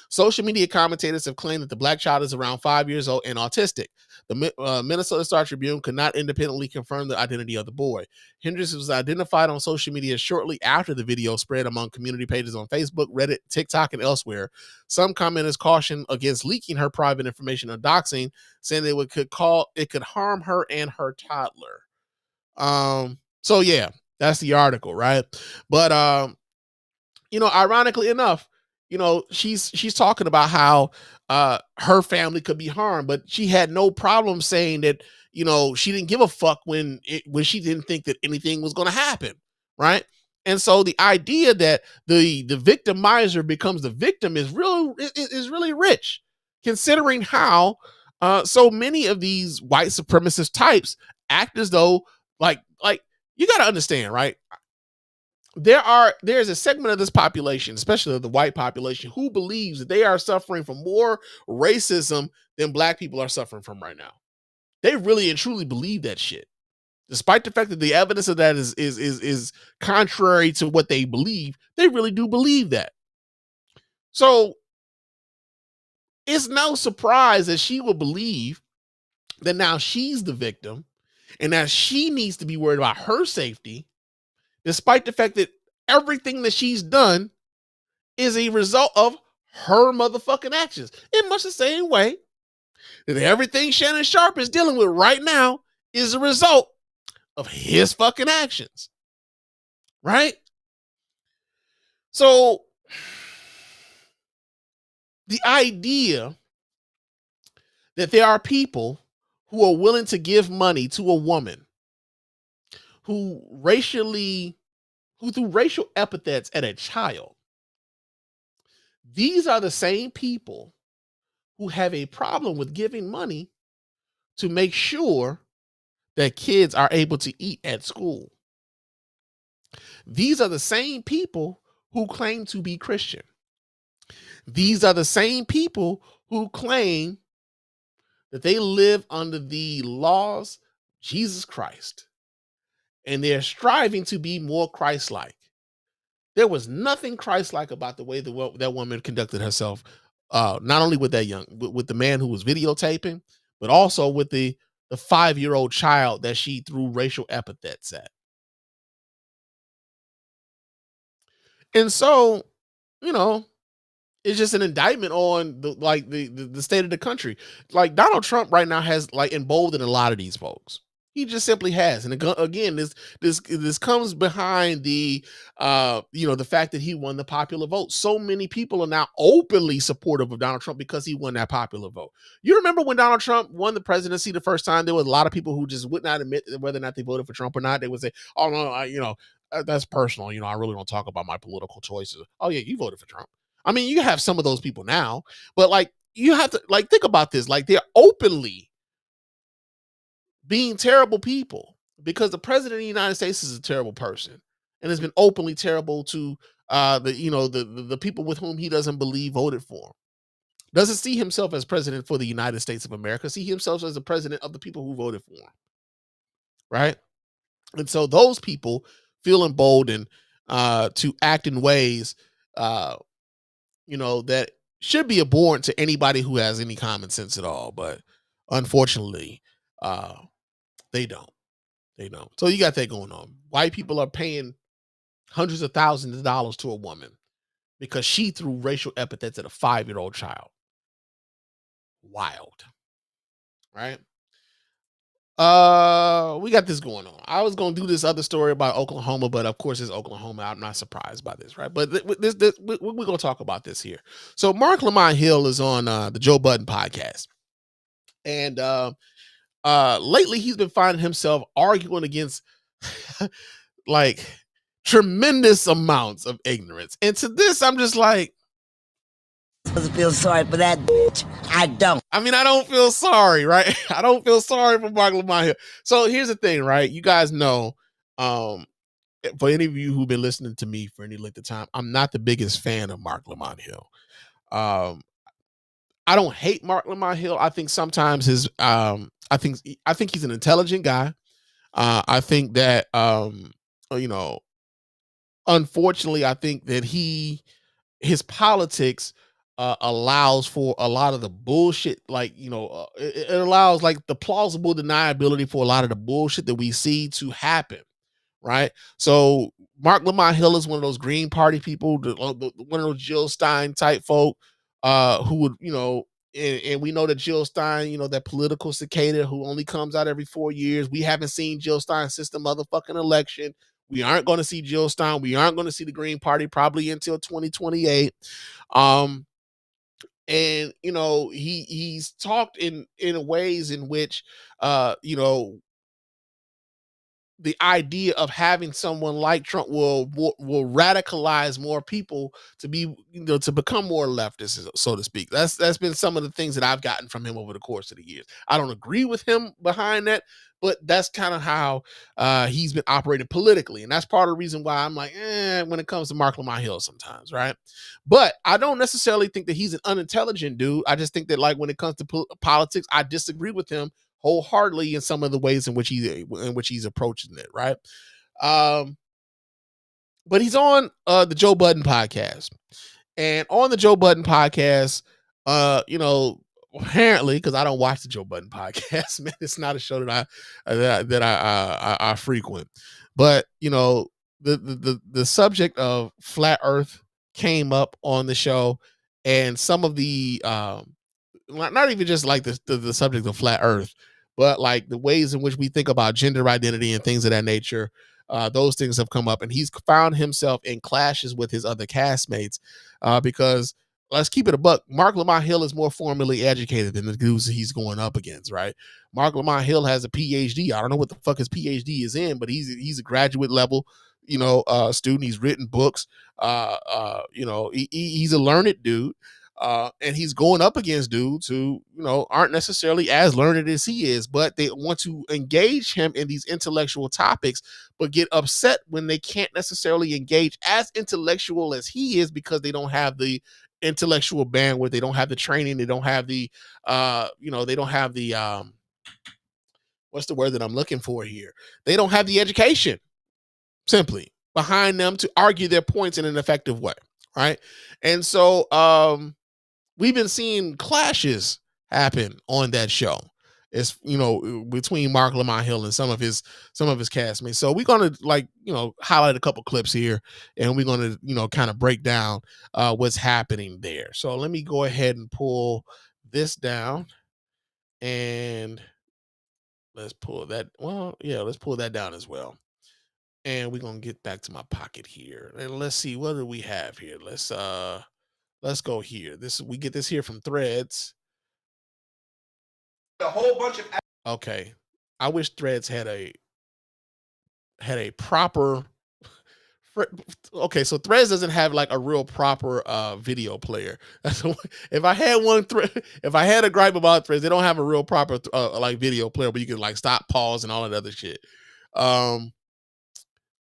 Social media commentators have claimed that the black child is around 5 years old and autistic. The Minnesota Star Tribune could not independently confirm the identity of the boy. Hendricks was identified on social media shortly after the video spread among community pages on Facebook, Reddit, TikTok, and elsewhere. Some commenters cautioned against leaking her private information or doxing, saying that it could harm her and her toddler. So yeah, that's the article, right? But ironically enough, she's talking about how her family could be harmed, but she had no problem saying that, she didn't give a fuck when she didn't think that anything was going to happen, right? And so the idea that the victimizer becomes the victim is really rich, considering how so many of these white supremacist types act as though like you got to understand, right? There's a segment of this population, especially of the white population, who believes that they are suffering from more racism than black people are suffering from right now. They really and truly believe that shit, despite the fact that the evidence of that is contrary to what they believe. They really do believe that. So it's no surprise that she will believe that now she's the victim and that she needs to be worried about her safety, despite the fact that everything that she's done is a result of her motherfucking actions. In much the same way that everything Shannon Sharpe is dealing with right now is a result of his fucking actions. Right? So the idea that there are people who are willing to give money to a woman who threw racial epithets at a child, these are the same people who have a problem with giving money to make sure that kids are able to eat at school. These are the same people who claim to be Christian. These are the same people who claim that they live under the laws of Jesus Christ, and they're striving to be more Christ-like. There was nothing Christ-like about the way that woman conducted herself, not only with with the man who was videotaping, but also with the the 5-year-old child that she threw racial epithets at. And so, you know, it's just an indictment on the state of the country. Like Donald Trump right now has like emboldened a lot of these folks. He just simply has. And again, this comes behind the the fact that he won the popular vote. So many people are now openly supportive of Donald Trump because he won that popular vote. You remember when Donald Trump won the presidency the first time, there was a lot of people who just would not admit whether or not they voted for Trump or not. They would say, "Oh no, that's personal. I really don't talk about my political choices." Oh yeah, you voted for Trump. I mean, you have some of those people now, but like you have to like think about this. Like they're openly being terrible people because the president of the United States is a terrible person and has been openly terrible to the people with whom he doesn't believe voted for him. Doesn't see himself as president for the United States of America, see himself as the president of the people who voted for him. Right? And so those people feel emboldened to act in ways that should be abhorrent to anybody who has any common sense at all. But unfortunately, they don't. They don't. So you got that going on. White people are paying hundreds of thousands of dollars to a woman because she threw racial epithets at a 5-year-old child. Wild. Right? We got this going on. I was going to do this other story about Oklahoma, but of course it's Oklahoma. I'm not surprised by this, right? But we're going to talk about this here. So Mark Lamont Hill is on the Joe Budden podcast. And lately he's been finding himself arguing against like tremendous amounts of ignorance. And to this, I'm just like, I feel sorry for that bitch. I don't. I mean, I don't feel sorry, right? I don't feel sorry for Mark Lamont Hill. So here's the thing, right? You guys know, for any of you who've been listening to me for any length of time, I'm not the biggest fan of Mark Lamont Hill. I don't hate Mark Lamont Hill. I think sometimes I think he's an intelligent guy. I think that unfortunately, I think that his politics allows for a lot of the bullshit, it allows like the plausible deniability for a lot of the bullshit that we see to happen, right? So Mark Lamont Hill is one of those Green Party people, one of those Jill Stein type folk, who would, and we know that Jill Stein, that political cicada who only comes out every 4 years. We haven't seen Jill Stein since the motherfucking election. We aren't going to see Jill Stein. We aren't going to see the Green Party probably until 2028. And he's talked in ways in which the idea of having someone like Trump will radicalize more people to be, to become more leftist, so to speak. That's been some of the things that I've gotten from him over the course of the years. I don't agree with him behind that, but that's kind of how he's been operating politically. And that's part of the reason why I'm like, when it comes to Mark Lamont Hill sometimes, right? But I don't necessarily think that he's an unintelligent dude. I just think that like when it comes to politics, I disagree with him wholeheartedly in some of the ways in which he's approaching it, right? But he's on the Joe Budden podcast, and on the Joe Budden podcast, apparently, because I don't watch the Joe Budden podcast, man, it's not a show that I frequent, but the subject of flat Earth came up on the show, and some of the not even just like the subject of flat Earth, but like the ways in which we think about gender identity and things of that nature. Those things have come up, and he's found himself in clashes with his other castmates because let's keep it a buck. Mark Lamont Hill is more formally educated than the dudes he's going up against, right? Mark Lamont Hill has a PhD. I don't know what the fuck his PhD is in, but he's a graduate level, student. He's written books. He's a learned dude. And he's going up against dudes who, aren't necessarily as learned as he is, but they want to engage him in these intellectual topics, but get upset when they can't necessarily engage as intellectual as he is because they don't have the intellectual bandwidth. They don't have the training. They don't have the, they don't have the, what's the word that I'm looking for here? They don't have the education simply behind them to argue their points in an effective way. Right. And so, we've been seeing clashes happen on that show. It's between Mark Lamont Hill and some of his castmates. So we're gonna highlight a couple clips here, and we're gonna kind of break down what's happening there. So let me go ahead and pull this down, and let's pull that. Well, yeah, let's pull that down as well. And we're gonna get back to my pocket here, and let's see what do we have here. Let's go here. We get this here from Threads. A whole bunch of. Okay, I wish Threads had a proper. Okay, so Threads doesn't have like a real proper video player. If I had if I had a gripe about Threads, they don't have a real proper like video player where you can like stop, pause, and all that other shit.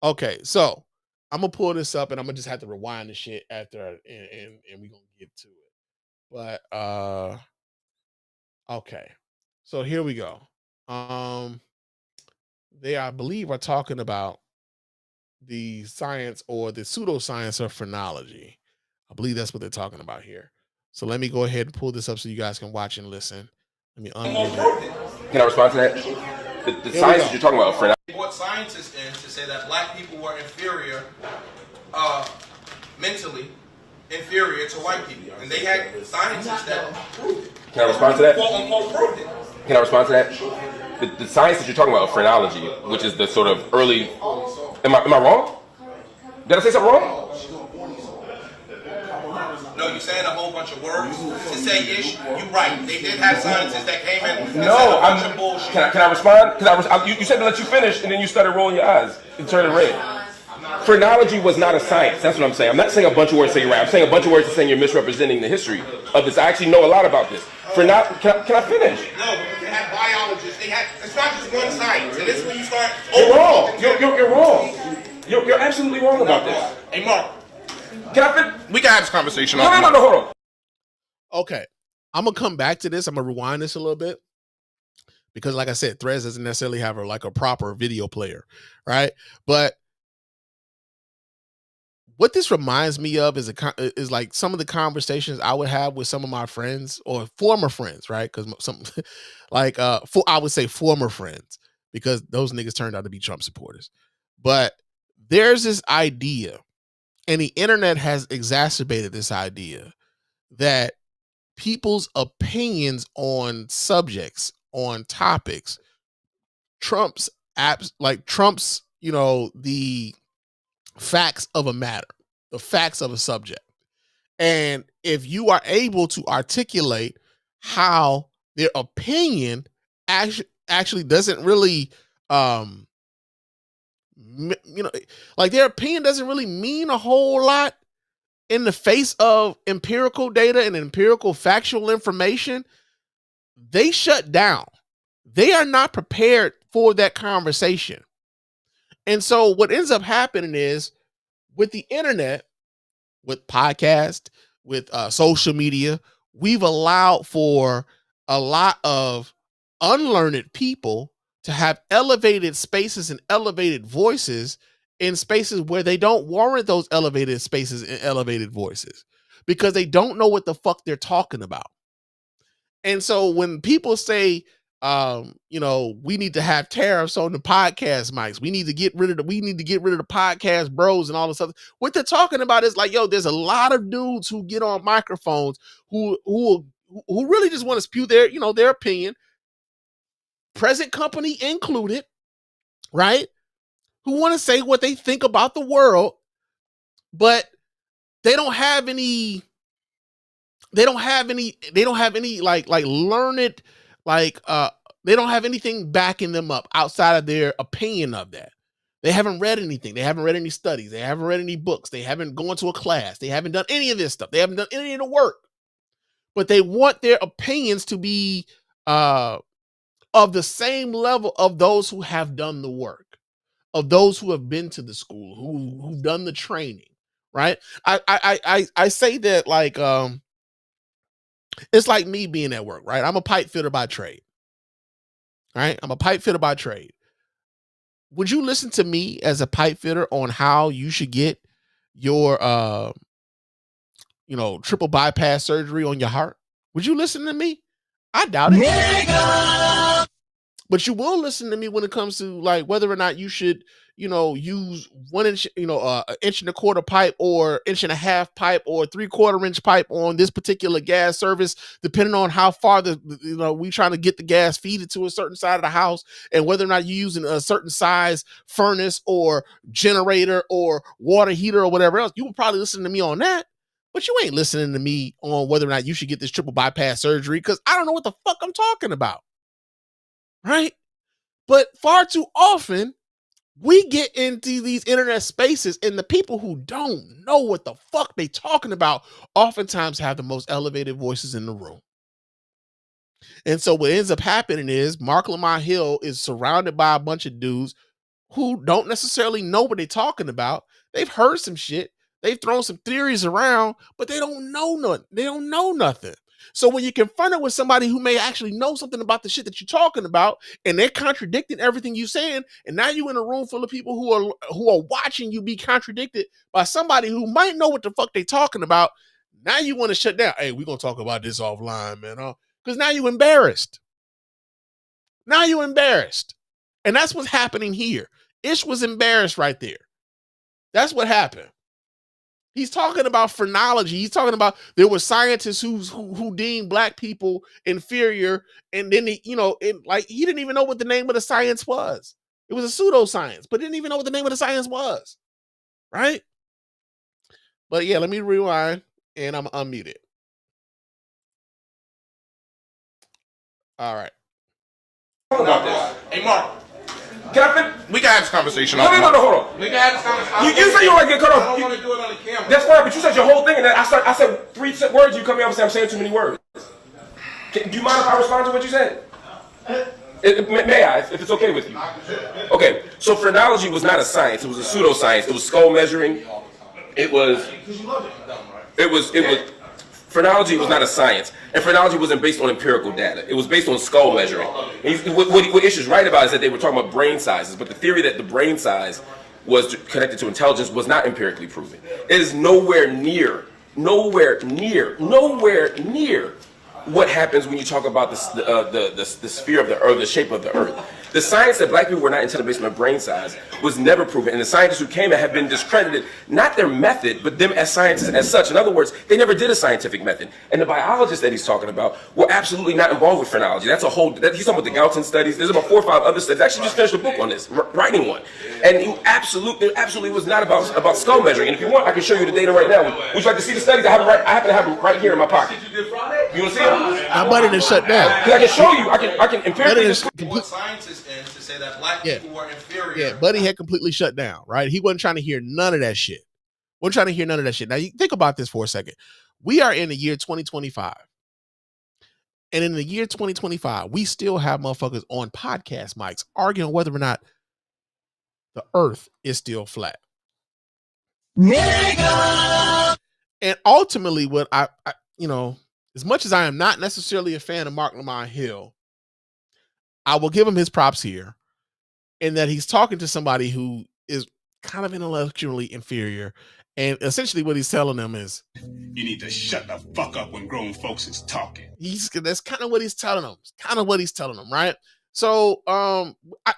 Okay, so I'm gonna pull this up, and I'm gonna just have to rewind the shit after, and we're gonna get to it. But okay, so here we go. They, I believe, are talking about the science or the pseudoscience of phrenology. I believe that's what they're talking about here. So let me go ahead and pull this up so you guys can watch and listen. Let me unmute it. Can I respond to that? The science that you're talking about, phrenology. What scientists in to say that black people were inferior, mentally inferior to white people, and they had scientists that proved it. Can I respond to that? Quote unquote proved it. Can I respond to that? The science that you're talking about, phrenology, which is the sort of early. Am I wrong? Did I say something wrong? No, you're saying a whole bunch of words to say ish. You're right. They did have scientists that came in and said a bunch of bullshit. Can I respond? Because you said to let you finish, and then you started rolling your eyes and turning red. Phrenology was not a science. That's what I'm saying. I'm not saying a bunch of words to say you're right. I'm saying a bunch of words to saying you're misrepresenting the history of this. I actually know a lot about this. Can I finish? No, they had biologists. It's not just one science. And this is when you start. You're wrong. You're wrong. You're absolutely wrong about this. Hey, Mark. Can I finish? We can have this conversation. No, hold on. Okay, I'm gonna come back to this. I'm gonna rewind this a little bit because, like I said, Threads doesn't necessarily have a proper video player, right? But what this reminds me of is like some of the conversations I would have with some of my friends or former friends, right? Because some like I would say former friends because those niggas turned out to be Trump supporters. But there's this idea, and the internet has exacerbated this idea that people's opinions on subjects, on topics, Trump's, the facts of a matter, the facts of a subject. And if you are able to articulate how their opinion actually doesn't really, like their opinion doesn't really mean a whole lot in the face of empirical data and empirical factual information, they shut down. They are not prepared for that conversation. And so what ends up happening is with the internet, with podcasts, with social media, we've allowed for a lot of unlearned people to have elevated spaces and elevated voices in spaces where they don't warrant those elevated spaces and elevated voices because they don't know what the fuck they're talking about. And so when people say, we need to have tariffs on the podcast mics, we need to get rid of the podcast bros and all this stuff. What they're talking about is like, there's a lot of dudes who get on microphones who really just want to spew their opinion, present company included, right? Who want to say what they think about the world, but they don't have any like learned, they don't have anything backing them up outside of their opinion of that. They haven't read anything. They haven't read any studies. They haven't read any books. They haven't gone to a class. They haven't done any of this stuff. They haven't done any of the work, but they want their opinions to be of the same level of those who have done the work, of those who have been to the school, who've done the training, right? I say that like it's like me being at work, right? I'm a pipe fitter by trade. Right? I'm a pipe fitter by trade. Would you listen to me as a pipe fitter on how you should get your triple bypass surgery on your heart? Would you listen to me? I doubt it. But you will listen to me when it comes to like whether or not you should, use 1 inch, an inch and a quarter pipe or inch and a half pipe or 3/4 inch pipe on this particular gas service, depending on how far we trying to get the gas feeded to a certain side of the house, and whether or not you're using a certain size furnace or generator or water heater or whatever else. You will probably listen to me on that. But you ain't listening to me on whether or not you should get this triple bypass surgery, because I don't know what the fuck I'm talking about. Right? But far too often, we get into these internet spaces, and the people who don't know what the fuck they talking about oftentimes have the most elevated voices in the room. And so what ends up happening is Mark Lamont Hill is surrounded by a bunch of dudes who don't necessarily know what they're talking about. They've heard some shit. They've thrown some theories around, but they don't know nothing. They don't know nothing. So when you confront it with somebody who may actually know something about the shit that you're talking about, and they're contradicting everything you're saying, and now you're in a room full of people who are watching you be contradicted by somebody who might know what the fuck they talking about, now you want to shut down. Hey, we're gonna talk about this offline, man. Because now you're embarrassed. Now you're embarrassed. And that's what's happening here. Ish was embarrassed right there. That's what happened. He's talking about phrenology. He's talking about there were scientists who deemed black people inferior, and then he didn't even know what the name of the science was. It was a pseudoscience, but didn't even know what the name of the science was. Right? But yeah, let me rewind and I'm unmuted. All right. About this. Hey, Mark. Can I finish? We can have this conversation. No, hold on. We can have this conversation. You say you don't like to get cut off. I don't want to do it on the camera. That's fine, but you said your whole thing, and then I said 3 words. You come in and say I'm saying too many words. Do you mind if I respond to what you said? May I, if it's okay with you? Okay, so phrenology was not a science. It was a pseudoscience. It was skull measuring. Phrenology was not a science, and phrenology wasn't based on empirical data. It was based on skull measuring. What Ish is right about is that they were talking about brain sizes, but the theory that the brain size was connected to intelligence was not empirically proven. It is nowhere near what happens when you talk about the sphere of the earth, the shape of the earth. The science that black people were not intelligent based on brain size was never proven, and the scientists who came in have been discredited, not their method, but them as scientists as such. In other words, they never did a scientific method. And the biologists that he's talking about were absolutely not involved with phrenology. That's he's talking about the Galton studies. There's about 4 or 5 other studies. I actually just finished a book on this, writing one. And it absolutely was not about skull measuring. And if you want, I can show you the data right now. Would you like to see the studies? I happen to have them right here in my pocket. You want to see them? I'm ready to shut down. Because I can show you. I can empirically. What scientists in to say that black people were inferior. Yeah, Buddy had completely shut down, right? He wasn't trying to hear none of that shit. Wasn't trying to hear none of that shit. Now, you think about this for a second. We are in the year 2025. And in the year 2025, we still have motherfuckers on podcast mics arguing whether or not the earth is still flat. Nigga! And ultimately, what I as much as I am not necessarily a fan of Mark Lamont Hill, I will give him his props here in that he's talking to somebody who is kind of intellectually inferior. And essentially what he's telling them is, you need to shut the fuck up when grown folks is talking. That's kind of what he's telling them. It's kind of what he's telling them, right? So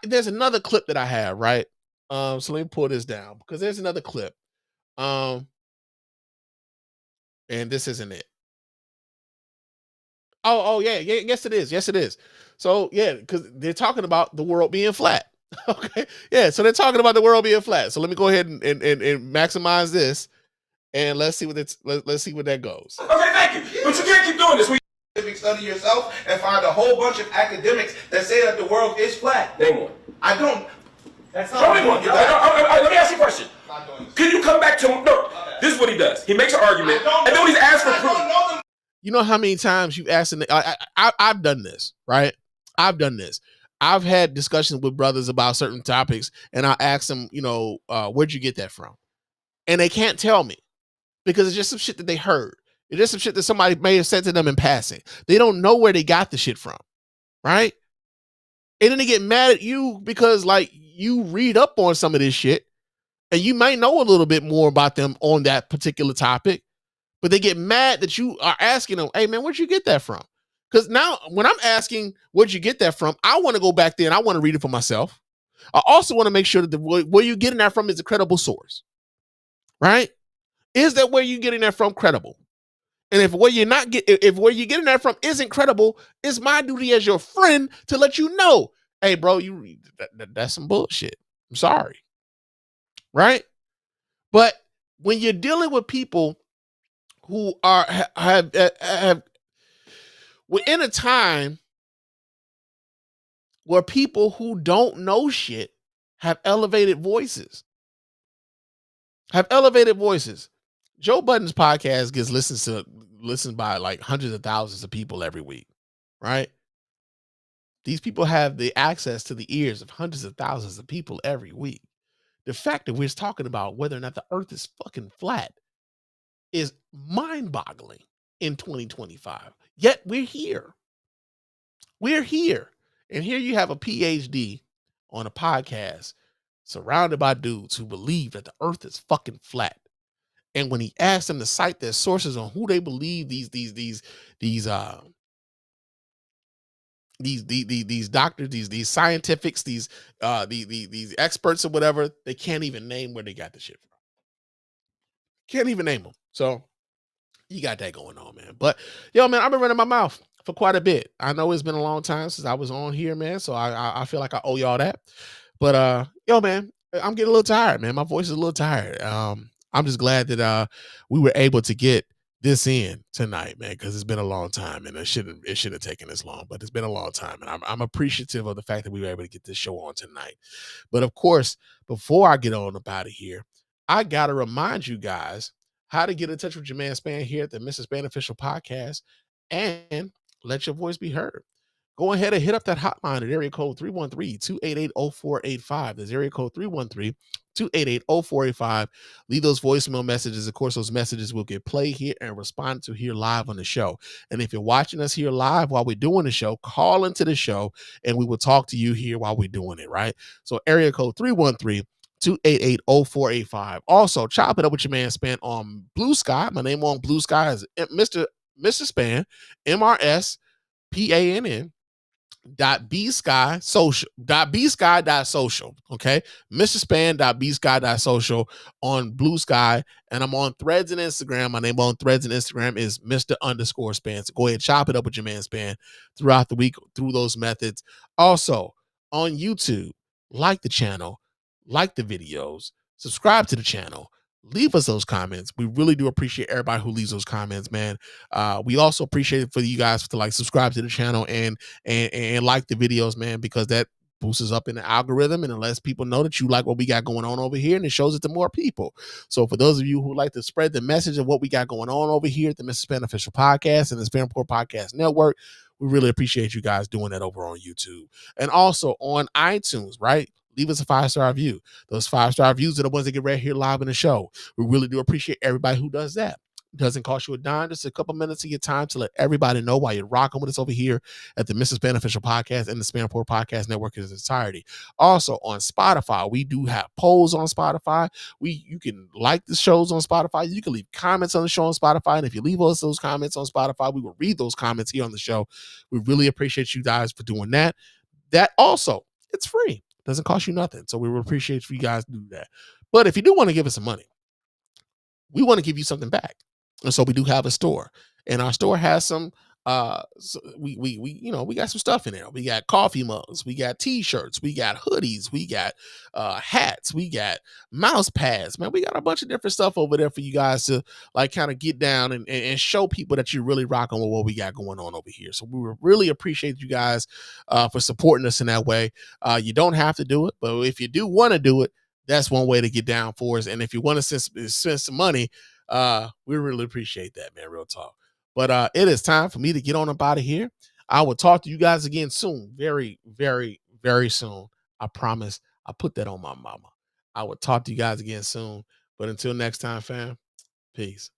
there's another clip that I have, right? So let me pull this down because there's another clip. And this isn't it. Oh yeah, yes it is. Yes it is. So yeah, because they're talking about the world being flat. Okay, yeah. So they're talking about the world being flat. So let me go ahead and maximize this, and let's see what let's see what that goes. Okay, thank you. But you can't keep doing this. Study yourself and find a whole bunch of academics that say that the world is flat. Name one. I don't. That's not. Show me one. Let me ask you a question. Can you come back to no? This is what he does. He makes an argument, and then when he's asked for proof. You know how many times you've asked, I've done this, right? I've done this. I've had discussions with brothers about certain topics, and I ask them, where'd you get that from? And they can't tell me because it's just some shit that they heard. It's just some shit that somebody may have said to them in passing. They don't know where they got the shit from, right? And then they get mad at you because, like, you read up on some of this shit, and you might know a little bit more about them on that particular topic. But they get mad that you are asking them, hey, man, where'd you get that from? Because now when I'm asking where'd you get that from, I want to go back there and I want to read it for myself. I also want to make sure that where you're getting that from is a credible source, right? Is that where you're getting that from credible? And if where you're getting that from isn't credible, it's my duty as your friend to let you know, hey, bro, that's some bullshit. I'm sorry, right? But when you're dealing with people who we're in a time where people who don't know shit have elevated voices. Joe Budden's podcast gets listened by like hundreds of thousands of people every week, right? These people have the access to the ears of hundreds of thousands of people every week. The fact that we're talking about whether or not the earth is fucking flat is mind-boggling in 2025. Yet we're here. We're here. And here you have a PhD on a podcast surrounded by dudes who believe that the earth is fucking flat. And when he asked them to cite their sources on who they believe these doctors, these scientifics, these experts or whatever, they can't even name where they got the shit from. Can't even name them. So you got that going on, man. But yo, man, I've been running my mouth for quite a bit. I know it's been a long time since I was on here, man. So I feel like I owe y'all that. But yo, man, I'm getting a little tired, man. My voice is a little tired. I'm just glad that we were able to get this in tonight, man, because it's been a long time and it shouldn't have taken this long, but it's been a long time. And I'm appreciative of the fact that we were able to get this show on tonight. But of course, before I get on about it here, I gotta remind you guys how to get in touch with your man Spann here at the Mr. Spann Official Podcast and let your voice be heard. Go ahead and hit up that hotline at area code 313-288-0485. That's area code 313-288-0485. Leave those voicemail messages. Of course, those messages will get played here and responded to here live on the show. And if you're watching us here live while we're doing the show, call into the show and we will talk to you here while we're doing it, right? So area code 313-288-0485. Also, chop it up with your man Spann on Bluesky. My name on Bluesky is Mr. Spann, MRSPANN. .bsky.social. Okay, Mr. on Bluesky, and I'm on Threads and Instagram. My name on Threads and Instagram is Mr._Spann. So go ahead, chop it up with your man Spann throughout the week through those methods. Also on YouTube, like the channel, like the videos, subscribe to the channel. Leave us those comments. We really do appreciate everybody who leaves those comments, man. We also appreciate it for you guys to like subscribe to the channel and like the videos, man, because that boosts us up in the algorithm and it lets people know that you like what we got going on over here and it shows it to more people. So for those of you who like to spread the message of what we got going on over here at the Mr. Spann Official Podcast and the Spann Report Podcast Network, we really appreciate you guys doing that over on YouTube and also on iTunes, right? Leave us a 5-star review. Those 5-star reviews are the ones that get read here live in the show. We really do appreciate everybody who does that. It doesn't cost you a dime, just a couple minutes of your time to let everybody know why you're rocking with us over here at the Mr. Spann Official Podcast and the Spann Report Podcast Network in its entirety. Also on Spotify, we do have polls on Spotify. You can like the shows on Spotify. You can leave comments on the show on Spotify. And if you leave us those comments on Spotify, we will read those comments here on the show. We really appreciate you guys for doing that. That also, it's free. Doesn't cost you nothing. So we would appreciate you guys to do that. But if you do want to give us some money, we want to give you something back. And so we do have a store. And our store has some we got some stuff in there. We got coffee mugs, we got t-shirts, we got hoodies, we got hats, we got mouse pads, man. We got a bunch of different stuff over there for you guys to like kind of get down and show people that you're really rocking with what we got going on over here. So we really appreciate you guys for supporting us in that way. You don't have to do it, but if you do want to do it, that's one way to get down for us. And if you want to spend some money, we really appreciate that, man. Real talk. But it is time for me to get on up out of here. I will talk to you guys again soon. Very, very, very soon. I promise. I put that on my mama. I will talk to you guys again soon. But until next time, fam, peace.